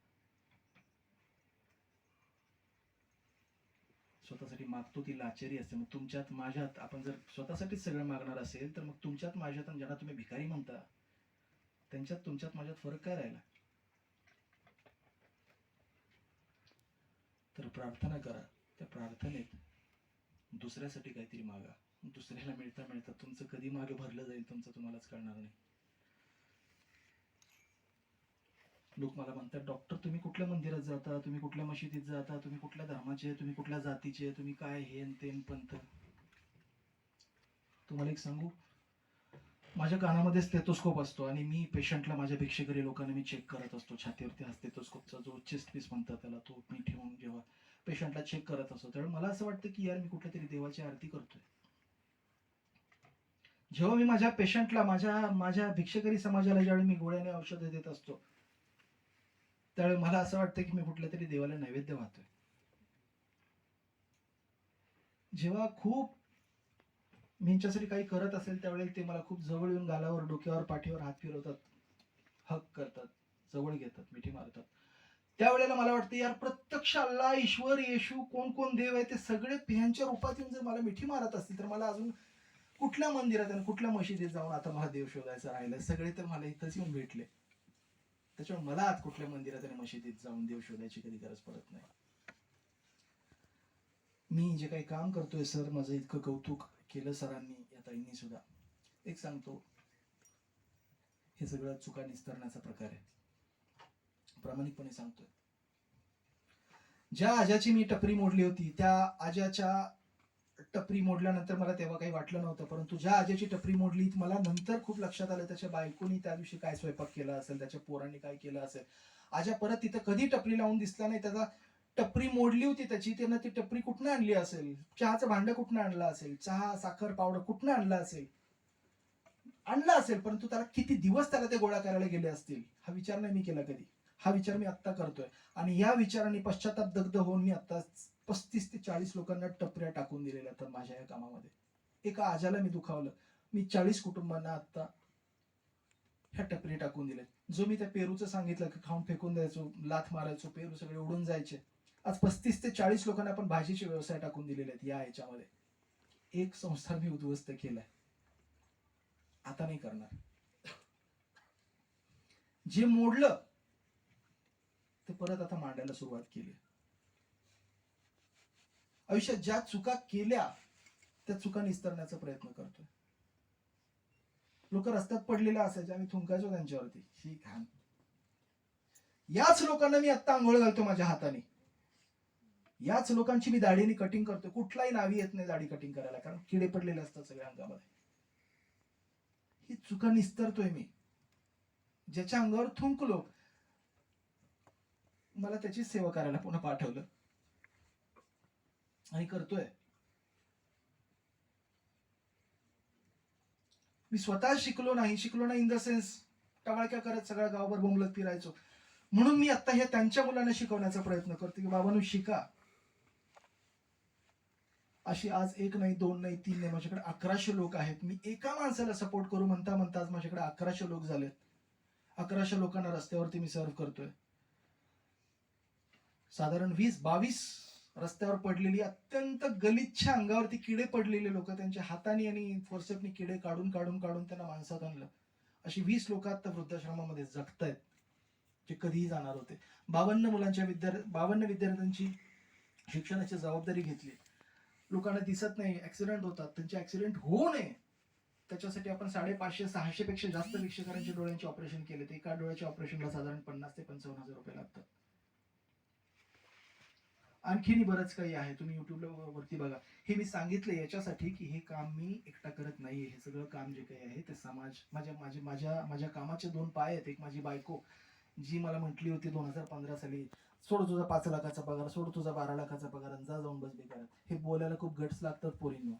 स्वतःसाठी मागतो ती लाचारी असते. मग तुमच्यात माझ्यात, आपण जर स्वतःसाठीच सगळं मागणार असेल तर मग तुमच्यात माझ्यात, आणि ज्यांना तुम्ही भिकारी म्हणता त्यांच्यात तुमच्यात माझ्यात फरक काय राहिला? तर प्रार्थना करा. त्या प्रार्थनेत दुसऱ्यासाठी काहीतरी मागा. दुसऱ्याला मिळता मिळता तुमचं कधी मागे भरलं जाईल तुमचं तुम्हालाच कळणार नाही. लोक मला म्हणतात, डॉक्टर तुम्ही कुठल्या मंदिरात जाता, तुम्ही कुठल्या मशिदीत जाता, तुम्ही कुठल्या धर्माचे, तुम्ही कुठल्या जातीचे, तुम्ही काय हे ते पंथ. तुम्हाला एक सांगू, माझ्या कानामध्ये स्टेथोस्कोप असतो आणि मी पेशंटला, माझ्या भिक्षकरी लोकांना मी चेक करत असतो. छातीवरती हा स्टेथोस्कोपचा जो चेस्ट पीस म्हणतात त्याला, तो मी ठेवून जेव्हा पेशंटला चेक करत असतो त्यावेळी मला असं वाटतं की यार मी कुठल्या तरी देवाची आरती करतोय. जेव्हा मी माझ्या पेशंटला, माझ्या भिक्षकरी समाजाला ज्यावेळी मी गोळ्याने औषधं देत असतो त्यावेळी मला असं वाटतं की मी कुठल्या तरी देवाला नैवेद्य वाहतोय. जेव्हा खूप मी यांच्यासाठी काही करत असेल त्यावेळेला ते मला खूप जवळ येऊन गालावर, डोक्यावर, पाठीवर हात फिरवतात, हक करतात, जवळ घेतात, मिठी मारतात. त्यावेळेला मला वाटतं यार प्रत्यक्ष अल्लाह, ईश्वर, येशू, कोण कोण देव आहे ते सगळे ह्यांच्या रूपात येऊन जर मला मिठी मारत असतील तर मला अजून कुठल्या मंदिरात आणि कुठल्या मशिदीत जाऊन आता मला देव शोधायचा राहिला, सगळे तर मला इथंच येऊन भेटले. त्याच्यामुळे मला आज कुठल्या मंदिरात आणि मशिदीत जाऊन देव शोधायची कधी गरज पडत नाही. मी जे काही काम करतोय सर, माझं इतकं कौतुक केलं सरांनी, या ताईंनी सुद्धा. एक सांगतो, हे सगळं चुका निस्तरण्याचा प्रकार आहे, प्रामाणिकपणे सांगतोय. ज्या आजाची मी टपरी मोडली होती, त्या आजाच्या टपरी मोडल्यानंतर मला तेव्हा काही वाटलं नव्हतं, परंतु ज्या आजाची टपरी मोडली मला नंतर खूप लक्षात आलं, त्याच्या बायकोनी त्या दिवशी काय स्वयंपाक केला असेल, त्याच्या पोरांनी काय केलं असेल. आजा परत तिथं कधी टपरी लावून दिसला नाही. त्याचा टपरी मोडली होती त्याची, त्यानं ती टपरी कुठनं आणली असेल, चहाचं भांडं कुठनं आणलं असेल, चहा साखर पावडर कुठनं आणलं असेल, परंतु त्याला किती दिवस त्याला ते गोळा करायला गेले असतील, हा विचार नाही मी केला कधी. हा विचार मी आत्ता करतोय, आणि या विचाराने पश्चाताप दग्ध होऊन मी आता 35 ते 40 लोकांना टपऱ्या टाकून दिलेल्या तर माझ्या या कामामध्ये. एका आजाला मी दुखावलं, मी 40 कुटुंबांना आता ह्या टपरी टाकून दिले. जो मी त्या पेरूचं सांगितलं की खाऊन फेकून द्यायचो, लाथ मारायचो, पेरू सगळे उडून जायचे, आज 35 ते 40 लोकांना आपण भाजीचे व्यवसाय टाकून दिलेले आहेत. या ह्याच्यामध्ये एक संसार मी उद्ध्वस्त केलाय, आता नाही करणार. जे मोडलं ते परत आता मांडायला सुरुवात केली. आयुष्यात ज्या चुका केल्या त्या चुका निस्तरण्याचा प्रयत्न करतोय. लोक रस्त्यात पडलेले असायचे, आम्ही थुंकायचो त्यांच्यावरती, ही घाण. याच लोकांना मी आता आंघोळ घालतो माझ्या हाताने, याच लोकांची मी दाढीने कटिंग करतोय. कुठलाही नावी येत नाही दाढी कटिंग करायला, कारण किडे पडलेले असतात सगळ्या अंगामध्ये. ही चुका निस्तरतोय मी. ज्याच्या अंगावर थुंकलो मला त्याची सेवा करायला पुन्हा पाठवलं, आणि करतोय. मी स्वतः शिकलो नाही इन द सेन्स टवाळक्या करत सगळ्या गावभर बोंबलत फिरायचो, म्हणून मी आता हे त्यांच्या मुलांना शिकवण्याचा प्रयत्न करतो की बाबांनो शिका. अशी आज 1 नाही 2 नाही 3 नाही, माझ्याकडे 1100 लोक आहेत. मी एका माणसाला सपोर्ट करू म्हणता म्हणता आज माझ्याकडे 1100 लोक झालेत. 1100 लोकांना रस्त्यावरती मी सर्व्ह करतोय. साधारण 20-22 रस्त्यावर पडलेली अत्यंत गलिच्छ अंगावरती किडे पडलेले लोक, त्यांच्या हाताने आणि फोर्सेपनी किडे काढून काढून काढून त्यांना माणसात आणलं. अशी 20 लोक आता वृद्धाश्रमामध्ये जगतायत, जे कधीही जाणार होते. 52 विद्यार्थ्यांची शिक्षणाची जबाबदारी घेतली. लोकांना दिसत नाही, ऍक्सिडेंट होतात, त्यांचे ऍक्सिडेंट होऊ नये त्याच्यासाठी आपण 550-600 पेक्षा जास्त शिक्षकांच्या डोळ्यांचे ऑपरेशन केले. एका डोळ्याच्या ऑपरेशनला साधारण 50,000 ते 55,000 रुपये लागतात. आणखीनही बरंच काही आहे, तुम्ही युट्यूबला वरती बघा. हे मी सांगितलं याच्यासाठी की हे काम मी एकटा करत नाहीये. हे सगळं काम जे काही आहे ते समाज, माझ्या कामाचे 2 पाय आहेत. एक माझी बायको, जी मला म्हटली होती 2015 साली, सोड तुझा 5 लाखाचा पगार, सोड तुझा 12 लाखाचा पगार, जा जाऊन बस बेकार. हे बोलायला खूप गट्स लागतात पोरींनो.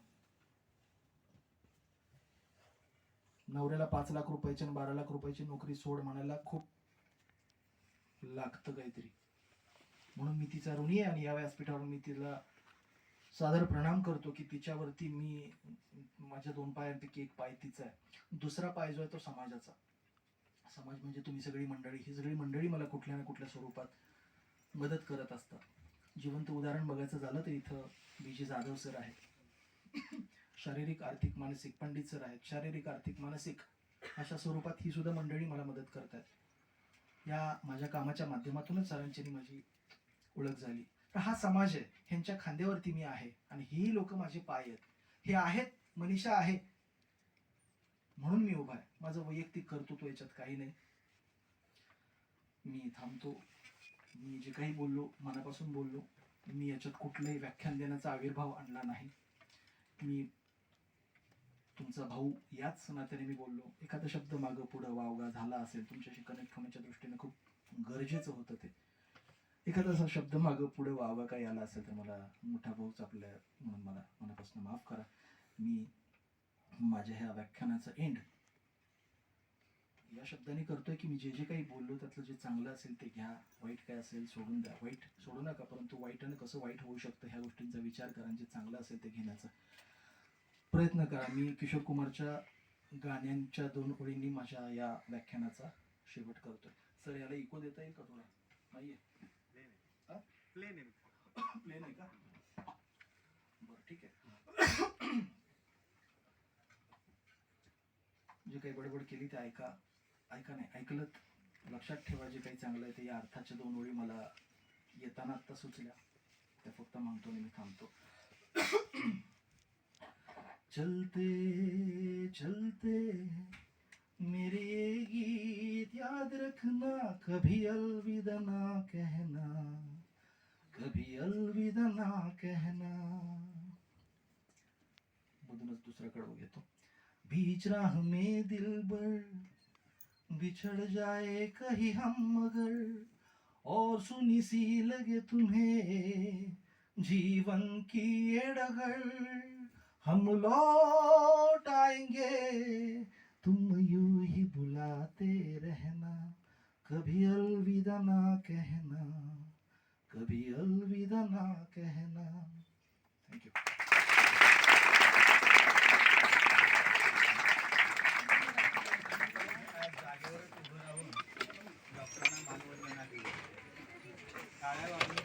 नवऱ्याला 5 लाख रुपयाची आणि 12 लाख रुपयाची नोकरी सोड म्हणायला खूप लागतं काहीतरी. म्हणून मी तिचा ऋणी आहे, आणि या व्यासपीठावर मी तिला सादर प्रणाम करतो की तिच्यावरती मी, माझ्या 2 पायांपैकी 1 पाय तिचा आहे. दुसरा पाय जो आहे तो समाजाचा. समाज म्हणजे तुम्ही सगळी मंडळी. ही सगळी मंडळी मला कुठल्या ना कुठल्या स्वरूपात मदत करत असतात. जिवंत उदाहरण बघायचं झालं तर इथं BG जाधव सर आहेत, शारीरिक आर्थिक मानसिक पंडित सर आहेत, शारीरिक आर्थिक मानसिक अशा स्वरूपात ही सुद्धा मंडळी मला मदत करतात. या माझ्या कामाच्या माध्यमातूनच सरांची माझी ओळख झाली. तर हा समाज आहे, ह्यांच्या खांद्यावरती मी आहे, आणि ही लोक माझे पाय आहेत. हे आहेत, मनीषा आहे म्हणून मी उभा आहे. माझं वैयक्तिक कर्तृत्व याच्यात काही नाही. मी थांबतो. मी जे काही बोललो मनापासून बोललो. मी याच्यात कुठलंही व्याख्यान देण्याचा आविर्भाव आणला नाही. मी तुमचा भाऊ याच नात्याने मी बोललो. एखादा शब्द मागं पुढं वावगा झाला असेल, तुमच्याशी कनेक्ट होण्याच्या दृष्टीने खूप गरजेचं होतं ते. एखादा शब्द मागं पुढे वावगा काही आला असेल तर मला मोठा भाऊच आपल्या म्हणून मला मनापासून माफ करा. मी माझ्या ह्या व्याख्यानाचा एंड या शब्दाने करतोय की मी जे जे काही बोललो त्यातलं जे चांगलं असेल ते घ्या, वाईट काय असेल सोडून द्या. वाईट सोडू नका, परंतु वाईटानं कसं वाईट होऊ शकतं ह्या गोष्टींचा विचार करा, जे चांगलं असेल ते घेण्याचा प्रयत्न करा. मी किशोर कुमारच्या गाण्यांच्या 2 ओळींनी माझ्या या व्याख्यानाचा शेवट करतोय. सर याला इको देता येईल का थोडा? नाहीये, प्लेन आहे का? बरं ठीक आहे. काही बडबड केली ते ऐका नाही ऐकलं लक्षात ठेवा. जे काही चांगलं आहे ते या अर्थाच्या 2 ओळी मला येताना आत्ता सुचल्या, त्या फक्त म्हणतो आणि मी थांबतो. चलते चलते मेरे ये गीत याद रखना, कभी अलविदा ना कहना, कभी अलविदा ना कहना. मधूनच दुसरा कडव घेतो. बीच राह में दिलबर बिछड़ जाए कहीं हम मगर, और सुनी सी लगे तुम्हें जीवन की ये डगर, हम लौट आएंगे तुम यूं ही बुलाते रहना, कभी अलविदा ना कहना, कभी अलविदा ना कहना. थँक्यू. जागेवरच उभं राहून डॉक्टरांना मानवंदना दिली. टाळ्या वाजवून